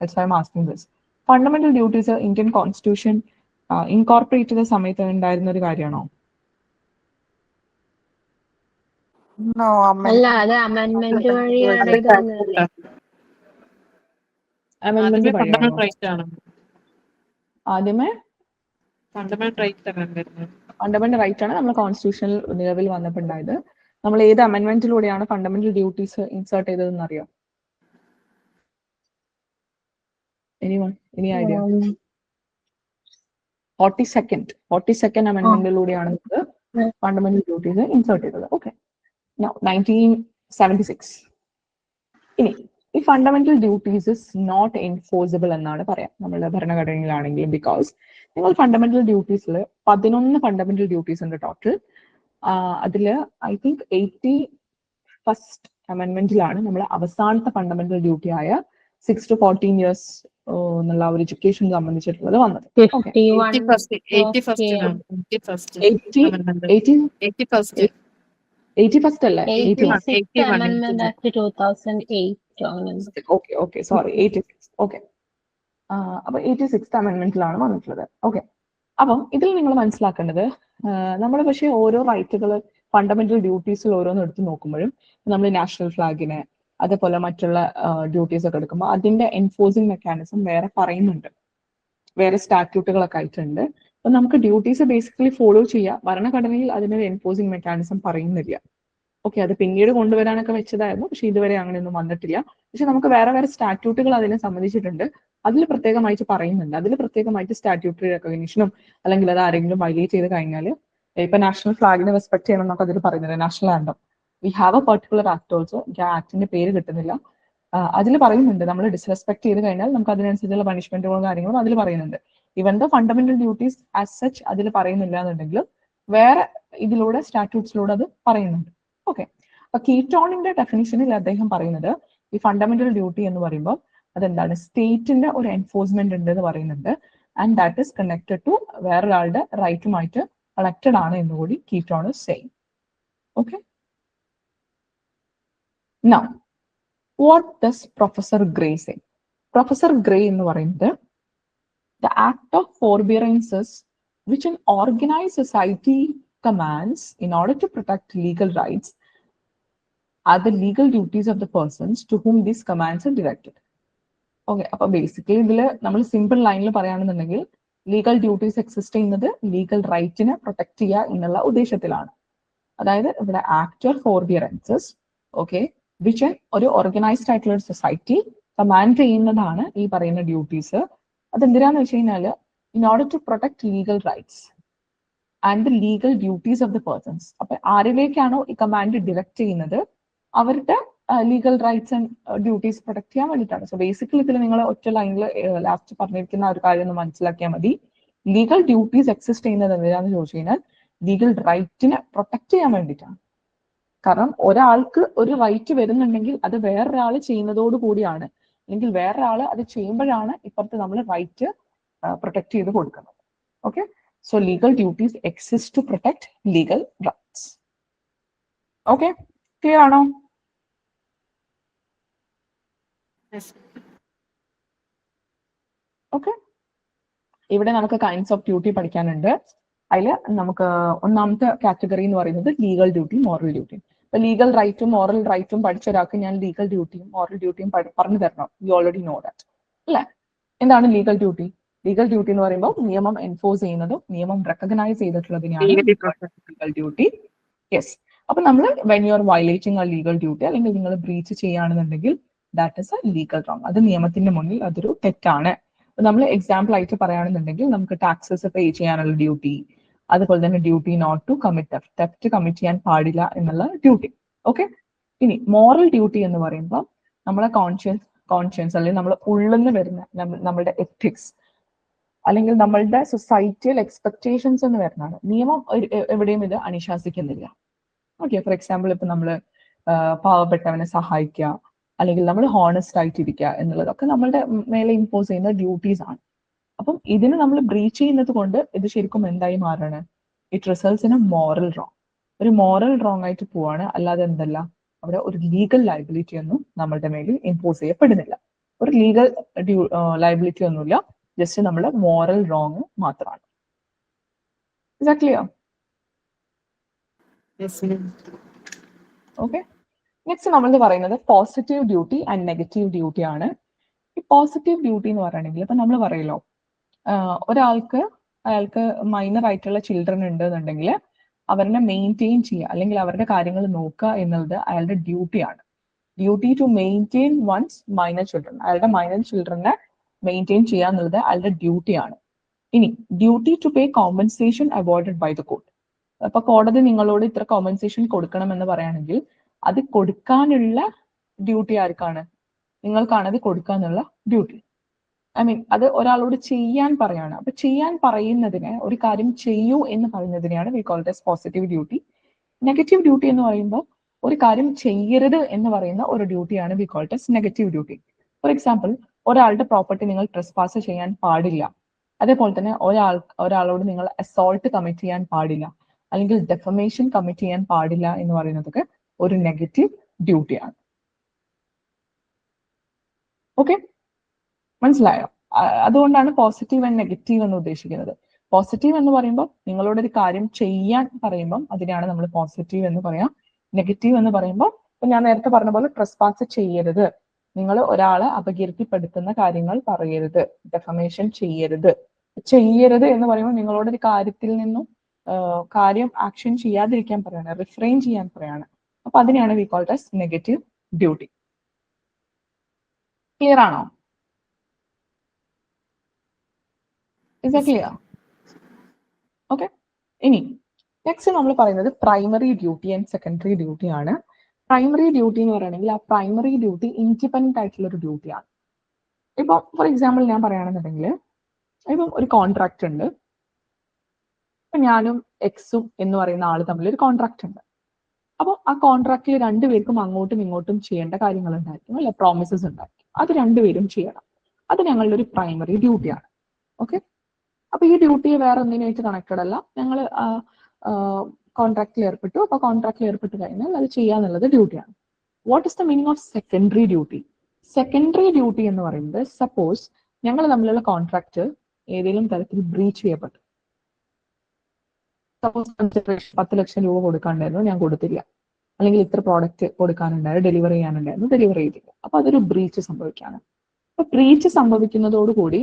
That's why I am asking this. Fundamental duties Indian constitution incorporate ചെയ്ത സമയത്ത് ഉണ്ടായിരുന്ന ഒരു കാര്യമാണോ? No, അല്ല, അത് അമെൻമെന്റ് വഴിയാണ് ഇത് വന്നത്. അമെൻമെന്റ് വഴിയാണോ? ആദ്യമേ ഫണ്ടമെന്റൽ റൈറ്റ് ആണ് വരുന്നത്. ഫണ്ടമെന്റൽ റൈറ്റ് ആണ് നമ്മൾ കോൺസ്റ്റിറ്റ്യൂഷനിൽ നിലവിൽ വന്നപ്പോണ്ടായത്. നമ്മൾ ഏത് അമെൻമെന്റിലൂടെയാണ് ഫണ്ടമെന്റൽ ഡ്യൂട്ടീസ് ഇൻസേർട്ട് ചെയ്തതെന്ന് അറിയോ? Any idea? 42nd അമെൻമെന്റിലൂടെയാണ് നമുക്ക് ഫണ്ടമെന്റൽ ഡ്യൂട്ടീസ് ഇൻസേർട്ട് ചെയ്തത്. ഓക്കെ, 1976. ഇനി ഈ fundamental duties is not enforceable എന്നാണ് പറയാം നമ്മളുടെ ഭരണഘടനയിലാണെങ്കിലും. ബിക്കോസ് നിങ്ങൾ ഫണ്ടമെന്റൽ ഡ്യൂട്ടീസിൽ 11 ഫണ്ടമെന്റൽ ഡ്യൂട്ടീസ് ഉണ്ട് ടോട്ടൽ. അതില് ഐ തിങ്ക് 81st അമെൻമെന്റിലാണ് നമ്മൾ അവസാനത്തെ ഫണ്ടമെന്റൽ ഡ്യൂട്ടി ആയ 6 to 14 years എന്നുള്ള ഒരു എഡ്യൂക്കേഷൻ സംബന്ധിച്ചിട്ടുള്ളത് വന്നത്. 81st അല്ലേ? 86. ഓക്കെ, അപ്പൊ 86th അമെൻമെന്റിലാണ് വന്നിട്ടുള്ളത്. ഓക്കെ, അപ്പം ഇതിൽ നിങ്ങൾ മനസ്സിലാക്കേണ്ടത് നമ്മൾ പക്ഷേ ഓരോ റൈറ്റുകൾ ഫണ്ടമെന്റൽ ഡ്യൂട്ടീസിൽ ഓരോന്ന് എടുത്ത് നോക്കുമ്പോഴും നമ്മൾ നാഷണൽ ഫ്ലാഗിനെ അതേപോലെ മറ്റുള്ള ഡ്യൂട്ടീസ് ഒക്കെ എടുക്കുമ്പോൾ അതിന്റെ എൻഫോഴ്സിംഗ് മെക്കാനിസം വേറെ പറയുന്നുണ്ട്, വേറെ സ്റ്റാറ്റ്യൂട്ടുകളൊക്കെ ആയിട്ടുണ്ട്. അപ്പൊ നമുക്ക് ഡ്യൂട്ടീസ് ബേസിക്കലി ഫോളോ ചെയ്യാം. ഭരണഘടനയിൽ അതിനൊരു എൻഫോഴ്സിംഗ് മെക്കാനിസം പറയുന്നില്ല. ഓക്കെ, അത് പിന്നീട് കൊണ്ടുവരാനൊക്കെ വെച്ചതായിരുന്നു, പക്ഷെ ഇതുവരെ അങ്ങനെയൊന്നും വന്നിട്ടില്ല. പക്ഷെ നമുക്ക് വേറെ വേറെ സ്റ്റാറ്റ്യൂട്ടുകൾ അതിനെ സംബന്ധിച്ചിട്ടുണ്ട്, അതിൽ പ്രത്യേകമായിട്ട് പറയുന്നുണ്ട്. അതിൽ പ്രത്യേകമായിട്ട് സ്റ്റാറ്റ്യൂട്ടറി റെക്കഗ്നീഷനും അല്ലെങ്കിൽ അത് ആരെങ്കിലും വയലേറ്റ് ചെയ്ത് കഴിഞ്ഞാൽ ഇപ്പൊ നാഷണൽ ഫ്ലാഗിനെ റെസ്പെക്ട് ചെയ്യണം എന്നൊക്കെ അതിൽ പറയുന്നുണ്ട്. National anthem, we have A particular act also, എനിക്ക് ആ ആക്ടിന്റെ പേര് കിട്ടുന്നില്ല. അതിൽ പറയുന്നുണ്ട് നമ്മൾ ഡിസ്റെസ്പെക്ട് ചെയ്ത് കഴിഞ്ഞാൽ നമുക്ക് അതിനനുസരിച്ചുള്ള പണിഷ്മെന്റുകളും കാര്യങ്ങളും അതിൽ പറയുന്നുണ്ട്. ഇവൻ the fundamental duties as such അതിൽ പറയുന്നില്ല എന്നുണ്ടെങ്കിലും വേറെ ഇതിലൂടെ സ്റ്റാറ്റ്യൂട്ട്സിലൂടെ അത് പറയുന്നുണ്ട്. ഓക്കെ, അപ്പൊ കീറ്റോണിന്റെ ഡെഫിനിഷനിൽ അദ്ദേഹം പറയുന്നത് ഈ ഫണ്ടമെന്റൽ ഡ്യൂട്ടി എന്ന് പറയുമ്പോൾ അതെന്താണ്, സ്റ്റേറ്റിന്റെ ഒരു എൻഫോഴ്സ്മെന്റ് ഉണ്ട് എന്ന് പറയുന്നുണ്ട്. And that is connected to വേറൊരാളുടെ റൈറ്റുമായിട്ട് കണക്റ്റഡ് ആണ് എന്നുകൂടി Keeton is saying. Okay, now what does professor Gray say? Professor Gray എന്ന് പറയുന്നത് the act of forbearances which an organized society commands in order to protect legal rights are the legal duties of the persons to whom these commands are directed. Okay, അപ്പൊ ബേസിക്കലി ഇതിൽ നമ്മൾ സിമ്പിൾ ലൈനിൽ പറയുകയാണെന്നുണ്ടെങ്കിൽ ലീഗൽ ഡ്യൂട്ടീസ് എക്സിസ്റ്റ് ചെയ്യുന്നത് ലീഗൽ റൈറ്റിനെ പ്രൊട്ടക്ട് ചെയ്യുക എന്നുള്ള ഉദ്ദേശത്തിലാണ്. അതായത് ഇവിടെ ആക്ട് ഓഫ് ഫോർബിയറൻസസ്, ഓക്കെ, വിച്ച് ഒരു ഓർഗനൈസ്ഡ് ആയിട്ടുള്ള ഒരു സൊസൈറ്റി കമാൻഡ് ചെയ്യുന്നതാണ് ഈ പറയുന്ന ഡ്യൂട്ടീസ്. അതെന്തിനാന്ന് വെച്ച് കഴിഞ്ഞാല് in order to protect legal rights and the legal duties of the persons. അപ്പൊ ആരിലേക്കാണോ ഈ കമാൻഡ് ഡിറക്ട് ചെയ്യുന്നത് അവരുടെ legal rights and duties protect ചെയ്യാൻ വേണ്ടിയിട്ടാണ്. സോ ബേസിക്കലി ഇതിൽ നിങ്ങൾ ഒറ്റ ലൈനിൽ ലാസ്റ്റ് പറഞ്ഞിരിക്കുന്ന ഒരു കാര്യം ഒന്ന് മനസ്സിലാക്കിയാൽ മതി. ലീഗൽ ഡ്യൂട്ടീസ് എക്സിസ്റ്റ് ചെയ്യുന്നത് എന്തിനാന്ന് ചോദിച്ചു കഴിഞ്ഞാൽ ലീഗൽ റൈറ്റിനെ പ്രൊട്ടക്ട് ചെയ്യാൻ വേണ്ടിയിട്ടാണ്. കാരണം ഒരാൾക്ക് ഒരു റൈറ്റ് വരുന്നുണ്ടെങ്കിൽ അത് വേറൊരാൾ ചെയ്യുന്നതോട് കൂടിയാണ്, അല്ലെങ്കിൽ വേറൊരാൾ അത് ചെയ്യുമ്പോഴാണ് ഇപ്പുറത്ത് നമ്മൾ റൈറ്റ് പ്രൊട്ടക്ട് ചെയ്ത് കൊടുക്കുന്നത്. Okay, so legal duties exist to protect legal rights. Okay, clear ആണോ? ഓക്കെ, ഇവിടെ നമുക്ക് കൈൻഡ്സ് ഓഫ് ഡ്യൂട്ടി പഠിക്കാനുണ്ട്. അതിൽ നമുക്ക് ഒന്നാമത്തെ കാറ്റഗറി എന്ന് പറയുന്നത് ലീഗൽ ഡ്യൂട്ടി, മോറൽ ഡ്യൂട്ടി. ഇപ്പൊ ലീഗൽ റൈറ്റും മോറൽ റൈറ്റും പഠിച്ച ഒരാൾക്ക് ഞാൻ ലീഗൽ ഡ്യൂട്ടിയും മോറൽ ഡ്യൂട്ടിയും പറഞ്ഞു തരണം. യു ഓൾറെഡി നോ ദാറ്റ് അല്ലെ? എന്താണ് ലീഗൽ ഡ്യൂട്ടി? ലീഗൽ ഡ്യൂട്ടി എന്ന് പറയുമ്പോൾ നിയമം എൻഫോഴ്സ് ചെയ്യുന്നതും നിയമം റെക്കഗ്നൈസ് ചെയ്തിട്ടുള്ളതിനെയാണ് ലീഗൽ ഡ്യൂട്ടി. യെസ്, അപ്പൊ നമ്മൾ when you are violating A legal duty അല്ലെങ്കിൽ നിങ്ങൾ ബ്രീച്ച് ചെയ്യുകയാണെന്നുണ്ടെങ്കിൽ that is A legal wrong. അത് നിയമത്തിന്റെ മുന്നിൽ അതൊരു തെറ്റാണ്. നമ്മൾ എക്സാമ്പിൾ ആയിട്ട് പറയുകയാണെന്നുണ്ടെങ്കിൽ നമുക്ക് ടാക്സസ് പേ ചെയ്യാനുള്ള ഡ്യൂട്ടി, അതുപോലെ തന്നെ duty not to commit theft commit ചെയ്യാൻ പാടില്ല എന്നുള്ള ഡ്യൂട്ടി. ഓക്കെ, ഇനി മോറൽ ഡ്യൂട്ടി എന്ന് പറയുമ്പോൾ നമ്മളെ കോൺഷ്യൻസ് അല്ലെങ്കിൽ നമ്മൾ ഉള്ളിൽ നിന്ന് വരുന്ന നമ്മളുടെ എത്തിക്സ് അല്ലെങ്കിൽ നമ്മളുടെ സൊസൈറ്റിയൽ എക്സ്പെക്ടേഷൻസ് എന്ന് വരുന്നതാണ്. നിയമം എവിടെയും ഇത് അനുശാസിക്കുന്നില്ല. ഓക്കെ, ഫോർ എക്സാമ്പിൾ ഇപ്പൊ നമ്മൾ പാവപ്പെട്ടവനെ സഹായിക്കുക അല്ലെങ്കിൽ നമ്മൾ ഹോണസ്റ്റ് ആയിട്ടിരിക്കുക എന്നുള്ളതൊക്കെ നമ്മളുടെ മേലെ ഇമ്പോസ് ചെയ്യുന്ന ഡ്യൂട്ടീസ് ആണ്. അപ്പം ഇതിന് നമ്മൾ ബ്രീച്ച് ചെയ്യുന്നത് കൊണ്ട് ഇത് ശരിക്കും എന്തായി മാറാണ്? It results in a moral wrong. ഒരു മോറൽ റോങ് ആയിട്ട് പോവാണ്. അല്ലാതെ എന്തല്ല, അവിടെ ഒരു ലീഗൽ ലയബിലിറ്റി ഒന്നും നമ്മളുടെ മേലിൽ ഇമ്പോസ് ചെയ്യപ്പെടുന്നില്ല. ഒരു ലീഗൽ ലയബിലിറ്റി ഒന്നുമില്ല, ജസ്റ്റ് നമ്മുടെ മോറൽ റോങ് മാത്രമാണ്. Is that clear? Okay, next നമ്മൾ പറയുന്നത് positive duty and negative duty ആണ്. ഈ പോസിറ്റീവ് ഡ്യൂട്ടി എന്ന് പറയുകയാണെങ്കിൽ ഇപ്പൊ നമ്മൾ പറയല്ലോ, അയാൾക്ക് മൈനർ ആയിട്ടുള്ള ചിൽഡ്രൻ ഉണ്ട് എന്നുണ്ടെങ്കിൽ അവരെ മെയിൻറ്റെയിൻ ചെയ്യുക അല്ലെങ്കിൽ അവരുടെ കാര്യങ്ങൾ നോക്കുക എന്നുള്ളത് അയാളുടെ ഡ്യൂട്ടിയാണ്. Duty to maintain one's minor children, അയാളുടെ മൈനർ ചിൽഡ്രനെ മെയിൻറ്റെയിൻ ചെയ്യുക എന്നുള്ളത് അയാളുടെ ഡ്യൂട്ടിയാണ്. ഇനി duty to pay compensation avoided by the court. അപ്പൊ കോടതി നിങ്ങളോട് ഇത്ര കോമ്പൻസേഷൻ കൊടുക്കണം എന്ന് പറയുകയാണെങ്കിൽ അത് കൊടുക്കാനുള്ള ഡ്യൂട്ടി ആർക്കാണ്? നിങ്ങൾക്കാണ് അത് കൊടുക്കാന്നുള്ള ഡ്യൂട്ടി. ഐ മീൻ അത് ഒരാളോട് ചെയ്യാൻ പറയാണ്. അപ്പൊ ചെയ്യാൻ പറയുന്നതിനെ, ഒരു കാര്യം ചെയ്യൂ എന്ന് പറയുന്നതിനെയാണ് we call it as positive duty. Negative duty എന്ന് പറയുമ്പോൾ ഒരു കാര്യം ചെയ്യരുത് എന്ന് പറയുന്ന ഒരു ഡ്യൂട്ടിയാണ് we call it as negative duty. For example, ഒരാളുടെ പ്രോപ്പർട്ടി നിങ്ങൾ ട്രെസ്പാസ് ചെയ്യാൻ പാടില്ല. അതേപോലെ തന്നെ ഒരാളോട് നിങ്ങൾ അസോൾട്ട് കമ്മിറ്റ് ചെയ്യാൻ പാടില്ല, അല്ലെങ്കിൽ ഡെഫമേഷൻ കമ്മിറ്റ് ചെയ്യാൻ പാടില്ല എന്ന് പറയുന്നതൊക്കെ ഒരു നെഗറ്റീവ് ഡ്യൂട്ടിയാണ്. ഓക്കെ, മനസ്സിലായോ? അതുകൊണ്ടാണ് പോസിറ്റീവ് ആൻഡ് നെഗറ്റീവ് എന്ന് ഉദ്ദേശിക്കുന്നത്. പോസിറ്റീവ് എന്ന് പറയുമ്പോൾ നിങ്ങളോട് ഒരു കാര്യം ചെയ്യാൻ പറയുമ്പോൾ അതിനെയാണ് നമ്മൾ പോസിറ്റീവ് എന്ന് പറയാം. നെഗറ്റീവ് എന്ന് പറയുമ്പോൾ ഇപ്പൊ ഞാൻ നേരത്തെ പറഞ്ഞ പോലെ ട്രെസ്പാസ് ചെയ്യരുത്, നിങ്ങൾ ഒരാളെ അപകീർത്തിപ്പെടുത്തുന്ന കാര്യങ്ങൾ പറയരുത്, ഡെഫമേഷൻ ചെയ്യരുത് എന്ന് പറയുമ്പോൾ നിങ്ങളോട് ഒരു കാര്യത്തിൽ നിന്നും കാര്യം ആക്ഷൻ ചെയ്യാതിരിക്കാൻ പറയാണ്, റിഫ്രെയിൻ ചെയ്യാൻ പറയാണ്. അപ്പൊ അതിനെയാണ് we called as negative duty. Clear ആണോ? Is that clear? ഓക്കെ, ഇനി നെക്സ്റ്റ് നമ്മൾ പറയുന്നത് primary duty and secondary duty ആണ്. പ്രൈമറി ഡ്യൂട്ടി എന്ന് പറയുകയാണെങ്കിൽ ആ പ്രൈമറി ഡ്യൂട്ടി ഇൻഡിപെൻഡന്റ് ആയിട്ടുള്ള ഒരു ഡ്യൂട്ടിയാണ്. ഇപ്പൊ ഫോർ എക്സാമ്പിൾ ഞാൻ പറയുകയാണെന്നുണ്ടെങ്കിൽ, ഇപ്പം ഒരു കോൺട്രാക്ട് ഉണ്ട്. ഇപ്പൊ ഞാനും എക്സും എന്ന് പറയുന്ന ആള് തമ്മിൽ ഒരു കോൺട്രാക്ട് ഉണ്ട്. അപ്പോൾ ആ കോൺട്രാക്റ്റിൽ രണ്ടുപേർക്കും അങ്ങോട്ടും ഇങ്ങോട്ടും ചെയ്യേണ്ട കാര്യങ്ങൾ ഉണ്ടായിരിക്കും അല്ലെ, പ്രോമിസസ് ഉണ്ടായിരിക്കും. അത് രണ്ടുപേരും ചെയ്യണം. അത് ഞങ്ങളുടെ ഒരു പ്രൈമറി ഡ്യൂട്ടിയാണ്. ഓക്കെ, അപ്പൊ ഈ ഡ്യൂട്ടി വേറെ ഒന്നിനായിട്ട് കണക്റ്റഡ് അല്ല. ഞങ്ങൾ കോൺട്രാക്റ്റിൽ ഏർപ്പെട്ടു. അപ്പൊ കോൺട്രാക്റ്റിൽ ഏർപ്പെട്ട് കഴിഞ്ഞാൽ അത് ചെയ്യാന്നുള്ളത് ഡ്യൂട്ടിയാണ്. What is the meaning of secondary duty? Secondary duty എന്ന് പറയുന്നത്, സപ്പോസ് ഞങ്ങൾ തമ്മിലുള്ള കോൺട്രാക്ട് ഏതെങ്കിലും തരത്തിൽ ബ്രീച്ച് ചെയ്യപ്പെട്ടു. സപ്പോസ് കൺസിഡറേഷൻ 10 ലക്ഷം രൂപ കൊടുക്കാണ്ടായിരുന്നു, ഞാൻ കൊടുത്തില്ല. അല്ലെങ്കിൽ ഇത്ര പ്രോഡക്റ്റ് കൊടുക്കാനുണ്ടായിരുന്നു, ഡെലിവറി ചെയ്യാനുണ്ടായിരുന്നു, ഡെലിവറി ചെയ്തില്ല. അപ്പൊ അതൊരു ബ്രീച്ച് സംഭവിക്കുകയാണ്. അപ്പൊ ബ്രീച്ച് സംഭവിക്കുന്നതോടുകൂടി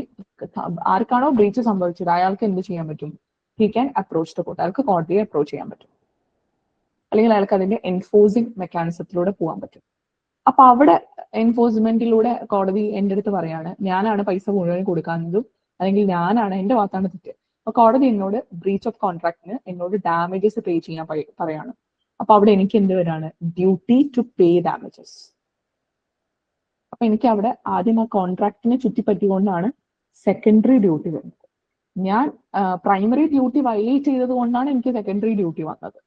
ആർക്കാണോ ബ്രീച്ച് സംഭവിച്ചത് അയാൾക്ക് എന്ത് ചെയ്യാൻ പറ്റും? He can approach the court. അയാൾക്ക് കോടതിയെ അപ്രോച്ച് ചെയ്യാൻ പറ്റും, അല്ലെങ്കിൽ അയാൾക്ക് അതിന്റെ എൻഫോഴ്സിംഗ് മെക്കാനിസത്തിലൂടെ പോകാൻ പറ്റും. അപ്പൊ അവിടെ എൻഫോഴ്സ്മെന്റിലൂടെ കോടതി എൻ്റെ അടുത്ത് പറയാണ്, ഞാനാണ് പൈസ മുഴുവൻ കൊടുക്കാത്തതും, അല്ലെങ്കിൽ ഞാനാണ് എൻ്റെ ഭാഗത്താണ് തെറ്റ്. അപ്പൊ കോടതി എന്നോട് ബ്രീച്ച് ഓഫ് കോൺട്രാക്ടിന് എന്നോട് ഡാമേജസ് പേ ചെയ്യാൻ പറയാണ്. അപ്പൊ അവിടെ എനിക്ക് എന്ത് വരാണ്? Duty to pay damages. അപ്പൊ എനിക്ക് അവിടെ ആദ്യം ആ കോൺട്രാക്ടിനെ ചുറ്റിപ്പറ്റിക്കൊണ്ടാണ് സെക്കൻഡറി ഡ്യൂട്ടി വരുന്നത്. ഞാൻ പ്രൈമറി ഡ്യൂട്ടി വയലേറ്റ് ചെയ്തത് കൊണ്ടാണ് എനിക്ക് സെക്കൻഡറി ഡ്യൂട്ടി വന്നത്.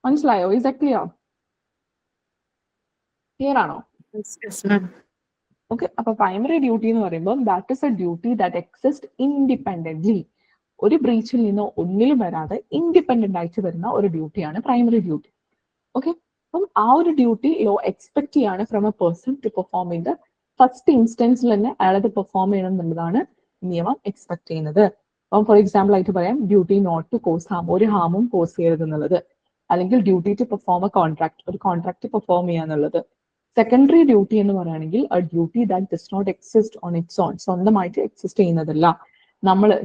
മനസ്സിലായോ? Is that clear? ക്ലിയർ ആണോ? Yes, ma'am. ഓക്കെ. അപ്പൊ പ്രൈമറി ഡ്യൂട്ടി എന്ന് പറയുമ്പോൾ that is a duty that exist independently. ഒരു ബ്രീച്ചിൽ നിന്ന് ഒന്നിലും വരാതെ ഇൻഡിപെൻഡന്റ് ആയിട്ട് വരുന്ന ഒരു ഡ്യൂട്ടിയാണ് പ്രൈമറി ഡ്യൂട്ടി. ഓക്കെ. അപ്പം ആ ഒരു ഡ്യൂട്ടി ലോ എക്സ്പെക്ട് ചെയ്യാണ് from a person to perform in the first ഇൻസ്റ്റൻസിൽ തന്നെ അയാളത് പെർഫോം ചെയ്യണം എന്നുള്ളതാണ് നിയമം എക്സ്പെക്ട് ചെയ്യുന്നത്. അപ്പം ഫോർ എക്സാമ്പിൾ ആയിട്ട് പറയാം, duty not to cause harm, ഒരു ഹാമും കോസ് ചെയ്യരുത് എന്നുള്ളത്. അല്ലെങ്കിൽ duty to perform a contract, ഒരു കോൺട്രാക്ട് പെർഫോം ചെയ്യാന്നുള്ളത്. സെക്കൻഡറി ഡ്യൂട്ടി എന്ന് പറയുകയാണെങ്കിൽ a duty that does not exist on its own, സ്വന്തമായിട്ട് എക്സിസ്റ്റ് ചെയ്യുന്നതല്ല.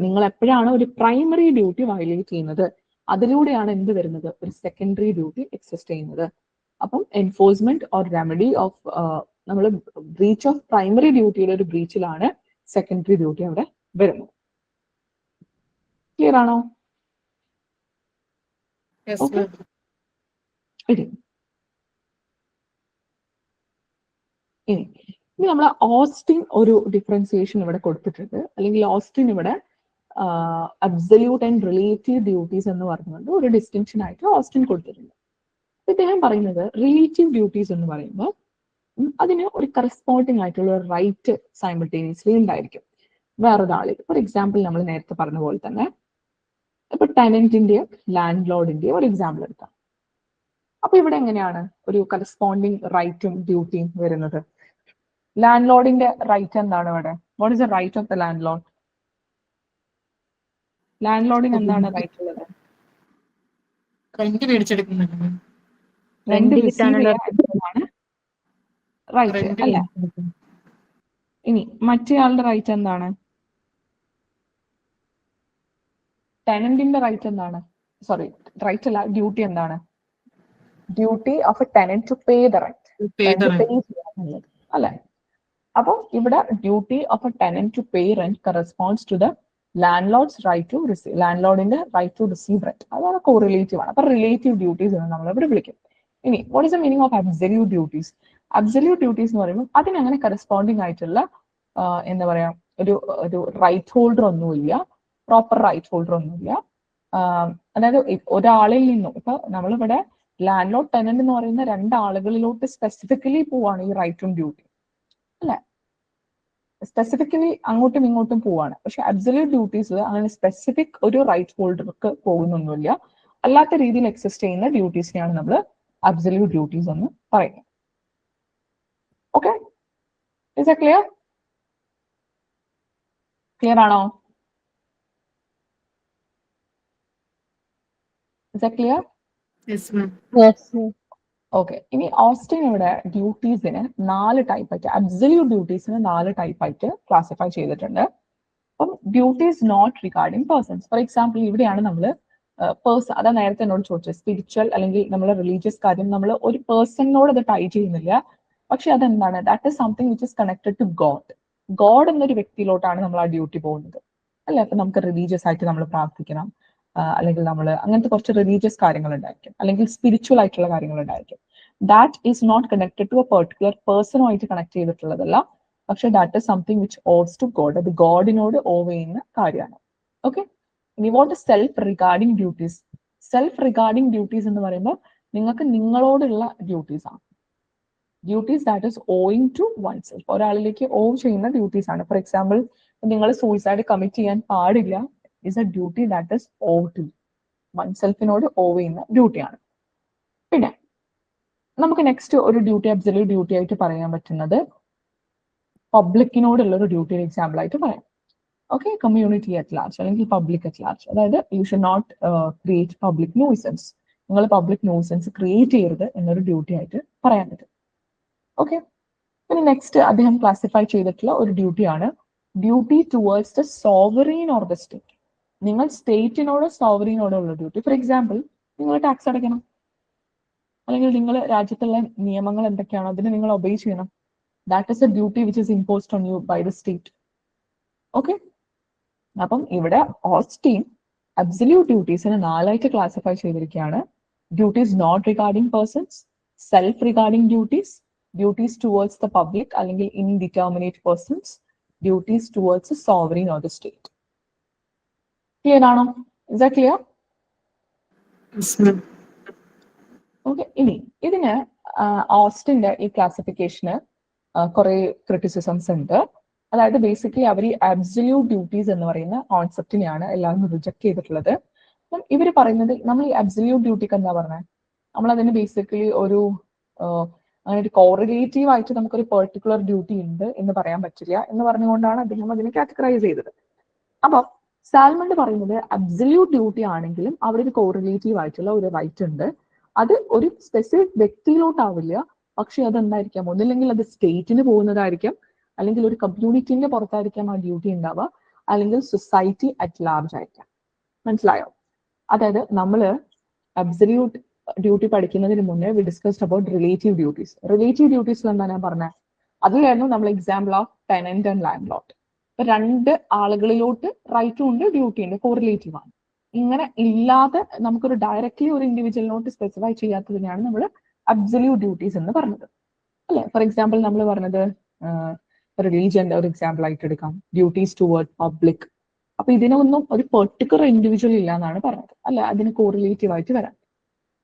നിങ്ങൾ എപ്പോഴാണ് ഒരു പ്രൈമറി ഡ്യൂട്ടി വയലേറ്റ് ചെയ്യുന്നത്, അതിലൂടെയാണ് എന്ത് വരുന്നത്, ഒരു സെക്കൻഡറി ഡ്യൂട്ടി എക്സിസ്റ്റ് ചെയ്യുന്നത്. അപ്പം എൻഫോഴ്സ്മെന്റ് ഓർ റെമഡി ഓഫ് നമ്മൾ ബ്രീച്ച് ഓഫ് പ്രൈമറി ഡ്യൂട്ടിയുടെ ഒരു ബ്രീച്ചിലാണ് സെക്കൻഡറി ഡ്യൂട്ടി അവിടെ വരുന്നത്. ക്ലിയർ ആണോ? Yes, Okay. ma'am. ഇനി നമ്മൾ ഓസ്റ്റിൻ ഒരു ഡിഫറൻസിയേഷൻ ഇവിടെ കൊടുത്തിട്ടുണ്ട്, അല്ലെങ്കിൽ ഓസ്റ്റിൻ ഇവിടെ അബ്സല്യൂട്ട് ആൻഡ് റിലേറ്റീവ് ഡ്യൂട്ടീസ് എന്ന് പറഞ്ഞുകൊണ്ട് ഒരു ഡിസ്റ്റിങ്ഷൻ ആയിട്ട് ഓസ്റ്റിൻ കൊടുത്തിട്ടുണ്ട്. ഇദ്ദേഹം പറയുന്നത് റിലേറ്റീവ് ഡ്യൂട്ടീസ് എന്ന് പറയുമ്പോൾ അതിന് ഒരു കറസ്പോണ്ടിങ് ആയിട്ടുള്ള ഒരു റൈറ്റ് സൈമിൾട്ടേനിയസ്ലി ഉണ്ടായിരിക്കും വേറൊരാളിൽ. ഫോർ എക്സാമ്പിൾ നമ്മൾ നേരത്തെ പറഞ്ഞ പോലെ തന്നെ ഇപ്പൊ ടെനന്റിന്റെയോ ലാൻഡ് ലോർഡിന്റെയോ ഒരു എക്സാമ്പിൾ എടുക്കാം. അപ്പൊ ഇവിടെ എങ്ങനെയാണ് ഒരു കറസ്പോണ്ടിങ് റൈറ്റും ഡ്യൂട്ടിയും വരുന്നത്? ലാൻഡ് ലോർഡിന്റെ റൈറ്റ് എന്താണ് ഇവിടെ? What is the right of the land Lord? Land ലോർഡിന് എന്താണ് റൈറ്റ് ഉള്ളത്? Rent മേടിച്ചെടുക്കുന്നുണ്ട് ma'am. Rent Rent receive കിട്ടാനുള്ള ചെയ്യാൻ റൈറ്റ് rent അല്ലെ? മേടിച്ചെടുക്കും. ഇനി മറ്റേയാളുടെ റൈറ്റ് എന്താണ്? ടെനന്റിന്റെ റൈറ്റ് എന്താണ്? സോറി, റൈറ്റ് അല്ല, ഡ്യൂട്ടി എന്താണ്? Duty of a tenant to pay the rent. To pay the rent. അല്ലെ? അപ്പോൾ ഇവിടെ duty of a tenant to pay rent corresponds to the landlord's right to receive, ലാൻഡ് ലോർഡിന്റെ റൈറ്റ് ടു റിസീവ് റെന്റ്. അതാണ് കോറിലേറ്റീവ് ആണ്. അപ്പൊ റിലേറ്റീവ് ഡ്യൂട്ടീസ് എന്ന് നമ്മൾ ഇവിടെ വിളിക്കും. ഇനി what is the meaning of absolute duties? Absolute duties എന്ന് പറയുമ്പോൾ അതിനങ്ങനെ കറസ്പോണ്ടിങ് ആയിട്ടുള്ള എന്താ പറയാ, ഒരു റൈറ്റ് ഹോൾഡർ ഒന്നുമില്ല, പ്രോപ്പർ റൈറ്റ് ഹോൾഡർ ഒന്നുമില്ല. അതായത് ഒരാളിൽ നിന്നും, ഇപ്പൊ നമ്മളിവിടെ ലാൻഡ് ലോർഡ് ടെനന്റ് എന്ന് പറയുന്ന രണ്ടാളുകളിലോട്ട് സ്പെസിഫിക്കലി പോവാണ് ഈ റൈറ്റും ഡ്യൂട്ടി അല്ലെ? സ്പെസിഫിക്കലി അങ്ങോട്ടും ഇങ്ങോട്ടും പോവാണ്. പക്ഷെ അബ്സല്യൂട്ട് ഡ്യൂട്ടീസ് അങ്ങനെ സ്പെസിഫിക് ഒരു റൈറ്റ് ഹോൾഡർക്ക് പോകുന്നൊന്നുമില്ല. അല്ലാത്ത രീതിയിൽ എക്സിസ്റ്റ് ചെയ്യുന്ന ഡ്യൂട്ടീസിനെയാണ് നമ്മൾ അബ്സല്യൂട്ട് ഡ്യൂട്ടീസ് എന്ന് പറയുന്നത്. Okay, is that clear? Clear ആണോ? Is that clear? Yes, ma'am. Yes. Okay. ഇനി ഓസ്റ്റിൻ ഇവിടെ ഡ്യൂട്ടീസിന് 4 ടൈപ്പ് ആയിട്ട്, അബ്സല്യൂട്ട് ഡ്യൂട്ടീസിന് 4 ടൈപ്പ് ആയിട്ട് ക്ലാസിഫൈ ചെയ്തിട്ടുണ്ട്. അപ്പം duties not regarding persons. For example ഇവിടെയാണ് നമ്മൾ പേഴ്സൺ, അതാ നേരത്തെ എന്നോട് ചോദിച്ചത്, സ്പിരിച്വൽ അല്ലെങ്കിൽ നമ്മൾ റിലീജിയസ് കാര്യം നമ്മൾ ഒരു പേഴ്സണിനോട് അത് ടൈ ചെയ്യുന്നില്ല. പക്ഷെ അതെന്താണ്? That is something which is connected to God. God എന്നൊരു വ്യക്തിയിലോട്ടാണ് നമ്മൾ ആ ഡ്യൂട്ടി പോകുന്നത് അല്ലെ? അപ്പൊ നമുക്ക് റിലീജിയസ് ആയിട്ട് നമ്മൾ പ്രാർത്ഥിക്കണം, അല്ലെങ്കിൽ നമ്മൾ അങ്ങനത്തെ കുറച്ച് റിലീജിയസ് കാര്യങ്ങൾ ഉണ്ടായിരിക്കും, അല്ലെങ്കിൽ സ്പിരിച്വൽ ആയിട്ടുള്ള കാര്യങ്ങൾ ഉണ്ടായിരിക്കും. That is not connected to a particular പേഴ്സണുമായിട്ട് കണക്ട് ചെയ്തിട്ടുള്ളതല്ല. പക്ഷെ that is something which owes to God, അത് ഗോഡിനോട് ഓവ് ചെയ്യുന്ന കാര്യമാണ്. ഓക്കെ. ഇനി what is self regarding duties? Self regarding duties എന്ന് പറയുമ്പോൾ നിങ്ങൾക്ക് നിങ്ങളോടുള്ള ഡ്യൂട്ടീസ് ആണ്. Duties that is owing to oneself, ഒരാളിലേക്ക് ഓവ് ചെയ്യുന്ന ഡ്യൂട്ടീസ് ആണ്. ഫോർ എക്സാമ്പിൾ നിങ്ങൾ സൂയിസൈഡ് കമ്മിറ്റ് ചെയ്യാൻ പാടില്ല, is a duty that is owed to oneselfിനോട് ഓവ് ചെയ്യുന്ന ഡ്യൂട്ടിയാണ്. പിന്നെ നമുക്ക് നെക്സ്റ്റ് ഒരു ഡ്യൂട്ടി അബ്സല്യൂട്ട് ഡ്യൂട്ടി ആയിട്ട് പറയാൻ പറ്റുന്നത് പബ്ലിക്കിനോടുള്ള ഒരു ഡ്യൂട്ടി എക്സാമ്പിൾ ആയിട്ട് പറയാം. ഓക്കെ, കമ്മ്യൂണിറ്റി അറ്റ് ലാർജ് അല്ലെങ്കിൽ പബ്ലിക് അറ്റ് ലാർജ്. അതായത് you should not create public nuisance, നിങ്ങൾ പബ്ലിക് ന്യൂസൻസ് ക്രിയേറ്റ് ചെയ്യരുത് എന്നൊരു ഡ്യൂട്ടി ആയിട്ട് പറയാൻ പറ്റും. ഓക്കെ. പിന്നെ നെക്സ്റ്റ് അദ്ദേഹം ക്ലാസിഫൈ ചെയ്തിട്ടുള്ള ഒരു ഡ്യൂട്ടിയാണ് duty towards the sovereign or the state. നിങ്ങൾ സ്റ്റേറ്റിനോടോ സോവറീനോടോ ഉള്ള ഡ്യൂട്ടി. ഫോർ എക്സാമ്പിൾ നിങ്ങൾ ടാക്സ് അടയ്ക്കണം, അല്ലെങ്കിൽ നിങ്ങൾ രാജ്യത്തുള്ള നിയമങ്ങൾ എന്തൊക്കെയാണോ അതിന് നിങ്ങൾ ഒബേ ചെയ്യണം. That is a duty which is imposed on you by the state. Okay. അപ്പം ഇവിടെ ഓസ്റ്റിൻ അബ്സല്യൂട്ട് ഡ്യൂട്ടീസിനെ 4ആയിട്ട് ക്ലാസിഫൈ ചെയ്തിരിക്കുകയാണ്. Duties not regarding persons, self regarding duties, duties towards the public അല്ലെങ്കിൽ indeterminate persons, duties towards sovereign or the state. Clear ആണോ? Is that clear? ഓക്കെ. ഇനി ഇതിന് ഓസ്റ്റിന്റെ ഈ ക്ലാസിഫിക്കേഷന് കുറെ ക്രിറ്റിസിസംസ് ഉണ്ട്. അതായത് ബേസിക്കലി അവർ ഈ അബ്സല്യൂട്ട് ഡ്യൂട്ടീസ് എന്ന് പറയുന്ന കോൺസെപ്റ്റിനെയാണ് എല്ലാവരും റിജക്ട് ചെയ്തിട്ടുള്ളത്. അപ്പം ഇവർ പറയുന്നത് നമ്മൾ ഈ അബ്സല്യൂട്ട് ഡ്യൂട്ടിക്ക് എന്താ പറഞ്ഞത്, നമ്മൾ അതിന് ബേസിക്കലി ഒരു അങ്ങനെ ഒരു കോറിലേറ്റീവ് ആയിട്ട് നമുക്കൊരു പെർട്ടിക്കുലർ ഡ്യൂട്ടി ഉണ്ട് എന്ന് പറയാൻ പറ്റില്ല എന്ന് പറഞ്ഞുകൊണ്ടാണ് അദ്ദേഹം അതിനെ കാറ്റഗറൈസ് ചെയ്തത്. അപ്പം സാൽമണ്ട് പറയുന്നത് അബ്സല്യൂട്ട് ഡ്യൂട്ടി ആണെങ്കിലും അവിടെ ഒരു കോറിലേറ്റീവ് ആയിട്ടുള്ള ഒരു റൈറ്റ് ഉണ്ട്. അത് ഒരു സ്പെസിഫിക് വ്യക്തിയിലോട്ടാവില്ല, പക്ഷെ അതെന്തായിരിക്കാം, ഒന്നില്ലെങ്കിൽ അത് സ്റ്റേറ്റിന് പോകുന്നതായിരിക്കാം, അല്ലെങ്കിൽ ഒരു കമ്മ്യൂണിറ്റിന്റെ പുറത്തായിരിക്കാം ആ ഡ്യൂട്ടി ഉണ്ടാവുക, അല്ലെങ്കിൽ സൊസൈറ്റി അറ്റ് ലാർജ് ആയിരിക്കാം. മനസ്സിലായോ? അതായത് നമ്മള് അബ്സല്യൂട്ട് ഡ്യൂട്ടി പഠിക്കുന്നതിന് മുന്നേ we discussed about relative duties. Relative ഡ്യൂട്ടീസിൽ എന്താ ഞാൻ പറഞ്ഞത്, അതിലായിരുന്നു നമ്മൾ example of tenant and landlord. ഇപ്പൊ രണ്ട് ആളുകളിലോട്ട് റൈറ്റും ഉണ്ട് ഡ്യൂട്ടി ഉണ്ട്, കോറിലേറ്റീവ് ആണ്. ഇങ്ങനെ ഇല്ലാതെ നമുക്കൊരു ഡയറക്റ്റ്ലി ഒരു ഇൻഡിവിജ്വലിനോട്ട് സ്പെസിഫൈ ചെയ്യാത്തതിനെയാണ് നമ്മൾ അബ്സല്യൂട്ട് ഡ്യൂട്ടീസ് എന്ന് പറഞ്ഞത്, അല്ലെ? ഫോർ എക്സാമ്പിൾ നമ്മൾ പറഞ്ഞത് റിലീജിയന്റെ ഒരു എക്സാമ്പിൾ ആയിട്ട് എടുക്കാം, ഡ്യൂട്ടീസ് ടുവേർഡ് പബ്ലിക്. അപ്പൊ ഇതിനൊന്നും ഒരു പെർട്ടിക്കുലർ ഇൻഡിവിജ്വൽ ഇല്ല എന്നാണ് പറഞ്ഞത്, അല്ലെ? അതിന് കോറിലേറ്റീവ് ആയിട്ട് വരാം.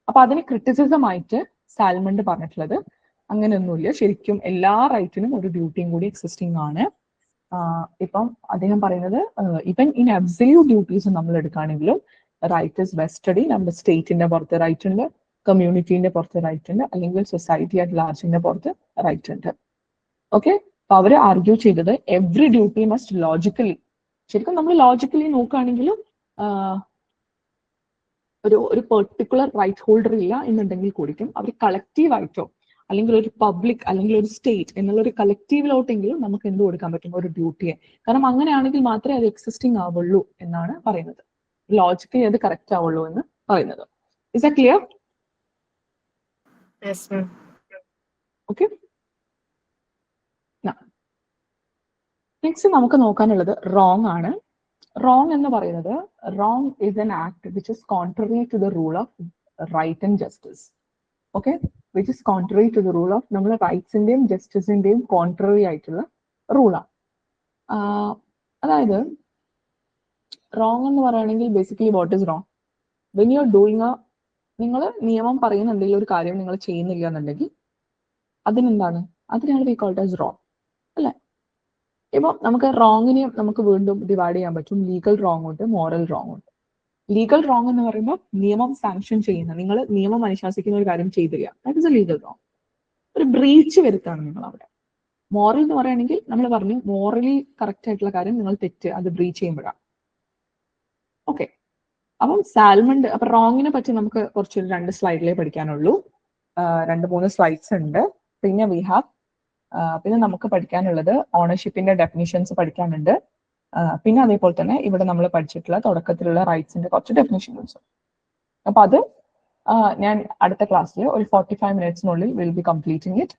അപ്പൊ അതിന് ക്രിറ്റിസിസം ആയിട്ട് സാൽമണ്ട് പറഞ്ഞിട്ടുള്ളത് അങ്ങനെയൊന്നുമില്ല, ശരിക്കും എല്ലാ റൈറ്റിനും ഒരു ഡ്യൂട്ടിയും കൂടി എക്സിസ്റ്റിംഗ് ആണ്. ഇപ്പം അദ്ദേഹം പറയുന്നത് ഇവൻ ഇൻ അബ്സല്യൂട്ട് ഡ്യൂട്ടീസ് നമ്മൾ എടുക്കുകയാണെങ്കിലും റൈറ്റ് ഇസ് വെസ്റ്റഡി, നമ്മുടെ സ്റ്റേറ്റിന്റെ പുറത്ത് റൈറ്റ് ഉണ്ട്, കമ്മ്യൂണിറ്റീന്റെ പുറത്ത് റൈറ്റ് ഉണ്ട്, അല്ലെങ്കിൽ സൊസൈറ്റി അറ്റ് ലാർജിന്റെ പുറത്ത് റൈറ്റ് ഉണ്ട്. ഓക്കെ. അപ്പൊ അവര് ആർഗ്യൂ ചെയ്തത് എവ്രി ഡ്യൂട്ടി മസ്റ്റ് ലോജിക്കലി, ശരിക്കും നമ്മൾ ലോജിക്കലി നോക്കുകയാണെങ്കിലും ഒരു പെർട്ടിക്കുലർ റൈറ്റ് ഹോൾഡർ ഇല്ല എന്നുണ്ടെങ്കിൽ കൂടിക്കും അവർ കളക്റ്റീവ് ആയിട്ടോ അല്ലെങ്കിൽ ഒരു പബ്ലിക് അല്ലെങ്കിൽ ഒരു സ്റ്റേറ്റ് എന്നുള്ള ഒരു കളക്റ്റീവിലോട്ടെങ്കിലും നമുക്ക് എന്ത് കൊടുക്കാൻ പറ്റും, ഒരു ഡ്യൂട്ടിയെ. കാരണം അങ്ങനെയാണെങ്കിൽ മാത്രമേ അത് എക്സിസ്റ്റിംഗ് ആവുള്ളൂ എന്നാണ് പറയുന്നത്, ലോജിക്കലി അത് കറക്റ്റ് ആവുള്ളൂ എന്ന് പറയുന്നത്. Is that clear? Okay. Next നമുക്ക് നോക്കാനുള്ളത് റോങ് ആണ്. റോങ് എന്ന് പറയുന്നത് wrong is an act which is contrary to the rule of right and justice. Okay, which is contrary to the rule of നമ്മൾ റൈറ്റ്സിന്റെയും ജസ്റ്റിസിന്റെയും കോൺട്രറി ആയിട്ടുള്ള റൂളാണ്. അതായത് റോങ് എന്ന് പറയുകയാണെങ്കിൽ basically what is wrong, when you are doing നിങ്ങൾ നിയമം പറയുന്ന എന്തെങ്കിലും ഒരു കാര്യം നിങ്ങൾ ചെയ്യുന്നില്ല എന്നുണ്ടെങ്കിൽ അതിനെന്താണ്, അതിനാണ് വി കോൾഡ് ആസ് റോങ്, അല്ലെ? ഇപ്പൊ നമുക്ക് റോങ്ങിനെ നമുക്ക് വീണ്ടും ഡിവൈഡ് ചെയ്യാൻ പറ്റും. ലീഗൽ റോങ് ഉണ്ട്, മോറൽ റോങ് ഉണ്ട്. ലീഗൽ റോങ് എന്ന് പറയുമ്പോൾ നിയമം സാങ്ഷൻ ചെയ്യുന്ന, നിങ്ങൾ നിയമം അനുശാസിക്കുന്ന ഒരു കാര്യം ചെയ്തില്ല, that is A legal wrong, ഒരു ബ്രീച്ച് വരുത്താണ് നിങ്ങൾ അവിടെ. മോറൽ എന്ന് പറയുകയാണെങ്കിൽ നമ്മൾ പറഞ്ഞു മോറലി കറക്റ്റ് ആയിട്ടുള്ള കാര്യം നിങ്ങൾ തെറ്റ്, അത് ബ്രീച്ച് ചെയ്യുമ്പോഴാണ്. ഓക്കെ. അപ്പം സാൽമണ്ട്, അപ്പൊ റോങ്ങിനെ പറ്റി നമുക്ക് കുറച്ച് 2 സ്ലൈഡിലേ പഠിക്കാനുള്ളൂ, 2-3 സ്ലൈഡ്സ് ഉണ്ട്. പിന്നെ വി ഹാവ് പിന്നെ നമുക്ക് പഠിക്കാനുള്ളത് ഓണർഷിപ്പിന്റെ ഡെഫിനിഷൻസ് പഠിക്കാനുണ്ട്. പിന്നെ അതേപോലെ തന്നെ ഇവിടെ നമ്മൾ പഠിച്ചിട്ടുള്ള തുടക്കത്തിലുള്ള റൈറ്റ്സിന്റെ കുറച്ച് ഡെഫിനിഷൻസ്. അപ്പൊ അത് ഞാൻ അടുത്ത ക്ലാസ്സിൽ ഒരു 45 മിനിറ്റ്സിനുള്ളിൽ will be completing it.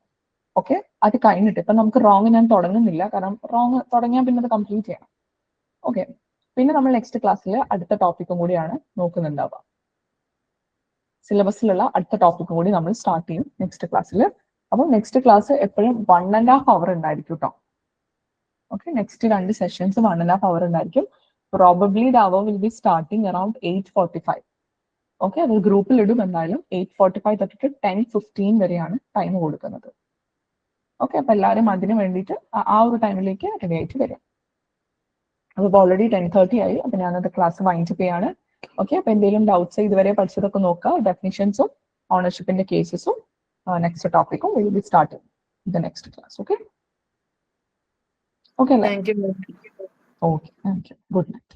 Okay. അത് കഴിഞ്ഞിട്ട് ഇപ്പൊ നമുക്ക് റോങ് ഞാൻ തുടങ്ങുന്നില്ല, കാരണം റോങ് തുടങ്ങിയാൽ പിന്നെ അത് കംപ്ലീറ്റ് ചെയ്യണം. ഓക്കെ. പിന്നെ നമ്മൾ നെക്സ്റ്റ് ക്ലാസ്സിൽ അടുത്ത ടോപ്പിക്കും കൂടിയാണ് നോക്കുന്നുണ്ടാവുക. സിലബസിലുള്ള അടുത്ത ടോപ്പിക്കും കൂടി നമ്മൾ സ്റ്റാർട്ട് ചെയ്യും നെക്സ്റ്റ് ക്ലാസ്സിൽ. അപ്പോൾ നെക്സ്റ്റ് ക്ലാസ് എപ്പോഴും 1.5 hour ഉണ്ടായിരിക്കും കേട്ടോ. ഓക്കെ. നെക്സ്റ്റ് 2 സെഷൻസ് 1.5 hour ഉണ്ടായിരിക്കും. Probably the hour will be starting around 8:45. Okay. അത് ഗ്രൂപ്പിൽ ഇടും എന്തായാലും. 8:45 തൊട്ടിട്ട് 10:15 വരെയാണ് ടൈം കൊടുക്കുന്നത്. ഓക്കെ. അപ്പൊ എല്ലാവരും അതിന് വേണ്ടിയിട്ട് ആ ഒരു ടൈമിലേക്ക് റെഡി ആയിട്ട് വരും. അപ്പോൾ ഓൾറെഡി 10:30 ആയി. അപ്പൊ ഞാനത് ക്ലാസ് വൈൻഡ് അപ്പ് ചെയ്യാണ്. ഓക്കെ. അപ്പൊ എന്തെങ്കിലും ഡൗട്ട്സ് ഇതുവരെ പഠിച്ചതൊക്കെ നോക്കുക, ഡെഫിനിഷൻസും ഓണർഷിപ്പിന്റെ കേസസും. Next topic we will be starting the next class. Okay. Thank you. Okay. Thank you. Good night.